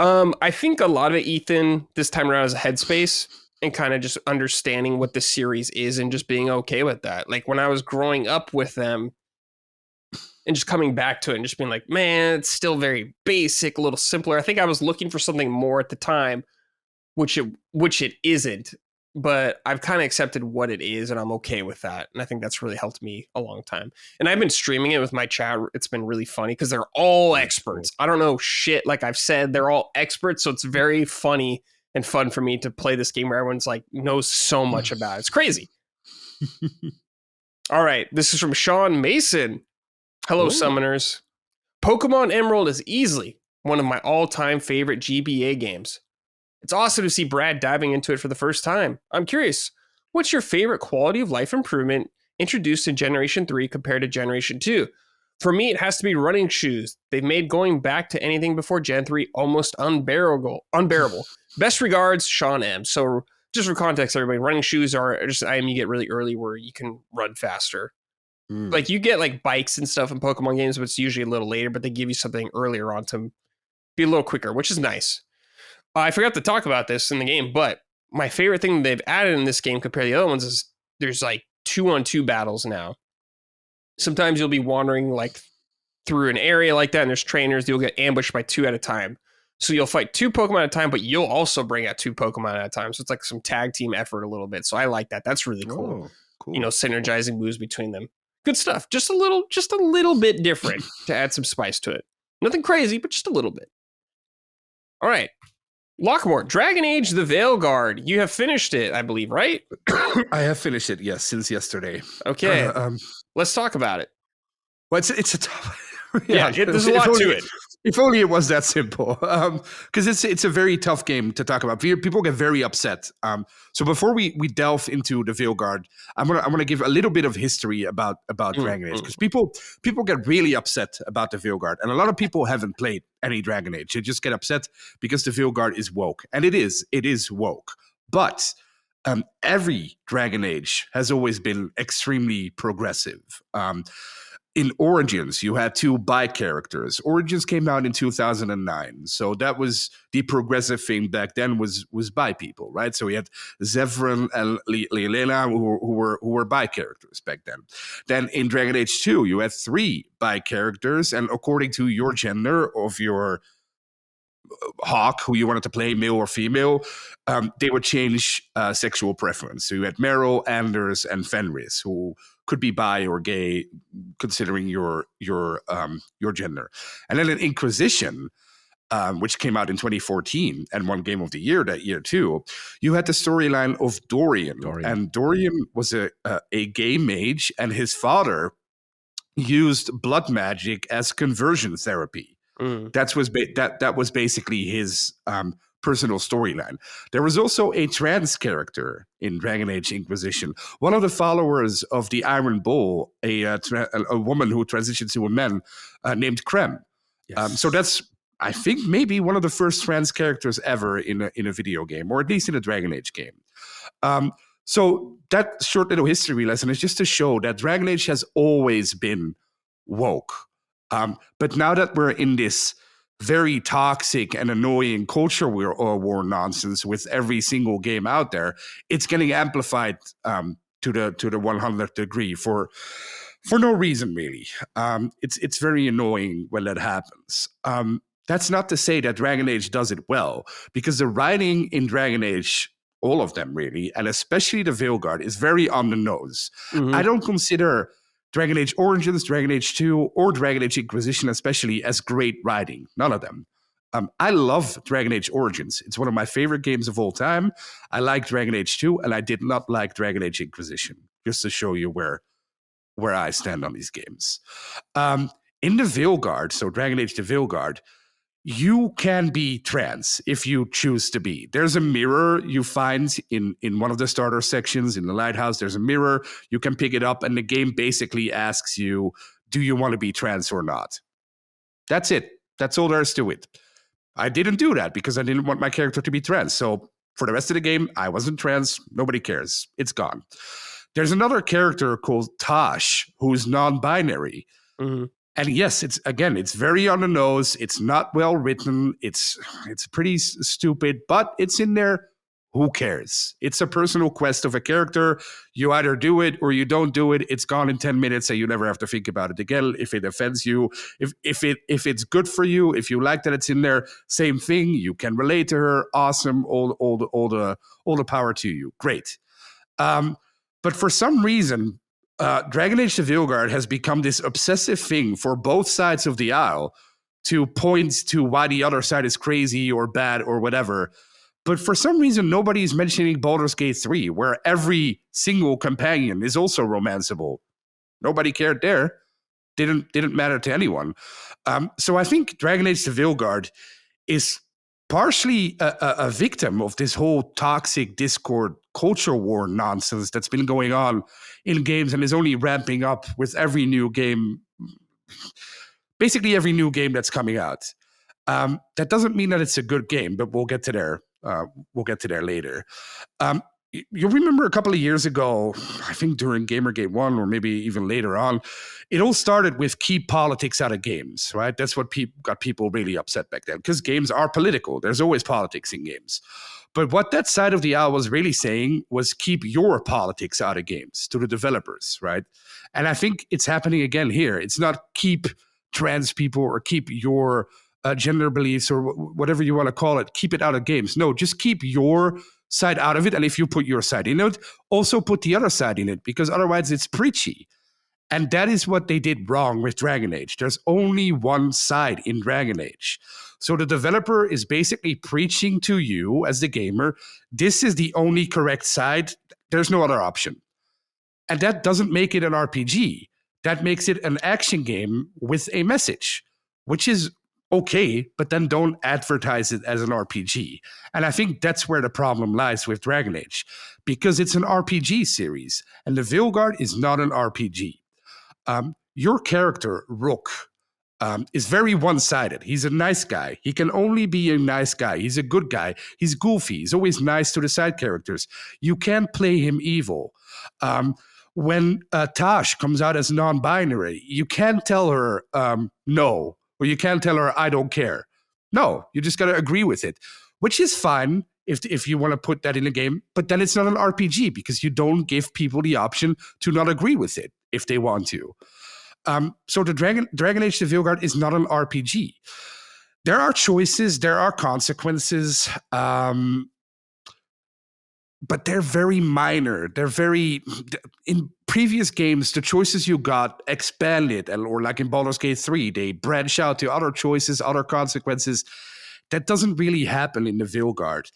I think a lot of it, Ethan, this time around is a headspace and kind of just understanding what the series is and just being okay with that. Like when I was growing up with them and just coming back to it and just being like, man, it's still very basic, a little simpler. I think I was looking for something more at the time, which it isn't. But I've kind of accepted what it is and I'm okay with that. And I think that's really helped me a long time. And I've been streaming it with my chat. It's been really funny because they're all experts. I don't know shit. Like I've said, they're all experts. So it's very funny and fun for me to play this game where everyone's like knows so much about it. It's crazy. All right, this is from Sean Mason. Hello, Oh. Summoners. Pokemon Emerald is easily one of my all-time favorite GBA games. It's awesome to see Brad diving into it for the first time. I'm curious, what's your favorite quality of life improvement introduced in Generation 3 compared to Generation 2? For me, it has to be running shoes. They've made going back to anything before Gen 3 almost unbearable. Best regards, Sean M. So just for context, everybody, running shoes are just an item you get really early where you can run faster. Like you get like bikes and stuff in Pokemon games, but it's usually a little later, but they give you something earlier on to be a little quicker, which is nice. I forgot to talk about this in the game, but my favorite thing they've added in this game compared to the other ones is there's like 2-on-2 battles now. Sometimes you'll be wandering like through an area like that, and there's trainers, you'll get ambushed by 2 at a time. So you'll fight 2 Pokemon at a time, but you'll also bring out 2 Pokemon at a time. So it's like some tag team effort a little bit. So I like that. That's really cool. Oh, cool. You know, synergizing moves between them. Good stuff. Just a little bit different to add some spice to it. Nothing crazy, but just a little bit. All right. Lockmore, Dragon Age the Veilguard. You have finished it, I believe, right? I have finished it, yes, since yesterday. Okay. Let's talk about it. Well, it's a tough. There's a lot to it. If only it was that simple, because it's a very tough game to talk about. People get very upset. So before we delve into the Veilguard, I'm gonna give a little bit of history about Dragon Age, because people get really upset about the Veilguard, and a lot of people haven't played any Dragon Age. They just get upset because the Veilguard is woke, and it is woke. But every Dragon Age has always been extremely progressive. In Origins, you had 2 bi characters. Origins came out in 2009, so that was the progressive thing back then. Was bi people, right? So we had Zevran and Lelena who were bi characters back then. Then in Dragon Age 2, you had 3 bi characters, and according to your gender of your Hawk, who you wanted to play, male or female, they would change sexual preference. So you had Meryl, Anders, and Fenris, who could be bi or gay, considering your gender. And then in Inquisition, which came out in 2014 and won Game of the Year that year too, you had the storyline of Dorian. And Dorian was a gay mage, and his father used blood magic as conversion therapy. That was basically his personal storyline. There was also a trans character in Dragon Age Inquisition. One of the followers of the Iron Bull, a woman who transitioned to a man named Krem. Yes. So that's, I think, maybe one of the first trans characters ever in a video game, or at least in a Dragon Age game. So that short little history lesson is just to show that Dragon Age has always been woke. But now that we're in this very toxic and annoying culture war nonsense with every single game out there, it's getting amplified to the 100th degree for no reason, really. It's very annoying when that happens. That's not to say that Dragon Age does it well, because the writing in Dragon Age, all of them really, and especially the Veilguard, is very on the nose. I don't consider Dragon Age Origins, Dragon Age 2, or Dragon Age Inquisition especially as great writing. None of them. I love Dragon Age Origins. It's one of my favorite games of all time. I like Dragon Age 2, and I did not like Dragon Age Inquisition, just to show you where I stand on these games. In the Veilguard, so Dragon Age the Veilguard, you can be trans if you choose to be. There's a mirror you find in one of the starter sections in the lighthouse. There's a mirror. You can pick it up, and the game basically asks you, do you want to be trans or not? That's it. That's all there is to it. I didn't do that because I didn't want my character to be trans. So for the rest of the game, I wasn't trans. Nobody cares. It's gone. There's another character called Tosh, who's non-binary. And yes, it's very on the nose. It's not well written. It's pretty stupid, but it's in there. Who cares? It's a personal quest of a character. You either do it or you don't do it. It's gone in 10 minutes, and you never have to think about it again. If it offends you, if it's good for you, if you like that it's in there, same thing. You can relate to her. Awesome. All the power to you. Great. But for some reason, Dragon Age the Veilguard has become this obsessive thing for both sides of the aisle to point to why the other side is crazy or bad or whatever. But for some reason, nobody's mentioning Baldur's Gate 3, where every single companion is also romanceable. Nobody cared there. Didn't matter to anyone. So I think Dragon Age the Veilguard is partially a victim of this whole toxic Discord culture war nonsense that's been going on in games and is only ramping up with every new game, basically every new game that's coming out. That doesn't mean that it's a good game, but we'll get to there. We'll get to there later. You remember a couple of years ago, I think during Gamergate 1 or maybe even later on, it all started with keep politics out of games, right? That's what got people really upset back then, because games are political. There's always politics in games. But what that side of the aisle was really saying was keep your politics out of games to the developers, right? And I think it's happening again here. It's not keep trans people or keep your gender beliefs or whatever you want to call it, keep it out of games. No, just keep your side out of it. And if you put your side in it, also put the other side in it, because otherwise it's preachy. And that is what they did wrong with Dragon Age. There's only one side in Dragon Age. So the developer is basically preaching to you as the gamer, this is the only correct side. There's no other option. And that doesn't make it an RPG. That makes it an action game with a message, which is okay, but then don't advertise it as an RPG. And I think that's where the problem lies with Dragon Age, because it's an RPG series, and the Veilguard is not an RPG. Your character, Rook, is very one-sided. He's a nice guy. He can only be a nice guy. He's a good guy. He's goofy. He's always nice to the side characters. You can't play him evil. When Tash comes out as non-binary, you can't tell her no, or you can't tell her I don't care. No, you just got to agree with it, which is fine if you want to put that in a game, but then it's not an RPG because you don't give people the option to not agree with it if they want to. So the Dragon Age the Veilguard is not an RPG. There are choices, there are consequences, but they're very minor. They're very, in previous games, the choices you got expanded, or like in Baldur's Gate 3, they branch out to other choices, other consequences. That doesn't really happen in the Veilguard.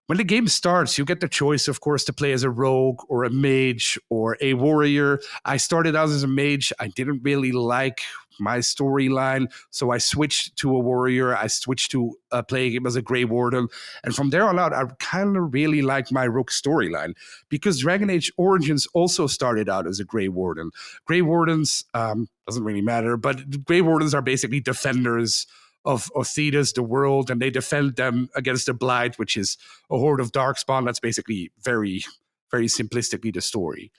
When the game starts, you get the choice, of course, to play as a rogue or a mage or a warrior. I started out as a mage. I didn't really like my storyline, so I switched to a warrior. I switched to playing him as a Grey Warden. And from there on out, I kind of really liked my Rook storyline, because Dragon Age Origins also started out as a Grey Warden. Grey Wardens, doesn't really matter, but Grey Wardens are basically defenders of Thedas, the world, and they defend them against the Blight, which is a horde of darkspawn. That's basically very, very simplistically the story.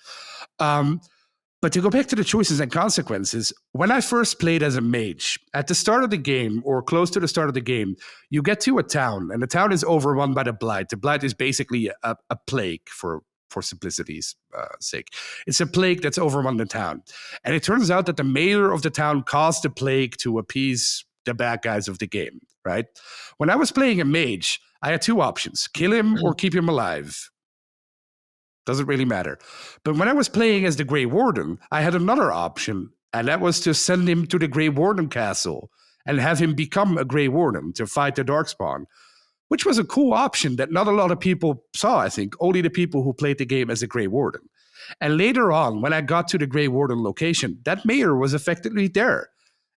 But to go back to the choices and consequences, when I first played as a mage, at the start of the game, or close to the start of the game, you get to a town, and the town is overrun by the Blight. The Blight is basically a plague, for simplicity's sake. It's a plague that's overrun the town. And it turns out that the mayor of the town caused the plague to appease the bad guys of the game, right? When I was playing a mage, I had two options: kill him or keep him alive. Doesn't really matter. But when I was playing as the Grey Warden, I had another option, and that was to send him to the Grey Warden castle and have him become a Grey Warden to fight the Darkspawn, which was a cool option that not a lot of people saw, I think. Only the people who played the game as a Grey Warden. And later on, when I got to the Grey Warden location, that mayor was effectively there.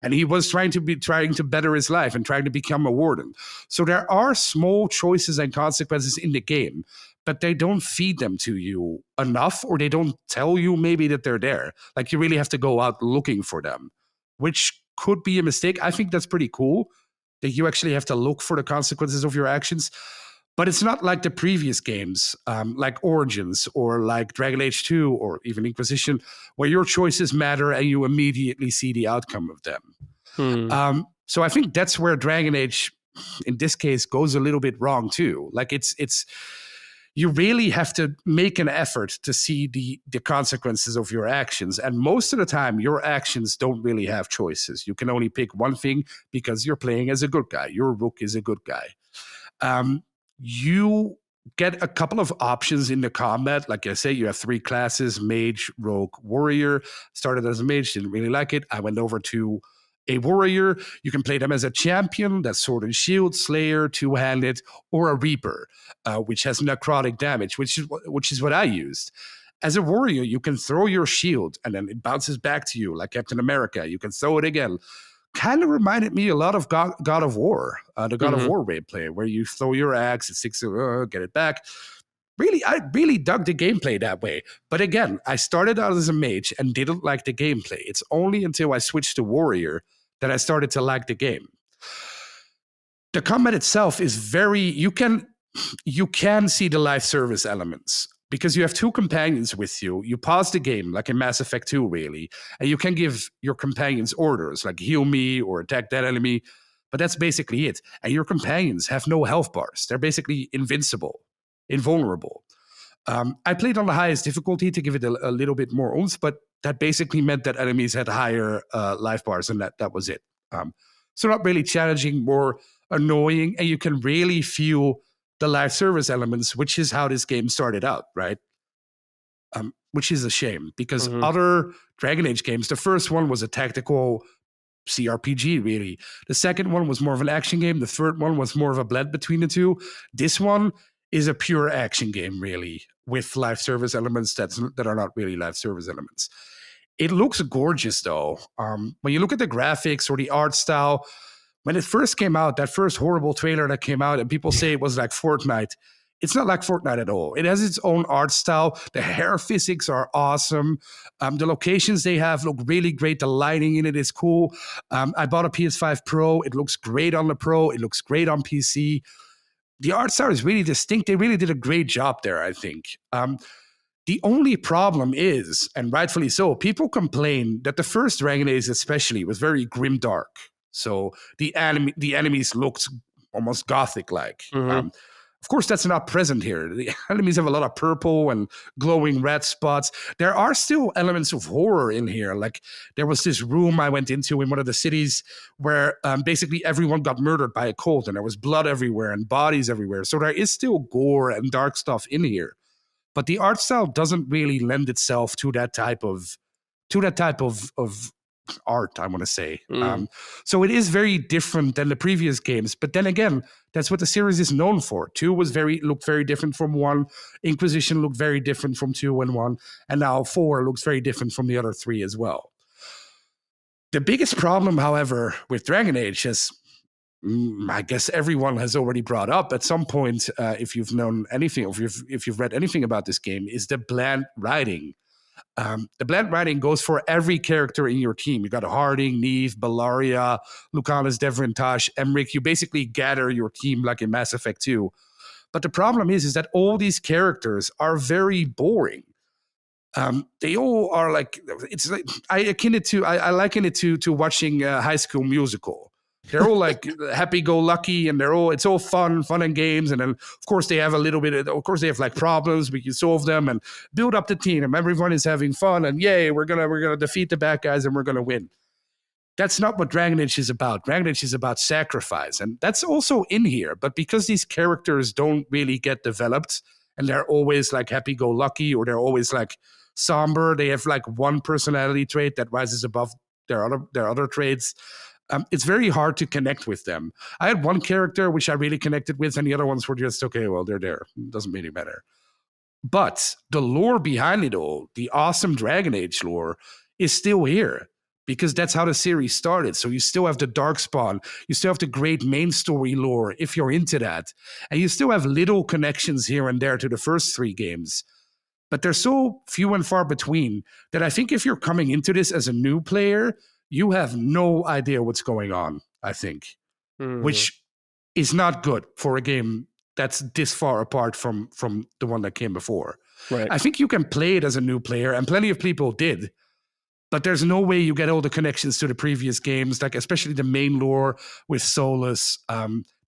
And he was trying to better his life and trying to become a warden. So there are small choices and consequences in the game, but they don't feed them to you enough, or they don't tell you maybe that they're there. Like, you really have to go out looking for them, which could be a mistake. I think that's pretty cool that you actually have to look for the consequences of your actions. But it's not like the previous games, like Origins or like Dragon Age 2 or even Inquisition, where your choices matter and you immediately see the outcome of them. So I think that's where Dragon Age, in this case, goes a little bit wrong too. Like, it's you really have to make an effort to see the consequences of your actions. And most of the time, your actions don't really have choices. You can only pick one thing because you're playing as a good guy. Your Rook is a good guy. You get a couple of options in the combat. Like I say, you have 3 classes: mage, rogue, warrior. Started as a mage, didn't really like it. I went over to a warrior, you can play them as a champion, that's sword and shield, slayer, two-handed, or a reaper, which has necrotic damage, which is what I used. As a warrior, you can throw your shield and then it bounces back to you like Captain America. You can throw it again. Kind of reminded me a lot of God of War, the God of War gameplay, where you throw your axe, it sticks, get it back. I really dug the gameplay that way. But again, I started out as a mage and didn't like the gameplay. It's only until I switched to warrior that I started to like the game. The combat itself is very, you can see the life service elements because you have two companions with you. You pause the game like in Mass Effect 2, really, and you can give your companions orders like heal me or attack that enemy, but that's basically it. And your companions have no health bars. They're basically invincible, invulnerable. I played on the highest difficulty to give it a little bit more oomph, but that basically meant that enemies had higher life bars, and that was it. So not really challenging, more annoying, and you can really feel the life service elements, which is how this game started out, right? Which is a shame, because other Dragon Age games, the first one was a tactical CRPG, really. The second one was more of an action game. The third one was more of a blend between the two. This one is a pure action game, really, with life service elements that are not really life service elements. It looks gorgeous, though. When you look at the graphics or the art style, when it first came out, that first horrible trailer that came out, and people say it was like Fortnite, it's not like Fortnite at all. It has its own art style. The hair physics are awesome. The locations they have look really great. The lighting in it is cool. I bought a PS5 Pro. It looks great on the Pro. It looks great on PC. The art style is really distinct. They really did a great job there, I think. The only problem is, and rightfully so, people complain that the first Dragon Age especially was very grimdark. So the enemies looked almost gothic-like. Of course, that's not present here. The enemies have a lot of purple and glowing red spots. There are still elements of horror in here. Like there was this room I went into in one of the cities where basically everyone got murdered by a cult, and there was blood everywhere and bodies everywhere. So there is still gore and dark stuff in here. But the art style doesn't really lend itself to that type of art, I want to say. So it is very different than the previous games. But then again, that's what the series is known for. 2 looked very different from 1. Inquisition looked very different from 2 and 1. And now 4 looks very different from the other 3 as well. The biggest problem, however, with Dragon Age is, I guess everyone has already brought up at some point, if you've known anything, or if you've read anything about this game, is the bland writing. The blend writing goes for every character in your team. You got Harding, Neve, Bellaria, Lucanus, Devrintash, Emmerich. You basically gather your team like in Mass Effect 2. But the problem is that all these characters are very boring. They all are like, it's like I liken it to watching High School Musical. They're all like happy-go-lucky, and it's all fun and games. And then, of course, they have they have like problems. We can solve them and build up the team. And everyone is having fun. And yay, we're gonna defeat the bad guys and we're gonna win. That's not what Dragon Age is about. Dragon Age is about sacrifice, and that's also in here. But because these characters don't really get developed, and they're always like happy-go-lucky, or they're always like somber, they have like one personality trait that rises above their other traits. It's very hard to connect with them. I had one character which I really connected with, and the other ones were just, okay, well, they're there. It doesn't really matter. But the lore behind it all, the awesome Dragon Age lore, is still here, because that's how the series started. So you still have the Darkspawn. You still have the great main story lore, if you're into that. And you still have little connections here and there to the first 3 games. But they're so few and far between that I think if you're coming into this as a new player, you have no idea what's going on, I think, which is not good for a game that's this far apart from the one that came before. Right. I think you can play it as a new player, and plenty of people did, but there's no way you get all the connections to the previous games, like especially the main lore with Solus.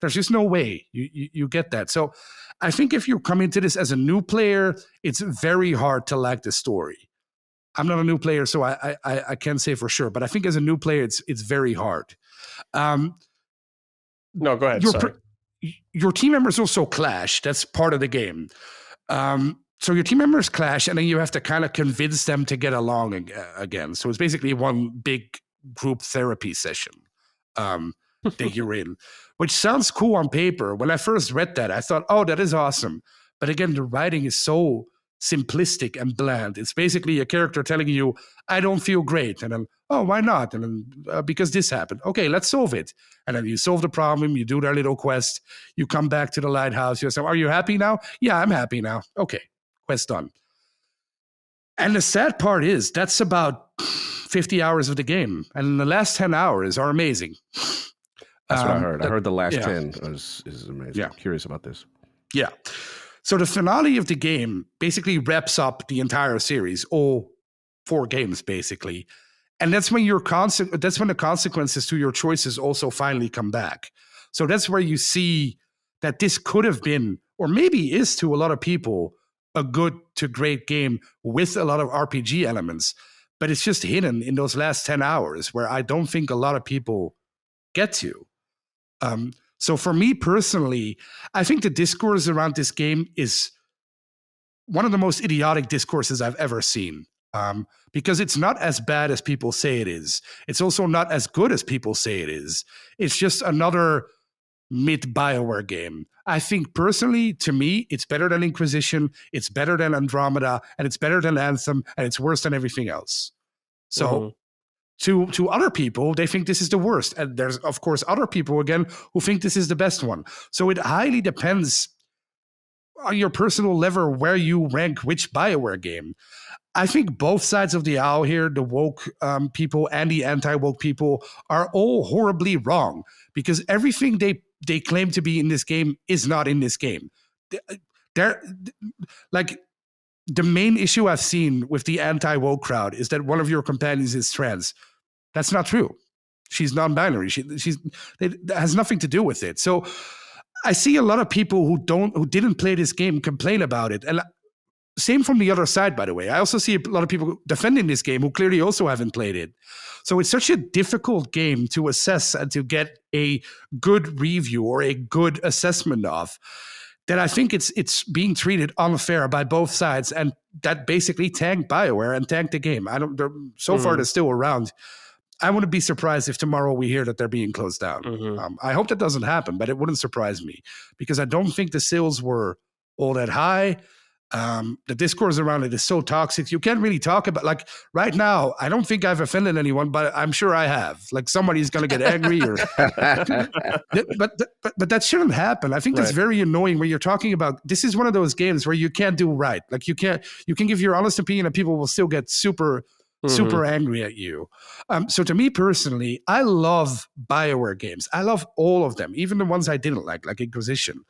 There's just no way you get that. So I think if you come into this as a new player, it's very hard to like the story. I'm not a new player, so I can't say for sure. But I think as a new player, it's very hard. No, go ahead. Your team members also clash. That's part of the game. So your team members clash, and then you have to kind of convince them to get along again. So it's basically one big group therapy session that you're in, which sounds cool on paper. When I first read that, I thought, oh, that is awesome. But again, the writing is so simplistic and bland. It's basically a character telling you, I don't feel great. And then, oh, why not? And then, because this happened. Okay, let's solve it. And then you solve the problem. You do their little quest. You come back to the lighthouse. You say, are you happy now? Yeah, I'm happy now. Okay, quest done. And the sad part is that's about 50 hours of the game. And the last 10 hours are amazing. That's what I heard. I heard the last 10 is amazing. Yeah. I'm curious about this. Yeah. So the finale of the game basically wraps up the entire series, all 4 games basically. And that's when that's when the consequences to your choices also finally come back. So that's where you see that this could have been, or maybe is to a lot of people, a good to great game with a lot of RPG elements. But it's just hidden in those last 10 hours where I don't think a lot of people get to. So for me personally, I think the discourse around this game is one of the most idiotic discourses I've ever seen. Because it's not as bad as people say it is. It's also not as good as people say it is. It's just another mid-BioWare game. I think personally, to me, it's better than Inquisition, it's better than Andromeda, and it's better than Anthem, and it's worse than everything else. So to other people, they think this is the worst. And there's, of course, other people, again, who think this is the best one. So it highly depends on your personal level where you rank which BioWare game. I think both sides of the aisle here, the woke people and the anti-woke people, are all horribly wrong because everything they claim to be in this game is not in this game. They're like, the main issue I've seen with the anti-woke crowd is that one of your companions is trans. That's not true. She's non-binary. It has nothing to do with it. So I see a lot of people who didn't play this game complain about it. And same from the other side, by the way. I also see a lot of people defending this game who clearly also haven't played it. So it's such a difficult game to assess and to get a good review or a good assessment of, that I think it's being treated unfair by both sides, and that basically tanked BioWare and tanked the game. So far they're still around. I wouldn't be surprised if tomorrow we hear that they're being closed down. I hope that doesn't happen, but it wouldn't surprise me because I don't think the sales were all that high. The discourse around it is so toxic. You can't really talk about, like, right now, I don't think I've offended anyone, but I'm sure I have. Like, somebody's going to get angry or but that shouldn't happen. I think that's very annoying when you're talking about, this is one of those games where you can't do right. Like, you can give your honest opinion and people will still get super angry at you. So to me personally, I love BioWare games. I love all of them, even the ones I didn't like Inquisition.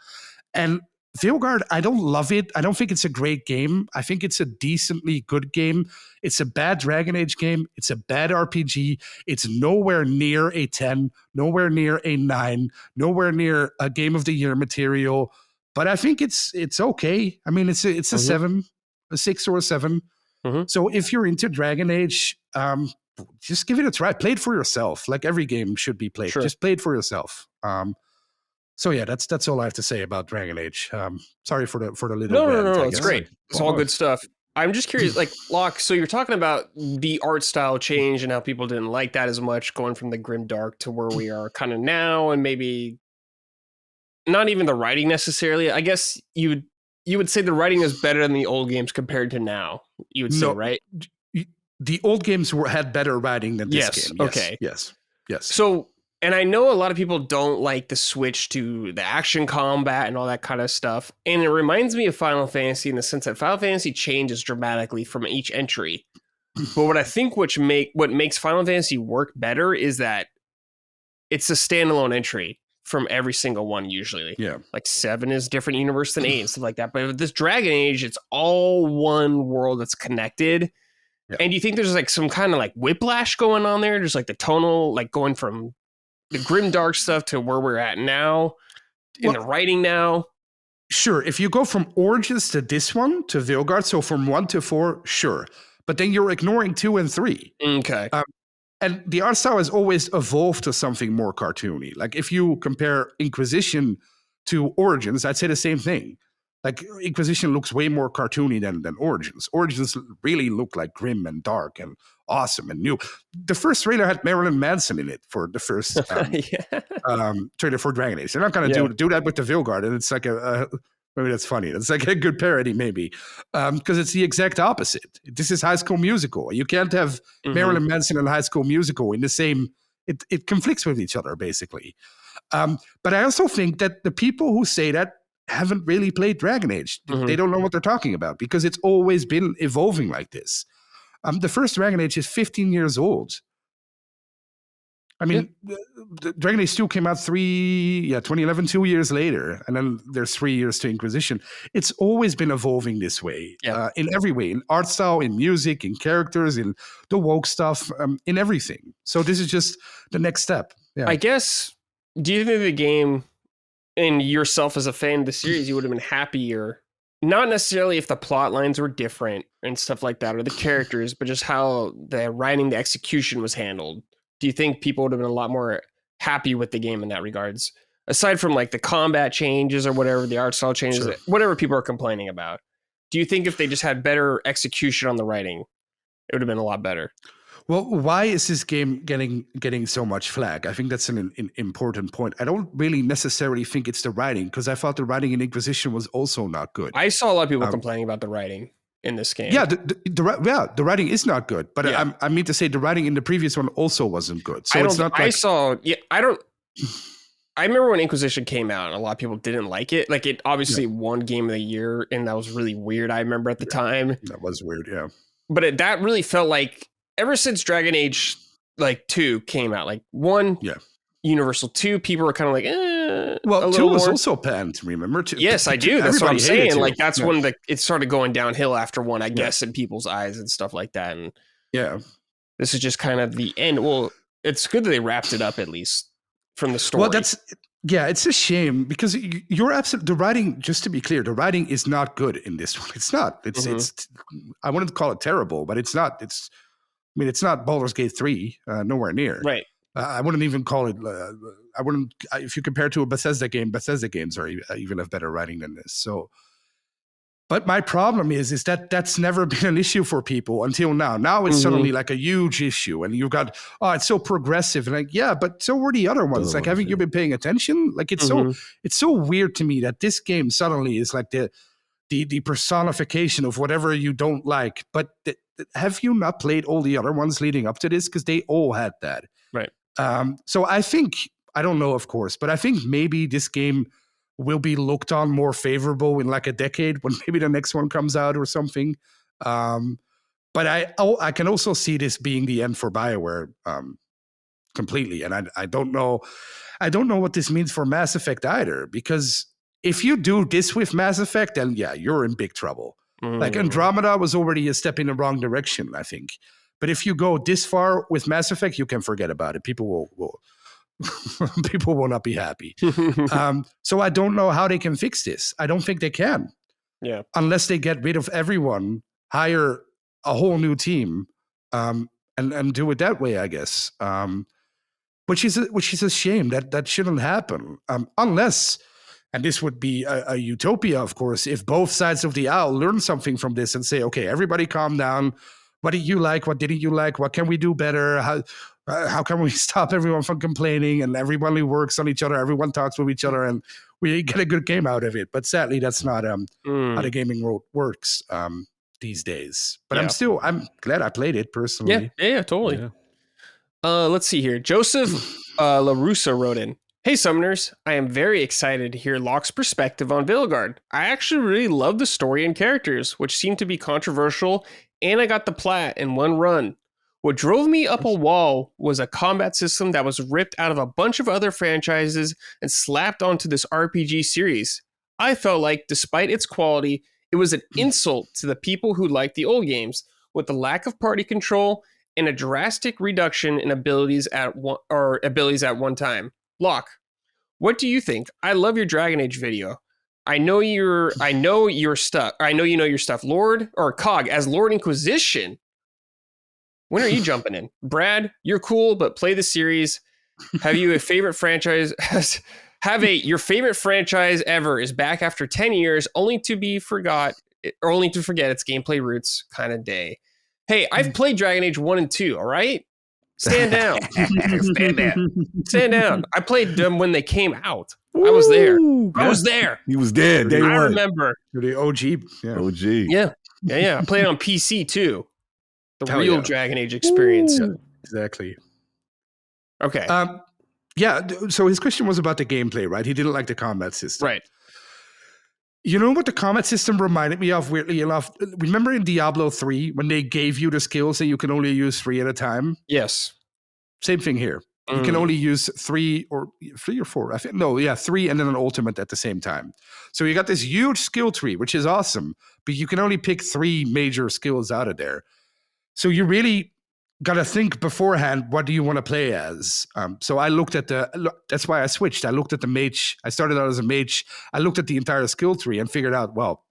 And Veilguard, I don't love it. I don't think it's a great game. I think it's a decently good game. It's a bad Dragon Age game. It's a bad RPG. It's nowhere near a 10, nowhere near a 9, nowhere near a Game of the Year material. But I think it's okay. I mean, it's a 7, a 6 or a 7. So if you're into Dragon Age, just give it a try. Play it for yourself. Like every game should be played. Just play it for yourself. So yeah, that's all I have to say about Dragon Age. Sorry for the little. No, it's great. It's all good stuff. I'm just curious, like, Locke, so you're talking about the art style change and how people didn't like that as much, going from the grim dark to where we are kind of now, and maybe not even the writing necessarily. I guess you would say the writing is better than the old games compared to now. You would say, right? The old games had better writing than this game. Yes. Okay. Yes. So. And I know a lot of people don't like the switch to the action combat and all that kind of stuff. And it reminds me of Final Fantasy in the sense that Final Fantasy changes dramatically from each entry. But what I think what makes Final Fantasy work better is that it's a standalone entry from every single one usually. Yeah. Like 7 is different universe than 8 and stuff like that. But with this Dragon Age, it's all one world that's connected. Yeah. And do you think there's like some kind of like whiplash going on there? Just like the tonal, like going from the grim dark stuff to where we're at now in the writing now? Sure. If you go from Origins to this one, to Veilguard, so from 1 to 4, sure. But then you're ignoring 2 and 3. Okay. And the art style has always evolved to something more cartoony. Like if you compare Inquisition to Origins, I'd say the same thing. Like Inquisition looks way more cartoony than Origins. Origins really look like grim and dark and awesome and new. The first trailer had Marilyn Manson in it for the first trailer for Dragon Age. They're not going to do that with the Veilguard, and it's like maybe that's funny. It's like a good parody, maybe, because it's the exact opposite. This is High School Musical. You can't have Marilyn Manson and High School Musical in the same. It conflicts with each other, basically. But I also think that the people who say that haven't really played Dragon Age. They don't know what they're talking about, because it's always been evolving like this. The first Dragon Age is 15 years old. I mean, Dragon Age 2 came out 2011, 2 years later, and then there's 3 years to Inquisition. It's always been evolving this way, in every way, in art style, in music, in characters, in the woke stuff, in everything. So this is just the next step. Yeah. I guess, do you think the game, and yourself as a fan of the series, you would have been happier, not necessarily if the plot lines were different and stuff like that, or the characters, but just how the writing, the execution was handled? Do you think people would have been a lot more happy with the game in that regards? Aside from like the combat changes or whatever, the art style changes, whatever people are complaining about. Do you think if they just had better execution on the writing, it would have been a lot better? Well, why is this game getting so much flack? I think that's an important point. I don't really necessarily think it's the writing, because I thought the writing in Inquisition was also not good. I saw a lot of people complaining about the writing in this game. Yeah, the writing is not good, but I mean to say the writing in the previous one also wasn't good. So it's not. I remember when Inquisition came out, and a lot of people didn't like it. Like, it obviously won Game of the Year, and that was really weird. I remember at the time. That was weird, yeah. But that really felt like, ever since Dragon Age 2 came out, like 1, Universal, 2, people were kind of like, well, 2 was also panned, remember? Yes, I do. That's what I'm saying. Like, that's when it started going downhill after 1, I guess, in people's eyes and stuff like that. And this is just kind of the end. Well, it's good that they wrapped it up, at least from the story. Well, it's a shame, because you're absolutely, the writing, just to be clear, the writing is not good in this one. It's not. It's I wouldn't call it terrible, but it's not. It's not Baldur's Gate 3, nowhere near. Right. I wouldn't even call it. I wouldn't. If you compare it to a Bethesda game, Bethesda games are even have better writing than this. So, but my problem is that that's never been an issue for people until now. Now it's suddenly like a huge issue, and you've got it's so progressive, and like but so were the other ones. Like, haven't you been paying attention? Like, it's so weird to me that this game suddenly is like the personification of whatever you don't like. But have you not played all the other ones leading up to this? Because they all had that. Right. So I think, I don't know, of course, but I think maybe this game will be looked on more favorable in like a decade, when maybe the next one comes out or something. But I can also see this being the end for BioWare completely. And I don't know what this means for Mass Effect either, because if you do this with Mass Effect, then you're in big trouble. Like, Andromeda was already a step in the wrong direction, I think. But if you go this far with Mass Effect, you can forget about it. People will people will not be happy. So I don't know how they can fix this. I don't think they can. Yeah. Unless they get rid of everyone, hire a whole new team, and do it that way, I guess. Which is a shame. That shouldn't happen. Unless, and this would be a utopia, of course, if both sides of the aisle learn something from this and say, okay, everybody calm down. What did you like? What didn't you like? What can we do better? How can we stop everyone from complaining? And everyone works on each other. Everyone talks with each other, and we get a good game out of it. But sadly, that's not how the gaming world works these days. But I'm glad I played it personally. Yeah, totally. Yeah. Let's see here. Joseph LaRussa wrote in, "Hey, Summoners, I am very excited to hear Locke's perspective on Veilguard. I actually really love the story and characters, which seem to be controversial, and I got the plat in one run. What drove me up a wall was a combat system that was ripped out of a bunch of other franchises and slapped onto this RPG series. I felt like, despite its quality, it was an insult to the people who liked the old games, with the lack of party control and a drastic reduction in abilities at one time. Locke, what do you think? I love your Dragon Age video. I know your stuff. Lord or Cog as Lord Inquisition. When are you jumping in? Brad, you're cool, but play the series. Have you a favorite franchise? Have your favorite franchise ever is back after 10 years, only to forget its gameplay roots kind of day. Hey, I've played Dragon Age 1 and 2, all right? Stand down. Stand down. I played them when they came out. I was there. I was there. He was there. Day I one. remember. The OG. Yeah. OG. Yeah. I played it on PC too. The Hell real yeah. Dragon Age experience. Yeah, exactly. Okay. So his question was about the gameplay, right? He didn't like the combat system. Right. You know what the combat system reminded me of, weirdly enough? Remember in Diablo 3 when they gave you the skills and you can only use 3 at a time? Yes. Same thing here. You can only use 3 or 4. I think 3 and then an ultimate at the same time. So you got this huge skill tree, which is awesome, but you can only pick 3 major skills out of there. So you really got to think beforehand, what do you want to play as? So I looked at that's why I switched. I looked at the mage. I started out as a mage. I looked at the entire skill tree and figured out, well,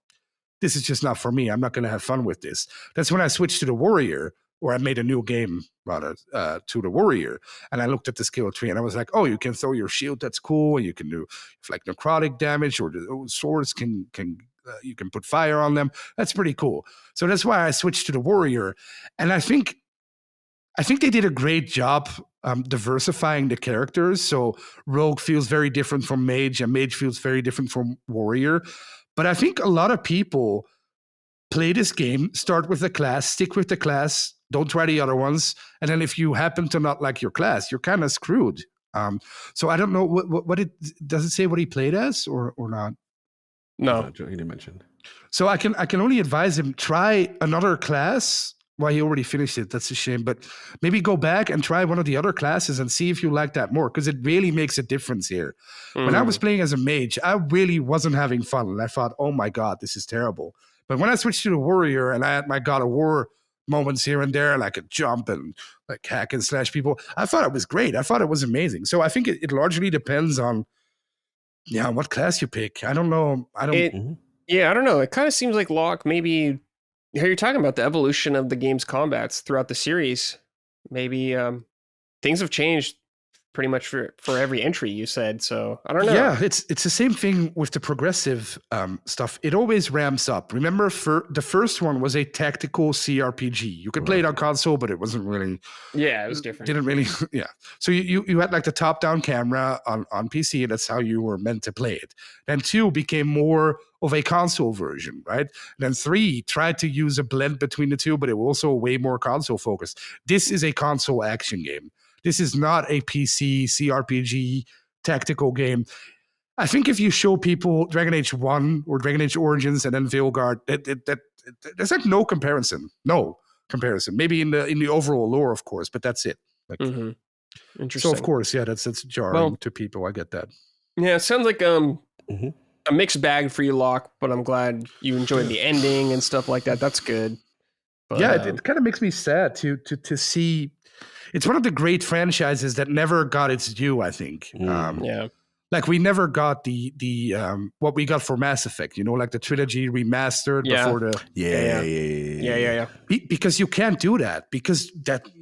this is just not for me. I'm not going to have fun with this. That's when I switched to the warrior, or I made a new game, rather, to the warrior. And I looked at the skill tree and I was like, oh, you can throw your shield. That's cool. And you can do like necrotic damage, or the swords can you can put fire on them. That's pretty cool. So that's why I switched to the warrior. And I think they did a great job diversifying the characters. So rogue feels very different from mage, and mage feels very different from warrior. But I think a lot of people play this game, start with the class, stick with the class, don't try the other ones. And then if you happen to not like your class, you're kind of screwed. So I don't know what does it say what he played as or not? No, he didn't mention. So I can only advise him, try another class. Well, he already finished it. That's a shame. But maybe go back and try one of the other classes and see if you like that more, because it really makes a difference here. When I was playing as a mage, I really wasn't having fun. And I thought, oh my God, this is terrible. But when I switched to the warrior and I had my God of War moments here and there, and I could jump and like hack and slash people, I thought it was great. I thought it was amazing. So I think it largely depends on what class you pick. I don't know. I don't know. It kind of seems like Locke maybe... Here you're talking about the evolution of the game's combats throughout the series. Maybe things have changed pretty much for every entry, you said. So I don't know. Yeah, it's the same thing with the progressive stuff. It always ramps up. Remember, the first one was a tactical CRPG. You could play it on console, but it wasn't really... Yeah, it was different. Didn't really... Yeah. So you had like the top-down camera on PC, and that's how you were meant to play it. Then 2 became more of a console version, right? Then 3 tried to use a blend between the two, but it was also way more console focused. This is a console action game. This is not a PC CRPG tactical game. I think if you show people Dragon Age 1 or Dragon Age Origins and then Veilguard, there's like no comparison. No comparison. Maybe in the overall lore, of course, but that's it. Like, Interesting. So of course, that's jarring to people. I get that. Yeah, it sounds like a mixed bag for you, Locke, but I'm glad you enjoyed the ending and stuff like that. That's good. But, yeah, it kind of makes me sad to see. It's one of the great franchises that never got its due, I think. Like we never got the what we got for Mass Effect, like the trilogy remastered before the Yeah. Because you can't do that, because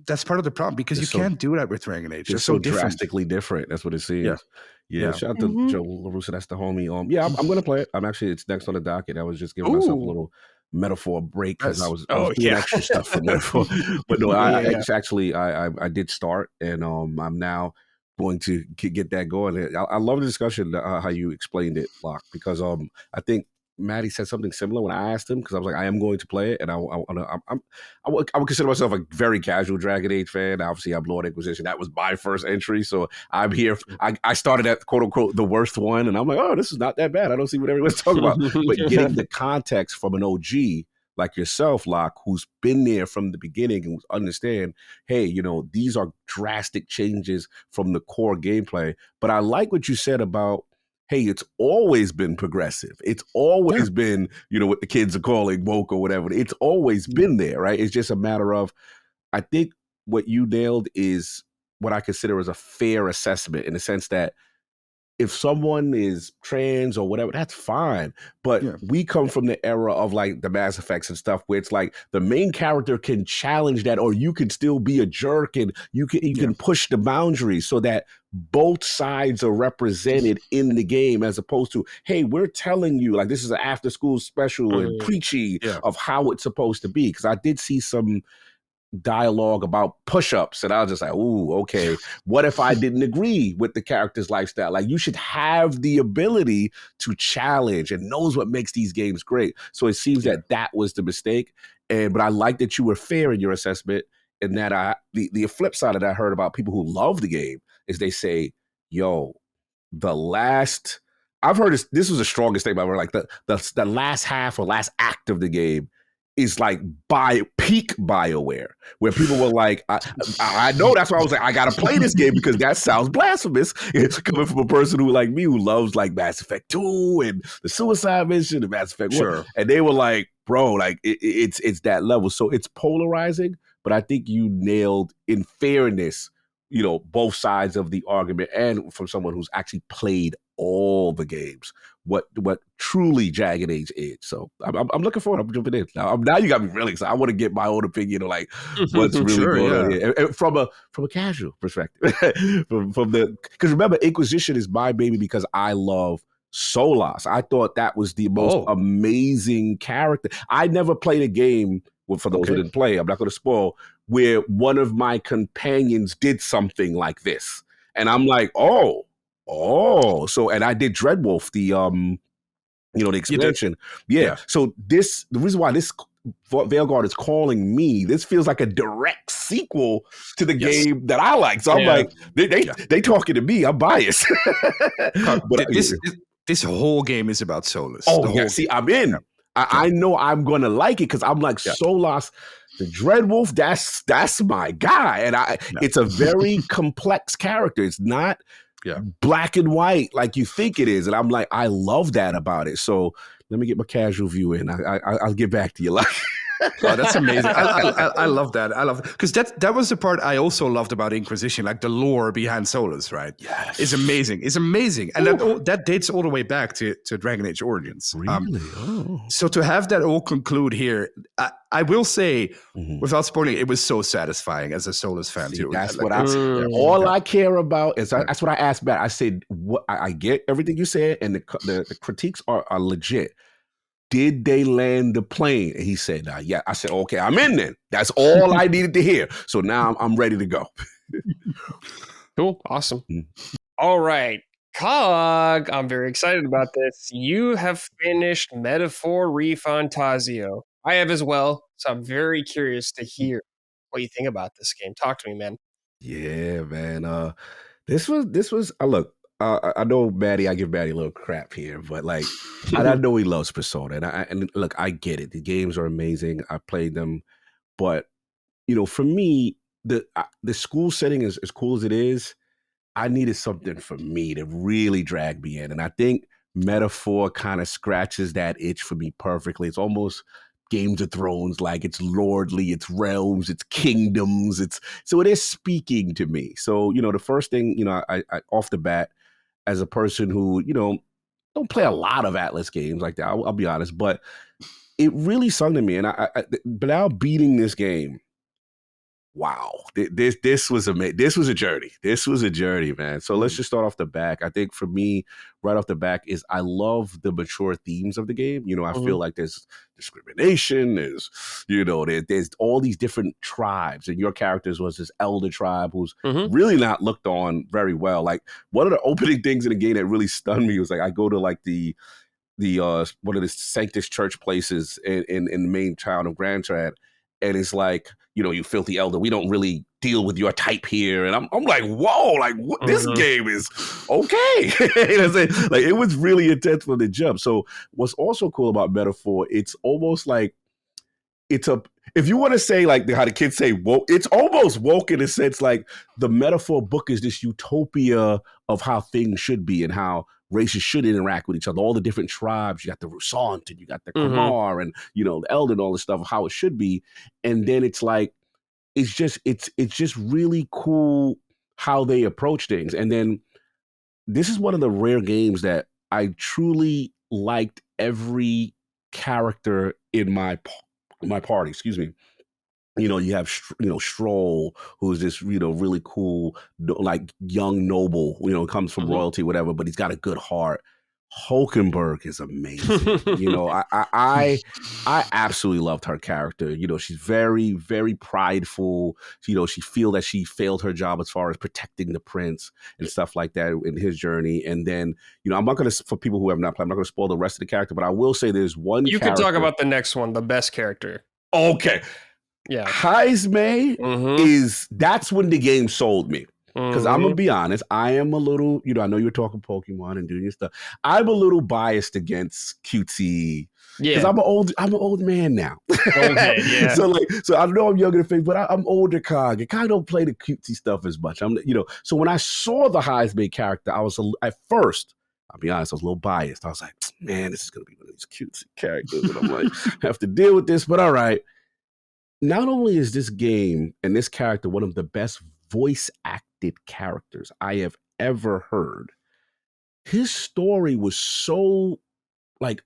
that's part of the problem, because you can't do that with Dragon Age. It's so drastically different. That's what it seems. Yeah. Shout out to Joe LaRussa. That's the homie. I'm gonna play it. It's next on the docket. I was just giving myself a little metaphor break because I was doing extra stuff for metaphor. But no, I did start, and I'm now going to get that going. I love the discussion how you explained it, Locke, because I think Maddie said something similar when I asked him, because I was like, I am going to play it, and I would consider myself a very casual Dragon Age fan. Obviously, I'm Lord Inquisition. That was my first entry, so I'm here. I started at quote unquote the worst one, and I'm like, oh, this is not that bad. I don't see what everyone's talking about, but getting the context from an OG like yourself, Locke, who's been there from the beginning and understand, hey, these are drastic changes from the core gameplay. But I like what you said about, hey, it's always been progressive. It's always been, what the kids are calling woke or whatever. It's always been there, right? It's just a matter of, I think what you nailed is what I consider as a fair assessment, in the sense that if someone is trans or whatever, that's fine. But we come from the era of like the Mass Effects and stuff where it's like the main character can challenge that, or you can still be a jerk and you can push the boundaries so that both sides are represented in the game, as opposed to, hey, we're telling you like this is an after school special and preachy of how it's supposed to be. Because I did see some dialogue about push-ups and I was just like, ooh, okay, what if I didn't agree with the character's lifestyle? Like, you should have the ability to challenge, and knows what makes these games great. So it seems that was the mistake. But I like that you were fair in your assessment, and that the flip side of that I heard about people who love the game is they say, yo, I've heard this was the strongest thing I've ever, like the last half or last act of the game is like peak BioWare, where people were like, I know, that's why I was like, I gotta play this game because that sounds blasphemous. It's coming from a person who like me who loves like Mass Effect 2 and the Suicide Mission and Mass Effect 1. And they were like, bro, like it's that level. So it's polarizing, but I think you nailed, in fairness, both sides of the argument, and from someone who's actually played all the games, what truly Jagged Age is. So I'm looking forward. I'm jumping in now. You got me really excited. I want to get my own opinion of like what's really going on here, and from a casual perspective. Because remember, Inquisition is my baby because I love Solas. I thought that was the most amazing character. I never played a game. Well, for those who didn't play, I'm not going to spoil, where one of my companions did something like this. And I'm like, oh. So, and I did Dreadwolf, the expansion. Yeah. So the reason why this Veilguard is calling me, this feels like a direct sequel to the game that I like. So I'm like, they talking to me. I'm biased. But this whole game is about Solas. See, I'm in. Yeah. I know I'm gonna like it because I'm like, Solas, the Dreadwolf, that's my guy. And it's a very complex character. It's not black and white like you think it is. And I'm like, I love that about it. So let me get my casual view in. I'll get back to you. Like, oh, that's amazing. I love that. I love it. Because that was the part I also loved about Inquisition, like the lore behind Solas, right? Yes. It's amazing. And that dates all the way back to Dragon Age Origins. Really? So to have that all conclude here, I will say, without spoiling, it was so satisfying as a Solas fan too. That's what I care about is that's what I asked back. I said, what I get everything you said, and the critiques are legit. Did they land the plane? And he said, yeah. I said, okay, I'm in then. That's all I needed to hear. So now I'm ready to go. Cool. Awesome. All right. Cog, I'm very excited about this. You have finished Metaphor ReFantazio. I have as well. So I'm very curious to hear what you think about this game. Talk to me, man. Yeah, man. This was look, I know Maddie, I give Maddie a little crap here, but like, I know he loves Persona, and look, I get it. The games are amazing. I played them, but for me, the school setting is as cool as it is. I needed something for me to really drag me in, and I think Metaphor kind of scratches that itch for me perfectly. It's almost Games of Thrones, like it's lordly, it's realms, it's kingdoms, so it is speaking to me. So the first thing I off the bat, as a person who, don't play a lot of Atlas games like that, I'll be honest, but it really sung to me. And but now beating this game, wow, this was amazing. This was a journey. This was a journey, man. So let's just start off the back. I think for me, right off the back is I love the mature themes of the game. I feel like there's discrimination. There's, there's all these different tribes, and your characters was this elder tribe who's really not looked on very well. Like, one of the opening things in the game that really stunned me was like, I go to like the one of the Sanctus church places in the main town of Grand Trad, and it's like, you filthy elder, we don't really deal with your type here. And I'm like, whoa, like this game is okay. Like, it was really intense from the jump. So what's also cool about Metaphor, it's almost like if you want to say like how the kids say woke, it's almost woke in a sense. Like, the Metaphor book is this utopia of how things should be and how races should interact with each other. All the different tribes, you got the Rusant and you got the Kamar and the Elder and all this stuff of how it should be. And then it's like, it's just really cool how they approach things. And then this is one of the rare games that I truly liked every character in my party. Excuse me. You have Stroll, who's this really cool, like young noble. Comes from royalty, whatever, but he's got a good heart. Hulkenberg is amazing. I absolutely loved her character. She's very, very prideful. She feel that she failed her job as far as protecting the prince and stuff like that in his journey. And then, I'm not going to, for people who have not played, I'm not going to spoil the rest of the character, but I will say there's one. You could talk about the next one, the best character. Okay. Yeah. Heismay that's when the game sold me. Because I'm going to be honest, I am a little, I know you're talking Pokemon and doing your stuff. I'm a little biased against cutesy. Yeah. Because I'm an old man now. Okay, yeah. So I know I'm younger than Faith, but I'm older Cog. I kind of don't play the cutesy stuff as much. So when I saw the Heismay character, I was at first, I'll be honest, I was a little biased. I was like, man, this is going to be one of these cutesy characters. And I'm like, I have to deal with this, but all right. Not only is this game and this character one of the best voice acted characters I have ever heard, his story was so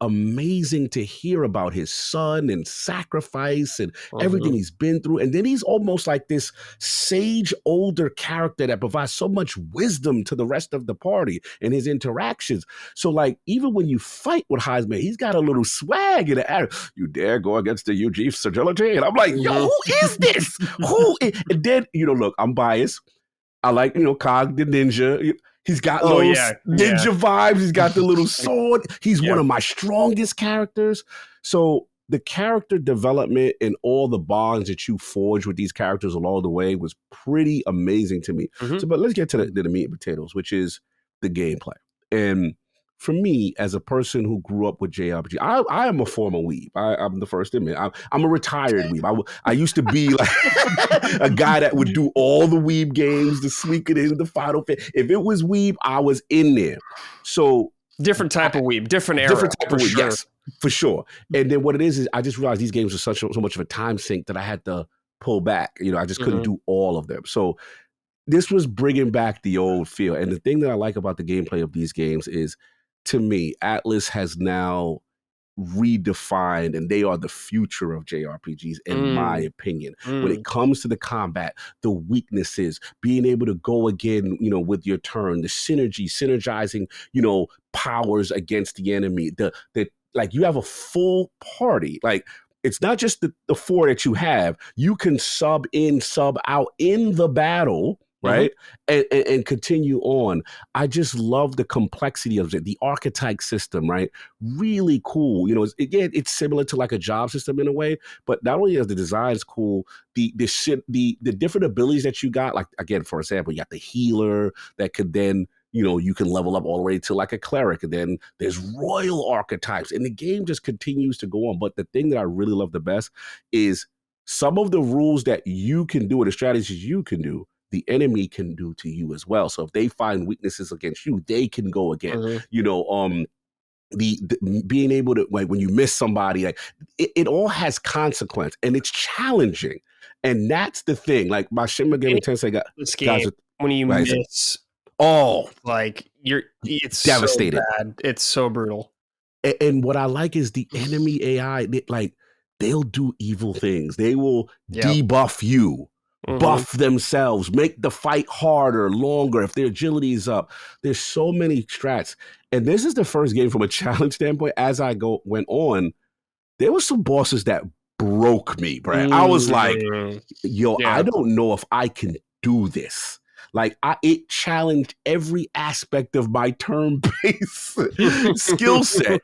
amazing to hear about his son and sacrifice and everything he's been through. And then he's almost like this sage older character that provides so much wisdom to the rest of the party and his interactions. So even when you fight with Heismay, he's got a little swag in the air. You dare go against the UG fragility? And I'm like, yo, who is this? And then, look, I'm biased. I like, Cog the ninja. He's got ninja vibes. He's got the little sword. He's one of my strongest characters. So the character development and all the bonds that you forge with these characters along the way was pretty amazing to me. So, but let's get to the meat and potatoes, which is the gameplay. And for me, as a person who grew up with JRPG, I am a former weeb. I'm the first to admit. I'm a retired weeb. I used to be like a guy that would do all the weeb games, the Suikoden, the Final Fantasy. If it was weeb, I was in there. So different type of weeb, different era. Different type of weeb, yes, for sure. And then what it is I just realized these games are so much of a time sink that I had to pull back. I just couldn't do all of them. So this was bringing back the old feel. And the thing that I like about the gameplay of these games is, to me, Atlas has now redefined, and they are the future of JRPGs, in my opinion. When it comes to the combat, the weaknesses, being able to go again, with your turn, the synergizing, powers against the enemy, the you have a full party. It's not just the four that you have. You can sub in, sub out in the battle, right? And continue on. I just love the complexity of it, the archetype system, right? Really cool. It's similar to like a job system in a way, but not only is the designs cool, the different abilities that you got, like, again, for example, you got the healer that could then, you can level up all the way to like a cleric, and then there's royal archetypes, and the game just continues to go on. But the thing that I really love the best is some of the rules that you can do, or the strategies you can do, the enemy can do to you as well. So if they find weaknesses against you, they can go again. The being able to, when you miss somebody, it all has consequence, and it's challenging. And that's the thing. Like my Shin Megami Tensei guys, when you miss, it's devastated. So bad. It's so brutal. And what I like is the enemy AI. They'll do evil things. They will debuff you. Buff themselves, make the fight harder, longer, if their agility is up. There's so many strats. And this is the first game from a challenge standpoint. As I went on, there were some bosses that broke me, Brad. I was like, I don't know if I can do this. It challenged every aspect of my turn-based skill set.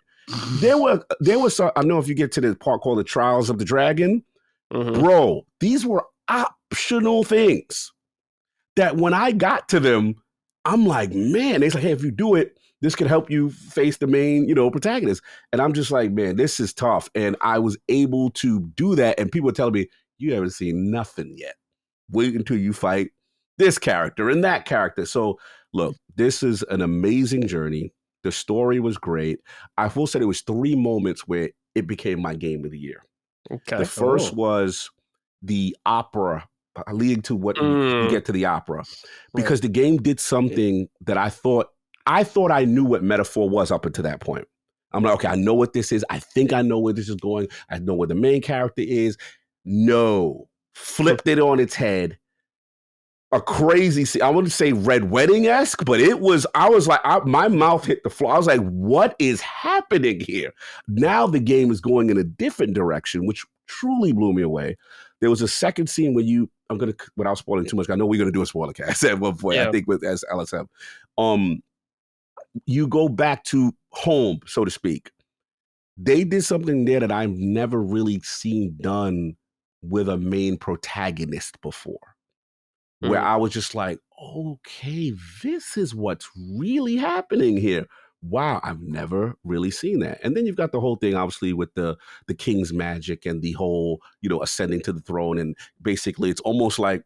There were some, I know if you get to the part called the Trials of the Dragon, bro, these were optional things that when I got to them, I'm like, man, they're like, hey, if you do it, this could help you face the main, protagonist. And I'm just like, man, this is tough. And I was able to do that. And people are telling me, you haven't seen nothing yet. Wait until you fight this character and that character. So look, this is an amazing journey. The story was great. I will say there was 3 moments where it became my game of the year. Okay. The first was the opera, leading to what you get to the opera, because the game did something that I thought I thought I knew what Metaphor was up until that point. I'm like, okay, I know what this is. I think I know where this is going. I know where the main character is. No, flipped it on its head. A crazy, I wouldn't say Red Wedding-esque, but it was, I was like, my mouth hit the floor. I was like, what is happening here? Now the game is going in a different direction, which truly blew me away. There was a second scene where without spoiling too much, I know we're going to do a spoiler cast at one point, I think as LSM. You go back to home, so to speak. They did something there that I've never really seen done with a main protagonist before, where I was just like, okay, this is what's really happening here. Wow, I've never really seen that. And then you've got the whole thing, obviously, with the king's magic and the whole, ascending to the throne. And basically, it's almost like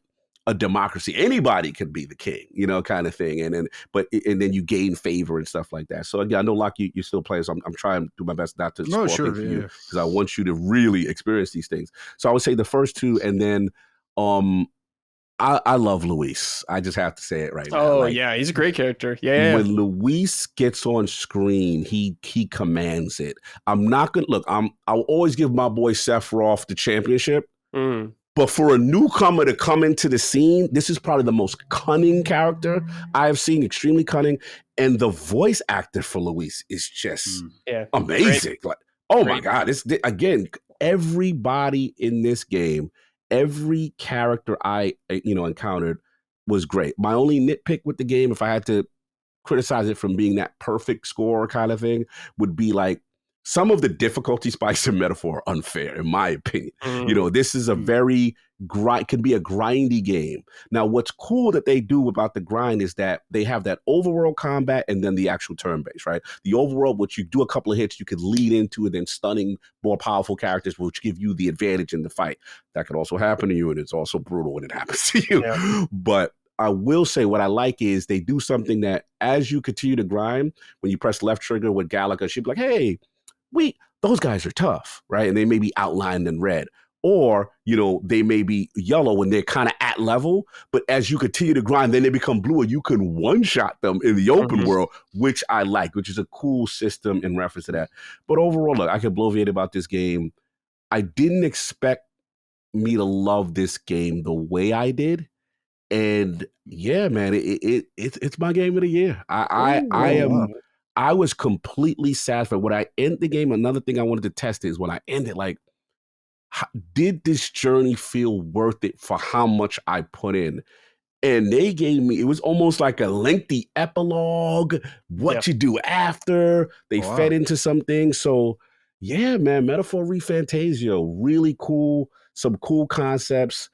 a democracy. Anybody can be the king, kind of thing. And then you gain favor and stuff like that. So again, I know, Locke, you still play, so I'm trying to do my best not to spoil things for you, because I want you to really experience these things. So I would say the first two, and then I love Luis. I just have to say it right now. Oh, yeah, he's a great character. Yeah. When Luis gets on screen, he commands it. I'm not gonna look. I'll always give my boy Sephiroth the championship. But for a newcomer to come into the scene, this is probably the most cunning character I have seen. Extremely cunning, and the voice actor for Luis is just amazing. Great. Like, oh my God! This again, everybody in this game. Every character I encountered was great. My only nitpick with the game, if I had to criticize it from being that perfect score kind of thing, would be like some of the difficulty spikes in Metaphor are unfair, in my opinion. This is a very can be a grindy game. Now, what's cool that they do about the grind is that they have that overworld combat and then the actual turn-based, right? The overworld, which you do a couple of hits, you could lead into, and then stunning more powerful characters, which give you the advantage in the fight. That could also happen to you, and it's also brutal when it happens to you. Yeah. But I will say what I like is they do something that as you continue to grind, when you press left trigger with Galaga, she'd be like, hey, those guys are tough, right? And they may be outlined in red. Or, they may be yellow when they're kind of at level, but as you continue to grind, then they become blue and you can one-shot them in the open world, which I like, which is a cool system in reference to that. But overall, look, I can bloviate about this game. I didn't expect me to love this game the way I did. And yeah, man, it's my game of the year. I was completely satisfied. When I end the game, another thing I wanted to test is when I ended, like, did this journey feel worth it for how much I put in? And they gave me, it was almost like a lengthy epilogue, what you do after. They fed into some things. So yeah, man, Metaphor ReFantazio, really cool. Some cool concepts.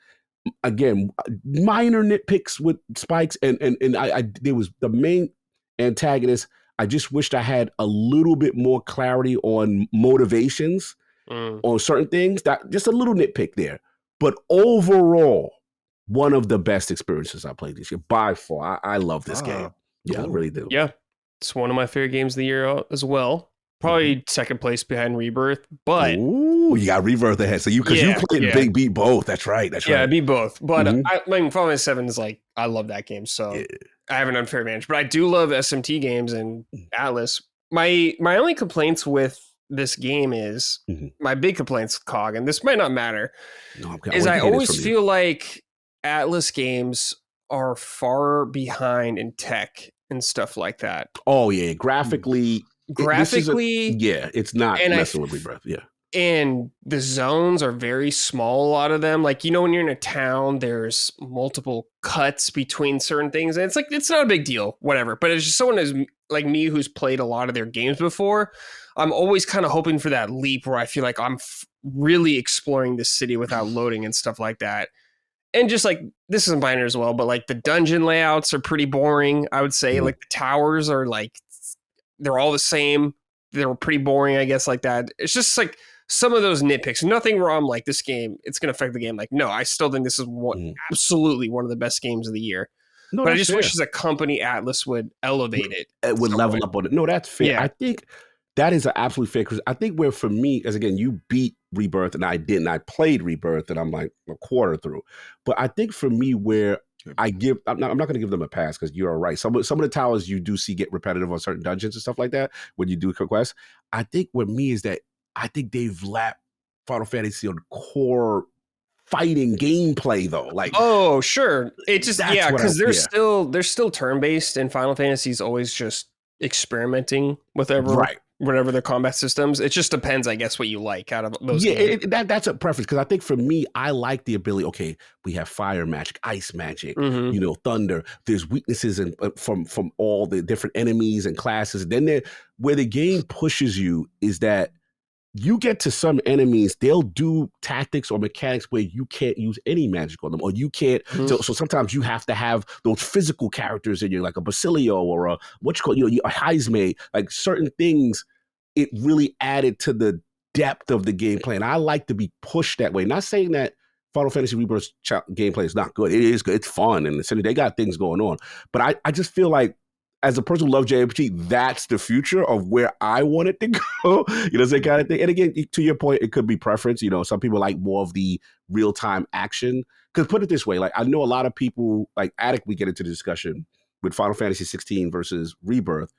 Again, minor nitpicks with spikes. And I there was the main antagonist. I just wished I had a little bit more clarity on motivations on certain things. That just a little nitpick there. But overall, one of the best experiences I played this year by far. I love this game. Yeah, I really do. Yeah, it's one of my favorite games of the year as well. Probably second place behind Rebirth, but you got Rebirth ahead. So you played beat both. That's right. Yeah, I beat both. But I mean, Final Fantasy 7 is like, I love that game, so I have an unfair advantage. But I do love SMT games and Atlas. My only complaints with this game is my big complaints with COG, and this might not matter, is I always feel like Atlas games are far behind in tech and stuff like that. Oh yeah, graphically, it's not messing with Rebirth. Yeah, and the zones are very small. A lot of them, like, when you're in a town, there's multiple cuts between certain things, and it's like, it's not a big deal, whatever. But it's just someone who's like me who's played a lot of their games before. I'm always kind of hoping for that leap where I feel like I'm really exploring this city without loading and stuff like that. And just like, this isn't binary as well, but like the dungeon layouts are pretty boring, I would say. Like the towers are like, they're all the same. They're pretty boring, I guess, like that. It's just like some of those nitpicks. Nothing wrong, like this game, it's going to affect the game. Like, no, I still think this is absolutely one of the best games of the year. No, but I just wish as a company, Atlas would elevate it. It would level up on it. No, that's fair. Yeah. I think that is an absolutely fair, because I think where for me, as again, you beat Rebirth and I didn't. I played Rebirth and I'm like a quarter through. But I think for me, where I'm not going to give them a pass because you're right. Some of the towers you do see get repetitive on certain dungeons and stuff like that when you do quests. I think with me is that I think they've lapped Final Fantasy on core fighting gameplay though. Like, oh sure, it just because they're still turn based, and Final Fantasy is always just experimenting with whatever their combat systems. It just depends, I guess, what you like out of those. Yeah, that's a preference because I think for me, I like the ability. Okay, we have fire magic, ice magic, thunder. There's weaknesses from all the different enemies and classes. Then where the game pushes you is that you get to some enemies, they'll do tactics or mechanics where you can't use any magic on them, or you can't. So sometimes you have to have those physical characters in you, like a Basilio or a a Heisme, like certain things. It really added to the depth of the gameplay, and I like to be pushed that way. Not saying that Final Fantasy Rebirth gameplay is not good. It is good. It's fun, and they got things going on. But I just feel like, as a person who loves JRPG, that's the future of where I want it to go. That kind of thing. And again, to your point, it could be preference. Some people like more of the real-time action. Because put it this way, like I know a lot of people, like Attic, we get into the discussion with Final Fantasy 16 versus Rebirth.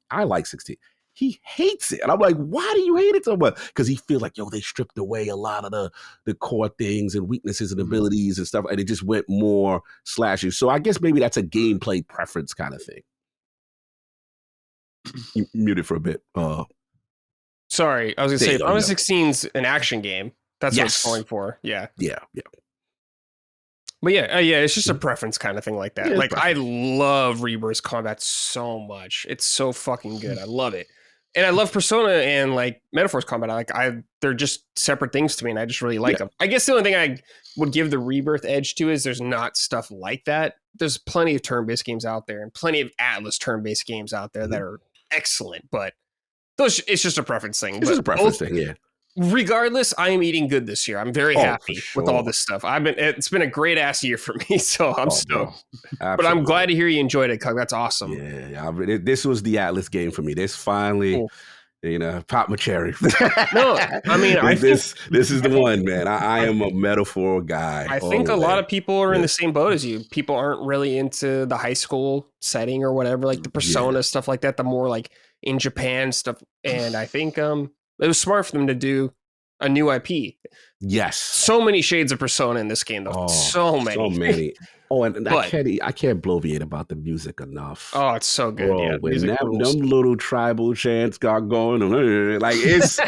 I like 16. He hates it. And I'm like, why do you hate it so much? Because he feels like, they stripped away a lot of the core things and weaknesses and abilities and stuff. And it just went more slashy. So I guess maybe that's a gameplay preference kind of thing. You muted for a bit. Sorry, I was going to say, Final 16's an action game. That's what it's going for. Yeah. Yeah. But it's just a preference kind of thing like that. Like, I love Rebirth's combat so much. It's so fucking good. I love it. And I love Persona and like Metaphor's combat. They're just separate things to me, and I just really like them. I guess the only thing I would give the Rebirth edge to is there's not stuff like that. There's plenty of turn-based games out there, and plenty of Atlas turn-based games out there that are excellent. But it's just a preference thing. It's just a preference thing, yeah. Regardless, I am eating good this year. I'm very happy with all this stuff. It's been a great ass year for me, so I'm stoked. But I'm glad to hear you enjoyed it, Cog. That's awesome. Yeah, this was the Atlas game for me. This finally, pop my cherry. No, I mean, this is the one, man. I am a Metaphor guy. I think a lot of people are in the same boat as you. People aren't really into the high school setting or whatever, like the Persona stuff like that. The more like in Japan stuff, and I think it was smart for them to do a new IP. Yes. So many shades of Persona in this game, though. So many. Oh, and I can't bloviate about the music enough. Oh, it's so good. Bro, when them little tribal chants got going, like it's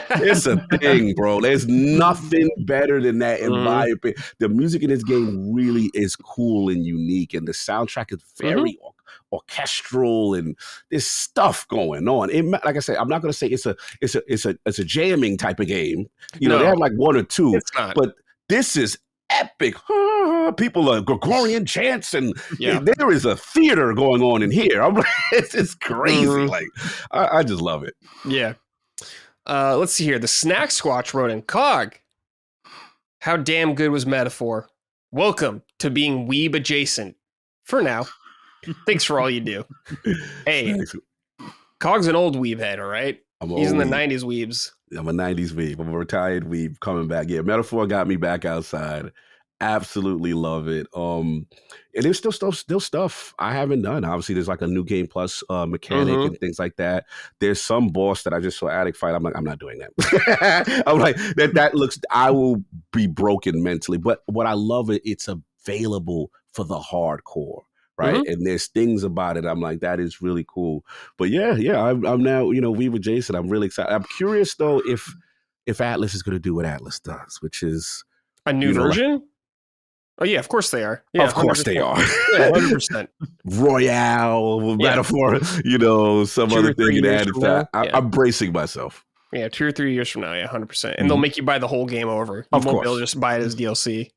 a thing, bro. There's nothing better than that in my opinion. The music in this game really is cool and unique, and the soundtrack is very orchestral, and there's stuff going on. Like I said, I'm not going to say it's a jamming type of game. They have like one or two, it's not. But this is epic. People are Gregorian chants, and there is a theater going on in here. I'm like, it's just crazy. Like, I just love it. Yeah. Let's see here. The Snack Squatch wrote in, Cog, how damn good was Metaphor? Welcome to being weeb adjacent. For now. Thanks for all you do. Hey, Cog's an old weeb head, all right? He's in the 90s weebs. I'm a 90s weeb. I'm a retired weeb coming back. Yeah, Metaphor got me back outside. Absolutely love it. And there's still stuff I haven't done. Obviously, there's like a new game plus mechanic and things like that. There's some boss that I just saw Attic fight. I'm like, I'm not doing that. I'm like, that looks, I will be broken mentally. But what I love it's available for the hardcore. Right. And there's things about it. I'm like, that is really cool. But I'm now, Weaver Jason. I'm really excited. I'm curious though, if Atlas is going to do what Atlas does, which is a new version. Oh yeah, of course they are. Yeah, of course 100%. They are. Yeah, 100%. Royale, Metaphor, some other thing you added to that. I'm bracing myself. Yeah, 2 or 3 years from now, 100%. And they'll make you buy the whole game over. You won't be able to just buy it as DLC.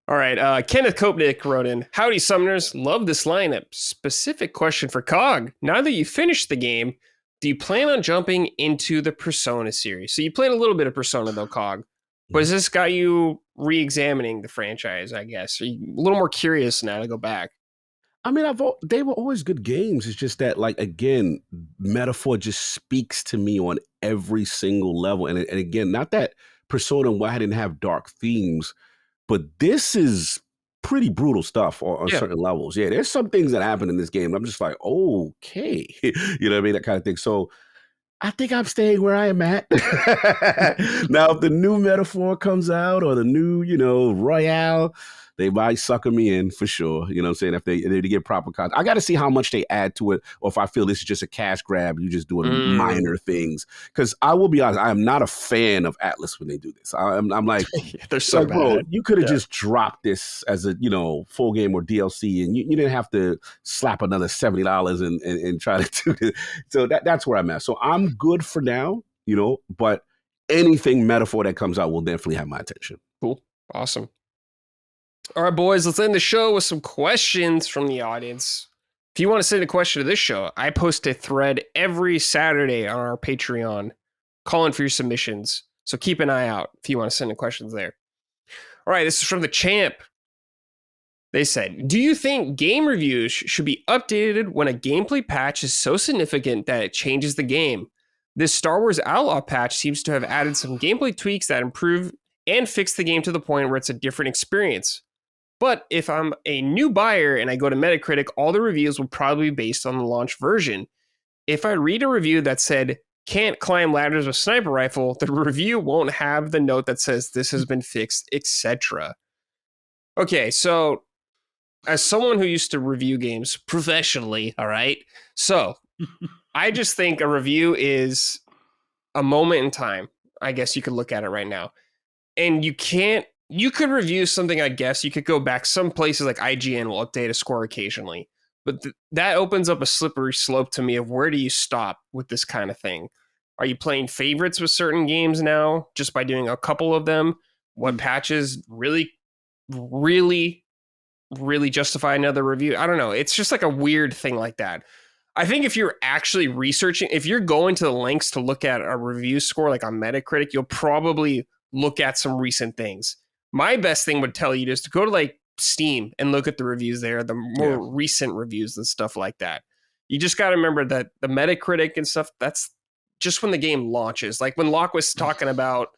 All right, Kenneth Kopnick wrote in, howdy summoners, love this lineup. Specific question for Cog. Now that you finished the game, do you plan on jumping into the Persona series? So you played a little bit of Persona though, Cog. But has this got you re-examining the franchise, I guess? Are you a little more curious now to go back? I mean, they were always good games. It's just that, like, again, Metaphor just speaks to me on every single level. And again, not that Persona 1 didn't have dark themes, but this is pretty brutal stuff on certain levels. Yeah, there's some things that happen in this game. I'm just like, okay, you know what I mean? That kind of thing. So I think I'm staying where I am at. Now, if the new metaphor comes out or the new, Royale, they might sucker me in for sure. You know what I'm saying? If they get proper content. I got to see how much they add to it, or if I feel this is just a cash grab, you just doing minor things. Because I will be honest, I am not a fan of Atlas when they do this. I'm like, they're so like, bad. bro, you could have just dropped this as a, full game or DLC, and you didn't have to slap another $70 and try to do this. So that's where I'm at. So I'm good for now, but anything metaphor that comes out will definitely have my attention. Cool. Awesome. All right, boys, let's end the show with some questions from the audience. If you want to send a question to this show, I post a thread every Saturday on our Patreon calling for your submissions. So keep an eye out if you want to send in questions there. All right, this is from the Champ. They said, do you think game reviews should be updated when a gameplay patch is so significant that it changes the game? This Star Wars Outlaw patch seems to have added some gameplay tweaks that improve and fix the game to the point where it's a different experience. But if I'm a new buyer and I go to Metacritic, all the reviews will probably be based on the launch version. If I read a review that said, can't climb ladders with sniper rifle, the review won't have the note that says this has been fixed, etc. Okay, so as someone who used to review games professionally, all right, so I just think a review is a moment in time. I guess you could look at it right now. And you could review something, I guess. You could go back. Some places like IGN will update a score occasionally. But that opens up a slippery slope to me of where do you stop with this kind of thing? Are you playing favorites with certain games now just by doing a couple of them? What patches really, really, really justify another review? I don't know. It's just like a weird thing like that. I think if you're actually researching, if you're going to the lengths to look at a review score like on Metacritic, you'll probably look at some recent things. My best thing would tell you is to go to like Steam and look at the reviews there, the more recent reviews and stuff like that. You just got to remember that the Metacritic and stuff, that's just when the game launches. Like when Locke was talking about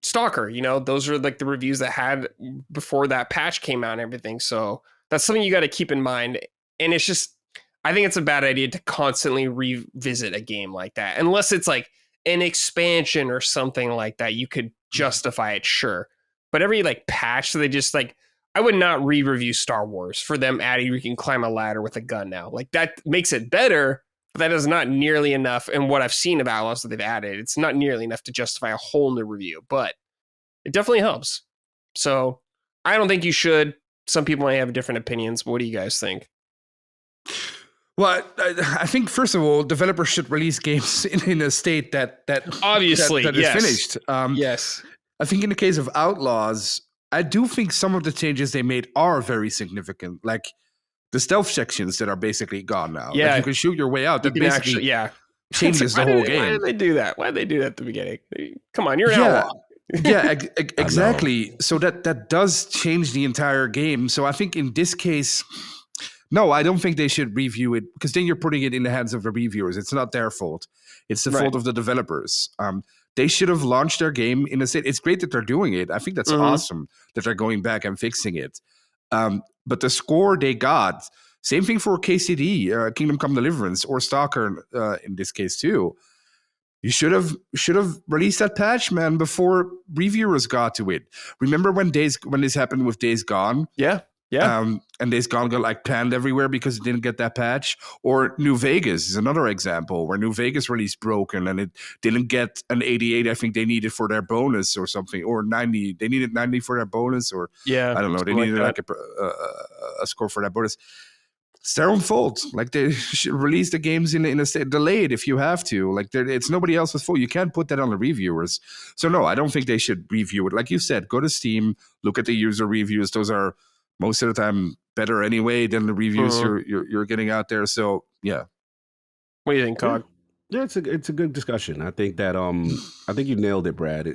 Stalker, those are like the reviews that had before that patch came out and everything. So that's something you got to keep in mind. And it's just, I think it's a bad idea to constantly revisit a game like that. Unless it's like an expansion or something like that, you could justify it, sure. But every like patch, they just like, I would not re-review Star Wars for them adding you can climb a ladder with a gun now. Like that makes it better, but that is not nearly enough. And what I've seen of Outlaws that they've added, it's not nearly enough to justify a whole new review, but it definitely helps. So I don't think you should. Some people may have different opinions, but what do you guys think? Well, I think first of all, developers should release games in a state that obviously that is finished. Yes, I think in the case of Outlaws, I do think some of the changes they made are very significant, like the stealth sections that are basically gone now. Yeah, like you can shoot your way out. That basically changes the whole game. Why did they do that? Why did they do that at the beginning? Come on, you're an outlaw. Exactly. So that does change the entire game. So I think in this case, no, I don't think they should review it, because then you're putting it in the hands of the reviewers. It's not their fault. It's the fault of the developers. They should have launched their game in a state. It's great that they're doing it. I think that's awesome that they're going back and fixing it. But the score they got, same thing for KCD, Kingdom Come Deliverance, or Stalker in this case too. You should have released that patch, man, before reviewers got to it. Remember when this happened with Days Gone? Yeah. And Days Gone got like panned everywhere because it didn't get that patch. Or New Vegas is another example where New Vegas released broken and it didn't get an 88. I think they needed for their bonus or something, or 90. They needed 90 for their bonus, or I don't know. They needed like a score for that bonus. It's their own fault. Like, they should release the games in a state, delay it if you have to. Like, it's nobody else's fault. You can't put that on the reviewers. So no, I don't think they should review it. Like you said, go to Steam, look at the user reviews. Those are most of the time better anyway than the reviews you're getting out there. So yeah. What do you think, Cog? Yeah, it's a good discussion. I think that I think you nailed it, Brad.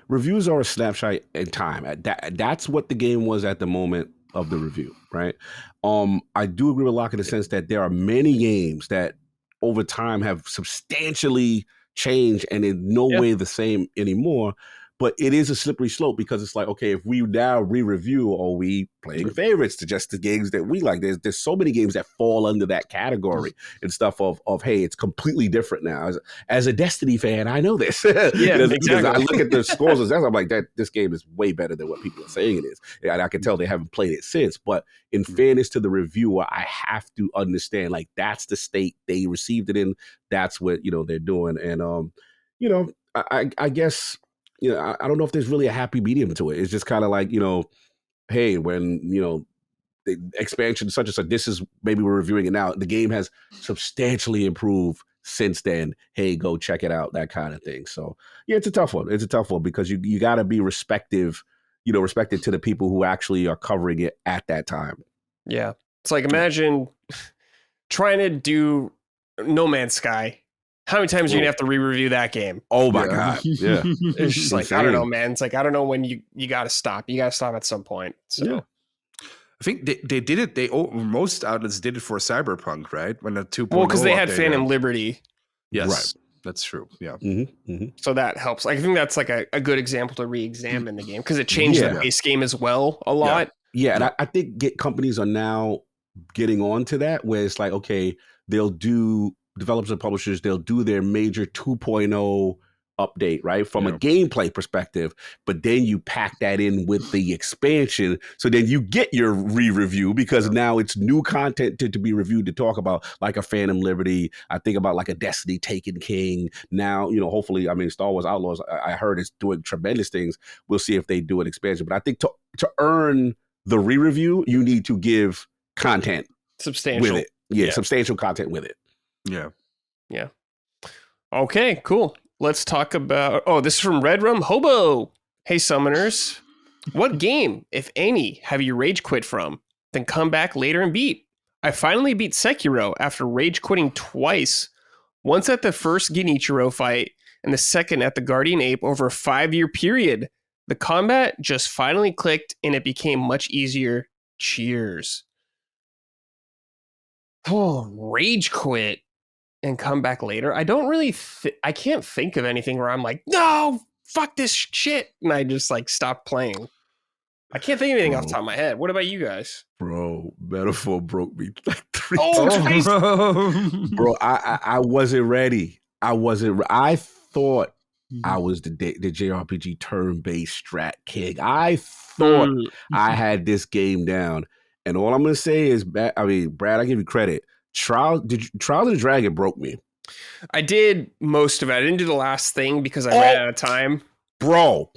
Reviews are a snapshot in time. That's what the game was at the moment of the review, right? I do agree with Locke in the sense that there are many games that over time have substantially changed and in no way the same anymore. but it is a slippery slope because it's like, okay, if we now re-review, are we playing favorites to just the games that we like? There's so many games that fall under that category and stuff of hey, it's completely different now. As a Destiny fan, I know this. Yeah, exactly. I look at the scores and I'm like, this game is way better than what people are saying it is. And I can tell they haven't played it since. But in fairness to the reviewer, I have to understand, like, that's the state they received it in. That's what, they're doing. And, I guess, I don't know if there's really a happy medium to it. It's just kind of like, hey, when, the expansion such and such, this is, maybe we're reviewing it now. The game has substantially improved since then. Hey, go check it out, that kind of thing. So yeah, it's a tough one. It's a tough one because you got to be respected to the people who actually are covering it at that time. Yeah. It's like, imagine trying to do No Man's Sky. How many times are you going to have to re-review that game? Oh my God. Yeah. It's just like, I don't know, man. It's like, I don't know when you got to stop. You got to stop at some point. So. Yeah. I think they did it. Most outlets did it for Cyberpunk, right? When the 2.0. Well, because they had Phantom Liberty. Yes, right. That's true. Yeah. Mm-hmm, mm-hmm. So that helps. I think that's like a good example to re-examine the game because it changed the base game as well a lot. Yeah, and I think companies are now getting on to that where it's like, okay, developers and publishers, they'll do their major 2.0 update, right? From a gameplay perspective, but then you pack that in with the expansion. So then you get your re-review because now it's new content to be reviewed, to talk about, like a Phantom Liberty. I think about like a Destiny Taken King. Now, hopefully, Star Wars Outlaws, I heard it's doing tremendous things. We'll see if they do an expansion. But I think to earn the re-review, you need to give content substantial with it. Yeah, substantial content with it. Yeah. Yeah. Okay, cool. Let's talk about... Oh, this is from Red Rum Hobo. Hey, Summoners. What game, if any, have you rage quit from? Then come back later and beat. I finally beat Sekiro after rage quitting twice. Once at the first Genichiro fight, and the second at the Guardian Ape over a 5-year period. The combat just finally clicked, and it became much easier. Cheers. Oh, rage quit and come back later. I don't really I can't think of anything where I'm like, no, fuck this shit, and I just like stop playing. I can't think of anything off the top of my head. What about you guys? Bro, Metaphor broke me like 3 times. Bro, I wasn't ready. I thought I was the JRPG turn-based strat king. I thought I had this game down. And all I'm going to say is, Brad, I give you credit. Trials of the Dragon broke me. I did most of it. I didn't do the last thing because I ran out of time. Bro,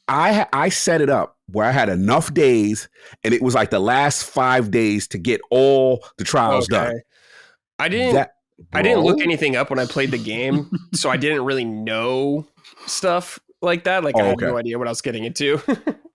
I set it up where I had enough days, and it was like the last 5 days to get all the trials done. I didn't look anything up when I played the game, so I didn't really know stuff like that. Like I had no idea what I was getting into.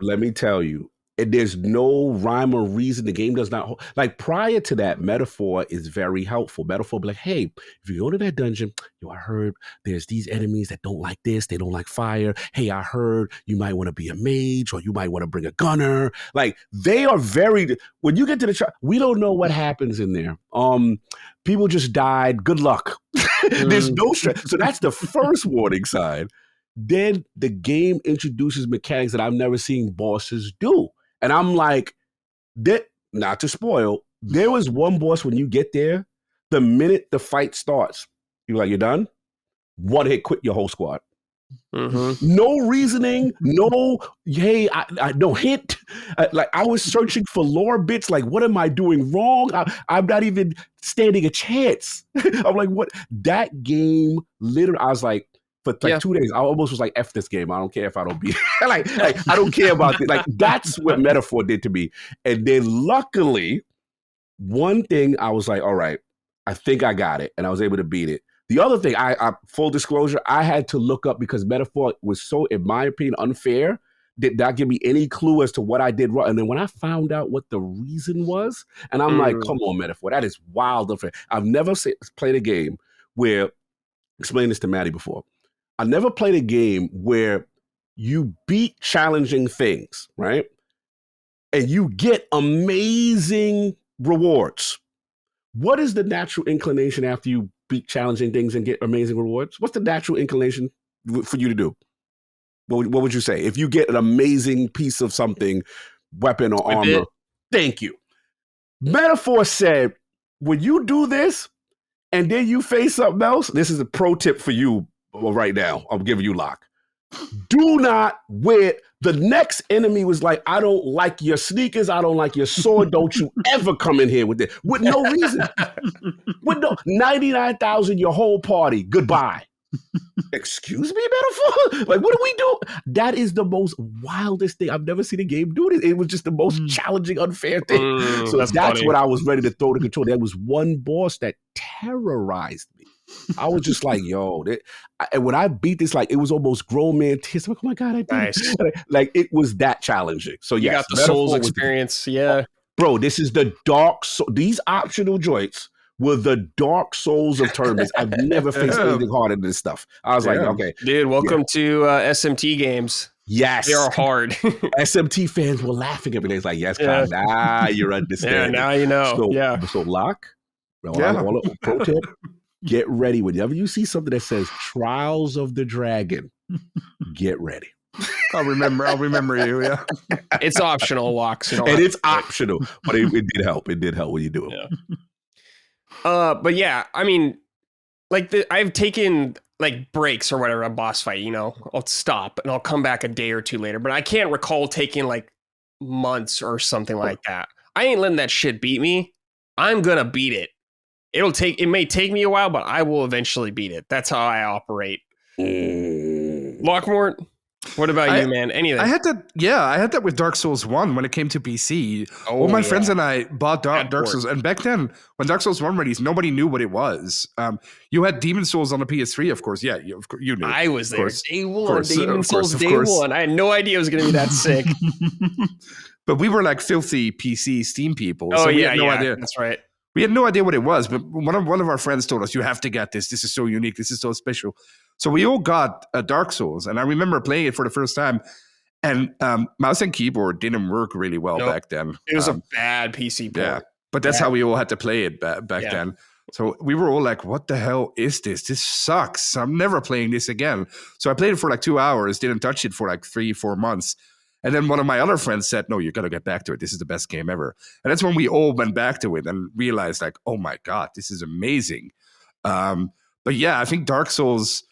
Let me tell you. There's no rhyme or reason. The game does not like prior to that. Metaphor is very helpful. Metaphor be like, hey, if you go to that dungeon, I heard there's these enemies that don't like this. They don't like fire. Hey, I heard you might want to be a mage or you might want to bring a gunner. Like they are very, when you get to the we don't know what happens in there. People just died. Good luck. There's no stress. So that's the first warning sign. Then the game introduces mechanics that I've never seen bosses do. And I'm like, not to spoil, there was one boss when you get there, the minute the fight starts, you're like, you're done? One hit, quit your whole squad. Mm-hmm. No reasoning, no, hey, I no hint. Like I was searching for lore bits, like what am I doing wrong? I'm not even standing a chance. I'm like, what? That game, literally, I was like, for like 2 days, I almost was like, F this game. I don't care if I don't beat it. like I don't care about it. Like, that's what Metaphor did to me. And then luckily, one thing I was like, all right, I think I got it. And I was able to beat it. The other thing, I full disclosure, I had to look up because Metaphor was so, in my opinion, unfair. Did not give me any clue as to what I did wrong. And then when I found out what the reason was, and I'm like, come on, Metaphor, that is wild unfair. I've never played a game where, explained this to Maddie before, I never played a game where you beat challenging things, right? And you get amazing rewards. What is the natural inclination after you beat challenging things and get amazing rewards? What's the natural inclination for you to do? what would you say? If you get an amazing piece of something, weapon or armor, thank you. Metaphor said, when you do this and then you face something else, this is a pro tip for you right now. I'm giving you Locke. Do not wear. The next enemy was like, I don't like your sneakers. I don't like your sword. Don't you ever come in here with it. With no reason. With no 99,000, your whole party. Goodbye. Excuse me, metaphor? Like, what do we do? That is the most wildest thing. I've never seen a game do it. It was just the most challenging, unfair thing. So that's what I was ready to throw to control. There was one boss that terrorized me. I was just like, yo, and when I beat this, like, it was almost grown man tears. I'm like, oh my God, I did it. Like, it was that challenging. So you got the Souls experience. Yeah. Bro, this is the dark soul. These optional joints were the Dark Souls of tournaments. I've never faced anything harder than this stuff. I was like, okay. Dude, welcome to SMT games. Yes. They are hard. SMT fans were laughing at me. They was like, yes, Kyle, now you're understanding. Yeah, now you know. So Locke, pro tip, get ready. Whenever you see something that says Trials of the Dragon, get ready. I'll remember you. Yeah, it's optional, Locks. And it's optional, but it did help. It did help when you do it. Yeah. But yeah, I mean, like I've taken like breaks or whatever, a boss fight, I'll stop and I'll come back a day or two later, but I can't recall taking like months or something like that. I ain't letting that shit beat me. I'm going to beat it. It may take me a while, but I will eventually beat it. That's how I operate. Lockmort, what about you, man? Anything? I had that with Dark Souls 1 when it came to PC. All my friends and I bought Dark Souls. And back then, when Dark Souls 1 released, nobody knew what it was. You had Demon Souls on the PS3, of course. Yeah, you knew. I was there. Day one. Demon Souls day one. I had no idea it was going to be that sick. But we were like filthy PC Steam people. Oh, so we yeah, had no idea. That's right. We had no idea what it was, but one of our friends told us, you have to get this. This is so unique. This is so special. So we all got Dark Souls, and I remember playing it for the first time, and mouse and keyboard didn't work really well back then. It was a bad PC port. Yeah, but that's how we all had to play it back then. So we were all like, what the hell is this? This sucks. I'm never playing this again. So I played it for like 2 hours, didn't touch it for like 3-4 months. And then one of my other friends said, no, you got to get back to it. This is the best game ever. And that's when we all went back to it and realized like, oh my God, this is amazing. But yeah, I think Dark Souls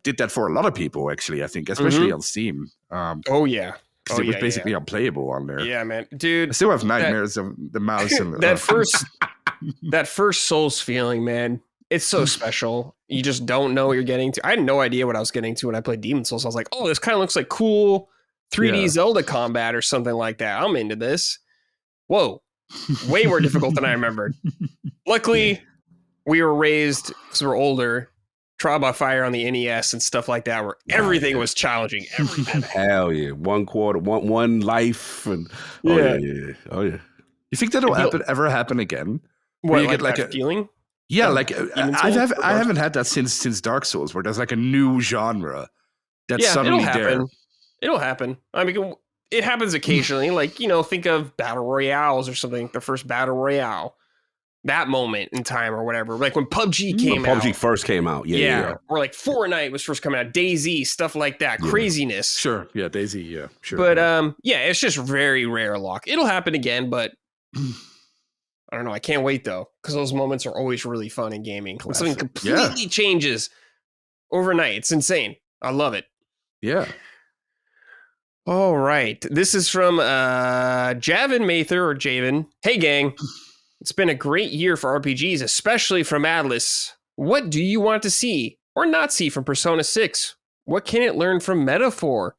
did that for a lot of people, actually, I think, especially on Steam. It was basically unplayable on there. Yeah, man. Dude. I still have nightmares of the mouse. And that first Souls feeling, man, it's so special. You just don't know what you're getting to. I had no idea what I was getting to when I played Demon Souls. I was like, oh, this kind of looks like cool 3D Zelda combat or something like that. I'm into this. Whoa. Way more difficult than I remembered. Luckily, we were raised, because we're older, Trial by Fire on the NES and stuff like that, where everything was challenging. Everything. Hell yeah. One life. And Oh yeah. You think that'll ever happen again? What, you get like a feeling? Yeah, like I haven't had that since Dark Souls, where there's like a new genre that's suddenly there. It'll happen. I mean, it happens occasionally. Like, think of Battle Royales or something. The first Battle Royale. That moment in time or whatever. Like when PUBG came out. PUBG first came out. Yeah. Or like Fortnite was first coming out. DayZ, stuff like that. Yeah. Craziness. Sure. Yeah, DayZ. Yeah, sure. But it's just very rare, Lock. It'll happen again, but I don't know. I can't wait though, because those moments are always really fun in gaming. When something completely changes overnight. It's insane. I love it. Yeah. All right. This is from Javin Mather or Javen. Hey, gang. It's been a great year for RPGs, especially from Atlas. What do you want to see or not see from Persona 6? What can it learn from Metaphor?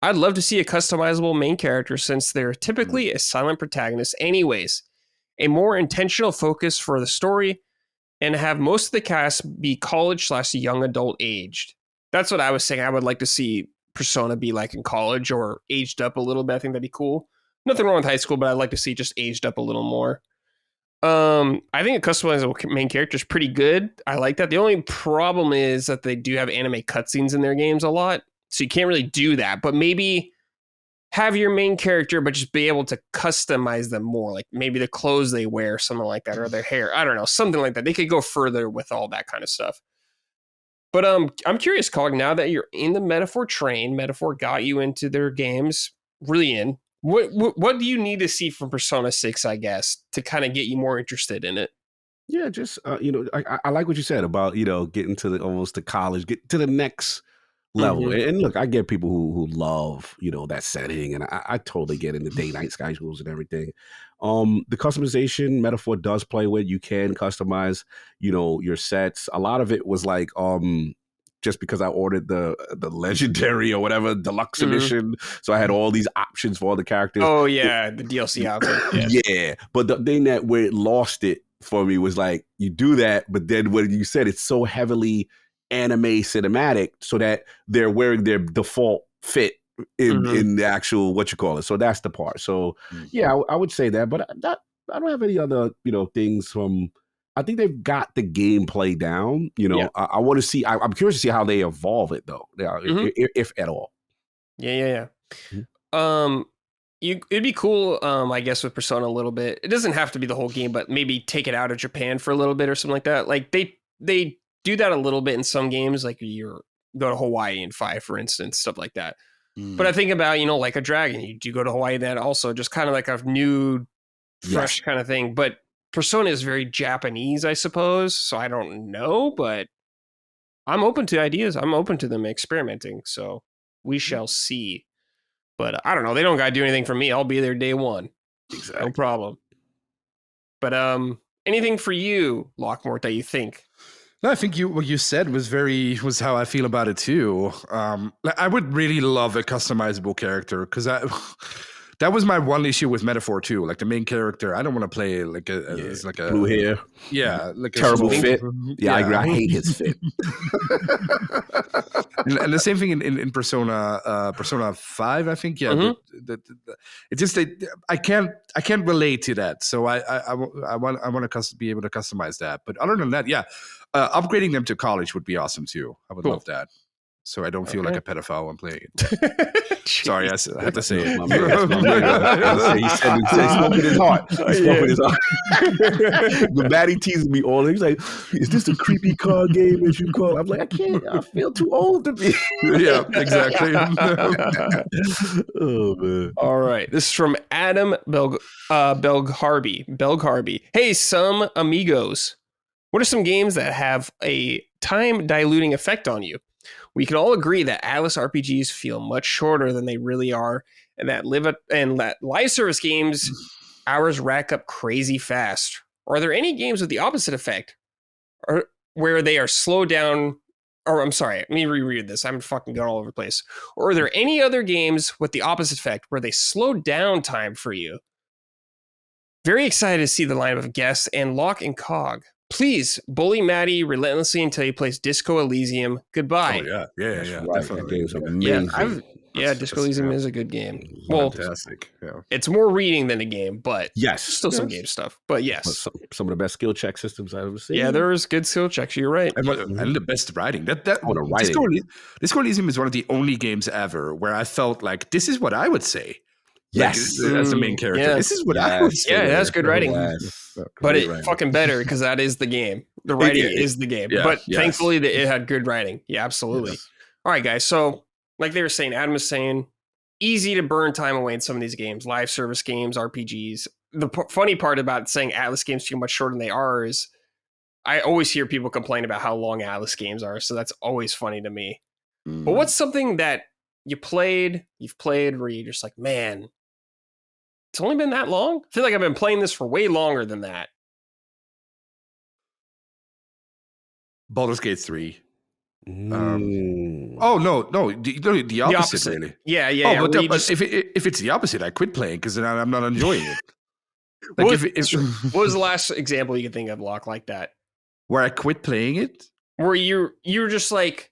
I'd love to see a customizable main character since they're typically a silent protagonist anyways. A more intentional focus for the story and have most of the cast be college/young adult aged. That's what I was saying. I would like to see Persona be like in college or aged up a little bit. I think that'd be cool. Nothing wrong with high school, but I'd like to see just aged up a little more. I think a customizable main character is pretty good. I like that. The only problem is that they do have anime cutscenes in their games a lot, so you can't really do that. But maybe have your main character, but just be able to customize them more, like maybe the clothes they wear, something like that, or their hair. I don't know, something like that. They could go further with all that kind of stuff. But I'm curious, Cog, now that you're in the Metaphor train, Metaphor got you into their games, really in. What do you need to see from Persona 6, I guess, to kind of get you more interested in it? Yeah, just I like what you said about getting to almost to college, get to the next level. Mhm. And look, I get people who love that setting, and I totally get into day night schedules and everything. The customization Metaphor does play with. You can customize your sets. A lot of it was like just because I ordered the legendary or whatever deluxe Mhm. edition, so I had all these options for all the characters. Oh yeah, the DLC option. Yeah. Yeah, but the thing that where it lost it for me was like you do that, but then when you said it's so heavily anime cinematic, so that they're wearing their default fit in the actual what you call it. So that's the part. So yeah, I would say that, but I don't have any other things from. I think they've got the gameplay down. Yeah. I want to see. I'm curious to see how they evolve it though, if at all. Yeah. It'd be cool, I guess, with Persona a little bit. It doesn't have to be the whole game, but maybe take it out of Japan for a little bit or something like that. Like they do that a little bit in some games, like you go to Hawaii in 5, for instance, stuff like that. But I think about, like a dragon, you do go to Hawaii, that also just kind of like a new, fresh kind of thing. But Persona is very Japanese, I suppose. So I don't know, but I'm open to ideas. I'm open to them experimenting. So we shall see. But I don't know. They don't got to do anything for me. I'll be there day one. Exactly. No problem. But anything for you, Lockmort, that you think? No, I think what you said was how I feel about it too. I would really love a customizable character because that was my one issue with Metaphor too. Like the main character, I don't want to play like it's like a blue hair. Yeah, like terrible a fit. Yeah, I agree. I hate his fit. and the same thing in Persona 5, I think. Yeah, it's just I can't relate to that. So I want to be able to customize that. But other than that, yeah, upgrading them to college would be awesome too. I would love that. So I don't feel like a pedophile when playing it. Sorry, I had to say it. He said he spoke with his heart. He spoke with his heart. The Maddie teases me all. He's like, "Is this a creepy card game as you call it?" I'm like, "I can't. I feel too old to be." Yeah, exactly. Oh man. All right. This is from Adam Belgharby. Hey, some amigos. What are some games that have a time diluting effect on you? We can all agree that Atlas RPGs feel much shorter than they really are, and that live service games hours rack up crazy fast. Are there any games with the opposite effect, or where they are slowed down? Or I'm sorry, let me reread this. I'm fucking going all over the place. Or are there any other games with the opposite effect where they slow down time for you? Very excited to see the lineup of guests and Lock and Cog. Please bully Maddie relentlessly until he plays Disco Elysium. Goodbye. Oh, yeah. Right. Definitely. That game's amazing. Disco Elysium is a good game. Fantastic. Well, it's more reading than a game, but still some game stuff. But yes, some of the best skill check systems I've ever seen. Yeah, there is good skill checks. You're right, and the best writing. Disco Elysium is one of the only games ever where I felt like this is what I would say. Yes, like, as the main character. This is what I would say. Yeah, that's good writing. But fucking better because that is the game. The writing is the game. But thankfully, it had good writing. Yeah, absolutely. Yes. All right, guys. So, like they were saying, Adam was saying, easy to burn time away in some of these games, live service games, RPGs. The funny part about saying Atlas games feel much shorter than they are is I always hear people complain about how long Atlas games are. So that's always funny to me. But what's something that you've played where you're just like, man, it's only been that long? I feel like I've been playing this for way longer than that. Baldur's Gate 3. The opposite, really. Yeah. But if it's the opposite, I quit playing because then I'm not enjoying it. Like what was the last example you could think of, Locke, like that? Where I quit playing it? Where you're just like,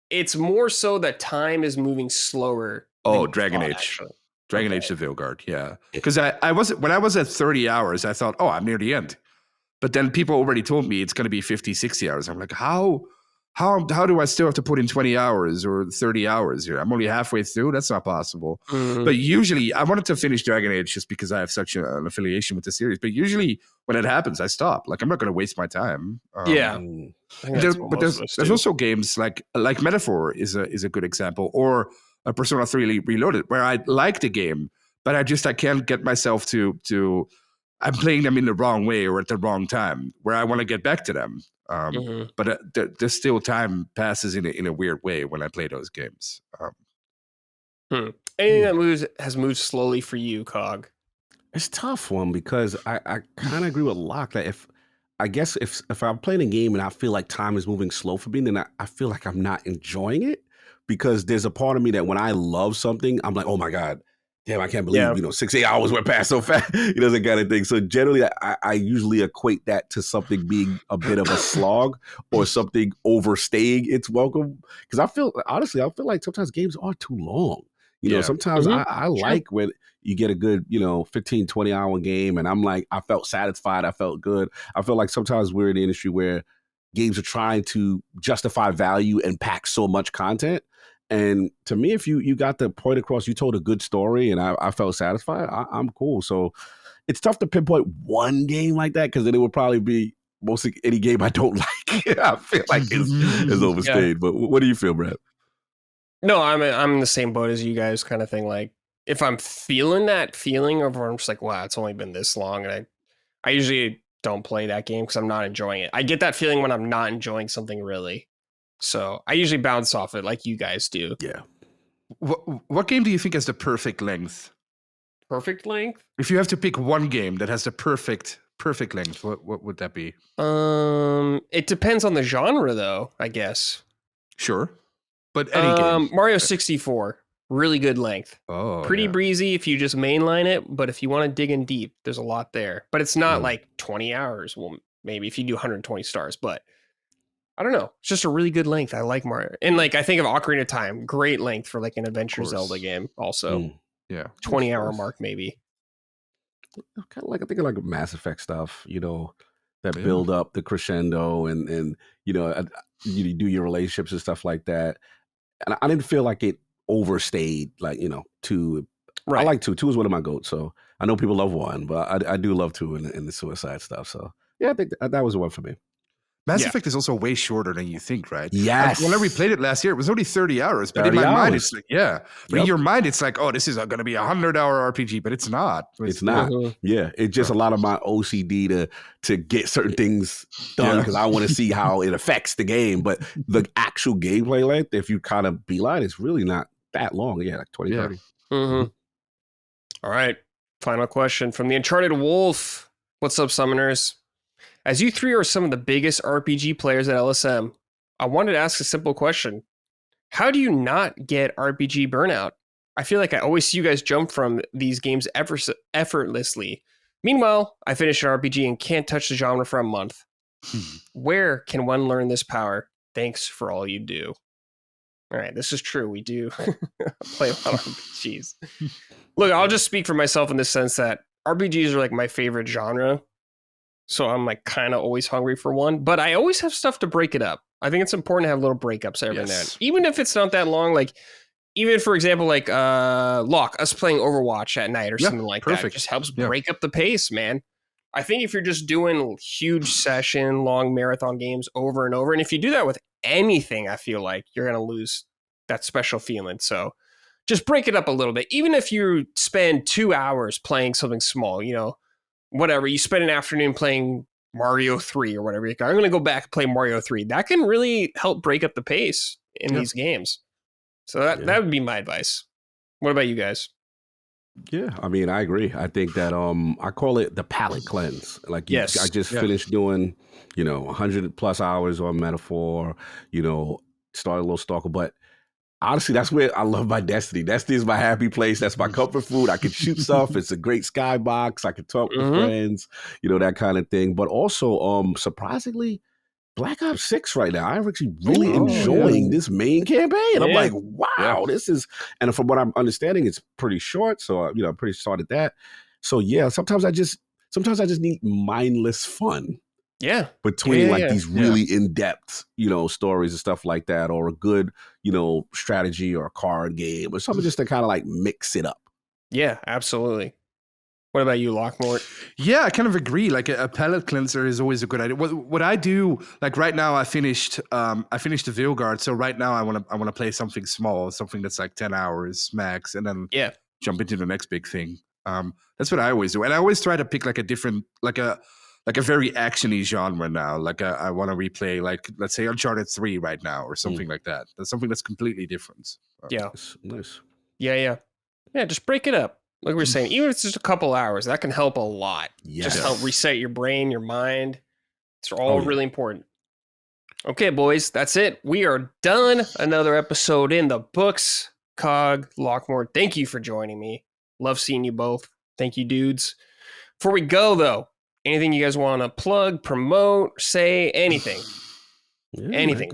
it's more so that time is moving slower. Oh, Dragon Age. Actually. Dragon Age the Veilguard, yeah. Because when I was at 30 hours, I thought, oh, I'm near the end. But then people already told me it's going to be 50, 60 hours. I'm like, how how do I still have to put in 20 hours or 30 hours here? I'm only halfway through. That's not possible. But usually, I wanted to finish Dragon Age just because I have such an affiliation with the series. But usually, when it happens, I stop. Like, I'm not going to waste my time. But there's also games like Metaphor is a good example, or a Persona 3 Reloaded, where I like the game, but I can't get myself to I'm playing them in the wrong way or at the wrong time, where I want to get back to them. But there's still time passes in a weird way when I play those games. Anything that has moved slowly for you, Cog? It's a tough one because I kind of agree with Locke that if I'm playing a game and I feel like time is moving slow for me, then I feel like I'm not enjoying it, because there's a part of me that when I love something, I'm like, oh my God, damn, I can't believe, 6-8 hours went past so fast, that kind of thing. So generally, I usually equate that to something being a bit of a slog or something overstaying its welcome. Because I feel like sometimes games are too long. Sometimes I like when you get a good, 15, 20 hour game and I'm like, I felt satisfied. I felt good. I feel like sometimes we're in an industry where games are trying to justify value and pack so much content. And to me, if you got the point across, you told a good story and I felt satisfied, I'm cool. So it's tough to pinpoint one game like that, because then it would probably be mostly any game I don't like. I feel like it's overstayed. Yeah. But what do you feel, Brad? No, I'm in the same boat as you guys, kind of thing. Like, if I'm feeling that feeling of where I'm just like, wow, it's only been this long, and I usually don't play that game because I'm not enjoying it. I get that feeling when I'm not enjoying something really. So I usually bounce off it like you guys do. Yeah. What game do you think has the perfect length? Perfect length? If you have to pick one game that has the perfect length, what would that be? It depends on the genre, though, I guess. Sure. But any game. Mario 64, really good length. Oh, pretty breezy if you just mainline it, but if you want to dig in deep, there's a lot there. But it's not like 20 hours. Well, maybe if you do 120 stars, but I don't know. It's just a really good length. I like Mario. And like, I think of Ocarina of Time, great length for like an adventure Zelda game also. 20-hour mark maybe. Kind of like, I think of like Mass Effect stuff, that build up the crescendo and you do your relationships and stuff like that. And I didn't feel like it overstayed, like, 2. Right. I like 2. 2 is one of my goats. So I know people love 1, but I do love 2 in the suicide stuff. So yeah, I think that was the one for me. Mass Effect is also way shorter than you think, right? Yes. When we played it last year, it was only 30 hours. But in my mind, it's like, But in your mind, it's like, oh, this is going to be a 100-hour RPG, but it's not. It's not. Yeah. It's just a lot of my OCD to get certain things done because I want to see how it affects the game. But the actual gameplay length, if you kind of beeline, it's really not that long. Yeah, like 20, 30. All right. Final question from the Uncharted Wolf. What's up, Summoners? As you 3 are some of the biggest RPG players at LSM, I wanted to ask a simple question. How do you not get RPG burnout? I feel like I always see you guys jump from these games effortlessly. Meanwhile, I finish an RPG and can't touch the genre for a month. Where can one learn this power? Thanks for all you do. All right, this is true. We do play a lot of RPGs. Look, I'll just speak for myself in the sense that RPGs are like my favorite genre. So I'm like kind of always hungry for one, but I always have stuff to break it up. I think it's important to have little breakups every now and then. Even if it's not that long, like even for example, like Locke, us playing Overwatch at night or something like that just helps break up the pace, man. I think if you're just doing huge session, long marathon games over and over, and if you do that with anything, I feel like you're going to lose that special feeling. So just break it up a little bit. Even if you spend 2 hours playing something small, whatever, you spend an afternoon playing Mario 3 or whatever. I'm going to go back and play Mario 3. That can really help break up the pace in these games. So that would be my advice. What about you guys? Yeah, I mean, I agree. I think that I call it the palate cleanse. Like, I just finished doing, 100 plus hours on Metaphor, started a little Stalker, but honestly, that's where I love my Destiny. Destiny is my happy place. That's my comfort food. I can shoot stuff. It's a great skybox. I can talk with friends, that kind of thing. But also, surprisingly, Black Ops 6 right now, I'm actually really enjoying this main campaign. I'm like, wow, this is, and from what I'm understanding, it's pretty short. So, I'm pretty short at that. So yeah, sometimes I just need mindless fun. Yeah. between these really in-depth, stories and stuff like that, or a good, strategy or a card game or something just to kind of like mix it up. Yeah, absolutely. What about you, Lockmort? Yeah, I kind of agree. Like a palate cleanser is always a good idea. What I do, like right now, I finished the Veilguard. So right now, I want to play something small, something that's like 10 hours max, and then jump into the next big thing. That's what I always do, and I always try to pick like a different, like a very actiony genre now. Like I want to replay, like let's say Uncharted 3 right now, or something like that. That's something that's completely different. Nice. Yeah. Just break it up. Like we were saying, even if it's just a couple hours, that can help a lot. Yes. Just help reset your brain, your mind. It's all really important. Okay, boys, that's it. We are done. Another episode in the books. Cog, Lockmore, thank you for joining me. Love seeing you both. Thank you, dudes. Before we go, though, anything you guys want to plug, promote, say, anything? Anything.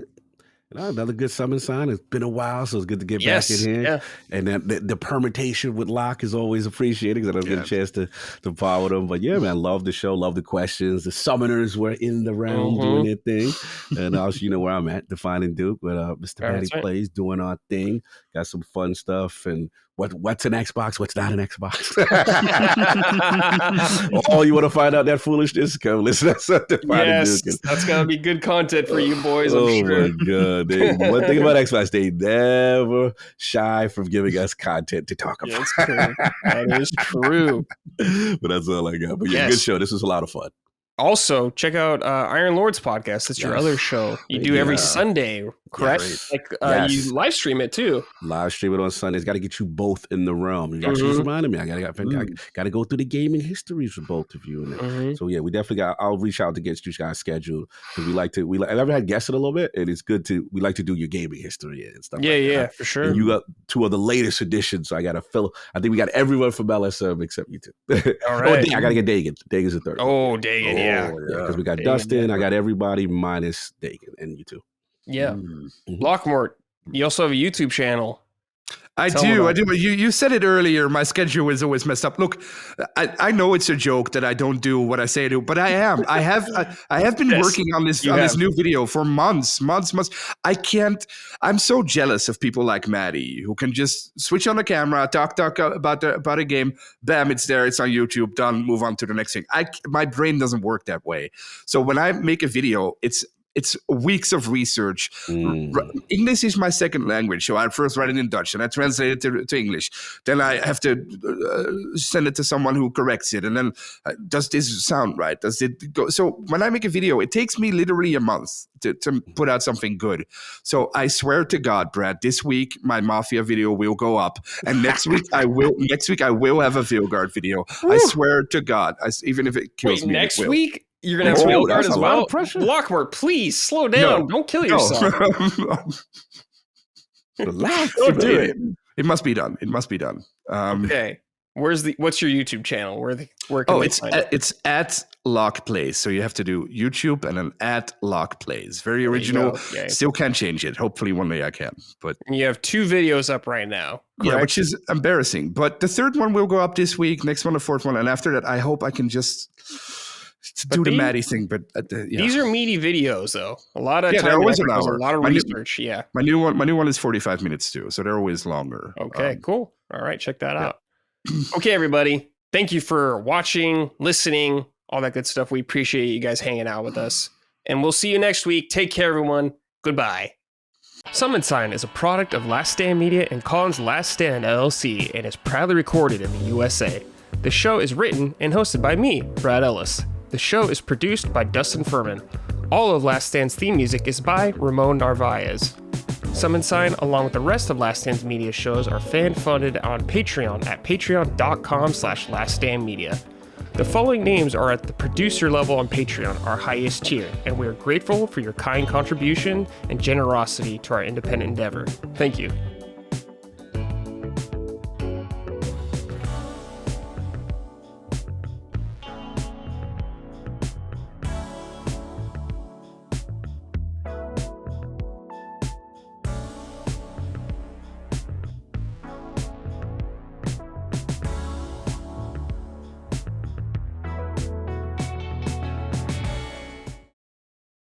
Another good summon sign. It's been a while, so it's good to get back in here. Yeah. And then the permutation with Locke is always appreciated because I don't get a chance to par with them. But yeah, man, love the show, love the questions. The summoners were in the realm doing their thing. And also, where I'm at, Defining Duke, with Mr. Patty Plays, doing our thing. Got some fun stuff. And what's an Xbox? What's not an Xbox? Oh, you want to find out that foolishness? Come listen to Defining Duke. That's going to be good content for you boys, I'm sure. Oh, my God. One thing about Xbox, they never shy from giving us content to talk about. That's true. That is true. But that's all I got. But good show. This was a lot of fun. Also, check out Iron Lord's podcast. That's your other show. You do every Sunday, correct? You live stream it too. Live stream it on Sundays. Got to get you both in the realm. You actually just reminded me. I got to go through the gaming histories for both of you. And so we definitely I'll reach out to get you guys scheduled because I've never had guests in a little bit, and it's good we like to do your gaming history and stuff. Yeah, for sure. And you got two of the latest editions, so I got to fill. I think we got everyone from LSM except you two. All right. I got to get Dagan. Dagan's the third. Oh, Dagan. Yeah, because we got Dagan, Dustin. I got everybody minus Dagan and you two. Yeah. Lockmort, you also have a YouTube channel. I do. You said it earlier. My schedule is always messed up. Look, I know it's a joke that I don't do what I say I do, but I am. I have been working on this new video for months. I can't. I'm so jealous of people like Maddie who can just switch on the camera, talk about a game. Bam, it's there. It's on YouTube. Done. Move on to the next thing. My brain doesn't work that way. So when I make a video, it's weeks of research. English is my second language, so I first write it in Dutch, and I translate it to English. Then I have to send it to someone who corrects it, and then does this sound right? Does it go? So when I make a video, it takes me literally a month to put out something good. So I swear to God, Brad, this week my Mafia video will go up, and next week I will have a Veilguard video. I swear to God, even if it kills me. Next week? You're going to have Veilguard as well? Lockmore, please, slow down. No, don't kill yourself. Relax. Don't do it. It must be done. Okay. What's your YouTube channel? Where can we find it? It's at Lock Plays. So you have to do YouTube and then at Lock Plays. Very original. Still can't change it. Hopefully one day I can. But you have 2 videos up right now. Correct? Yeah, which is embarrassing. But the third one will go up this week. Next one, the fourth one, and after that, I hope I can just do the Maddie thing. But these are meaty videos, though. A lot of time. They're always an hour. A lot of research. My new one is 45 minutes too, so they're always longer. Okay, cool. All right, check that out. Okay, everybody. Thank you for watching, listening, all that good stuff. We appreciate you guys hanging out with us. And we'll see you next week. Take care, everyone. Goodbye. Summon Sign is a product of Last Stand Media and Collins Last Stand LLC and is proudly recorded in the USA. The show is written and hosted by me, Brad Ellis. The show is produced by Dustin Furman. All of Last Stand's theme music is by Ramon Narvaez. Summon Sign, along with the rest of Last Stand's media shows, are fan-funded on Patreon at patreon.com/laststandmedia. The following names are at the producer level on Patreon, our highest tier, and we are grateful for your kind contribution and generosity to our independent endeavor. Thank you.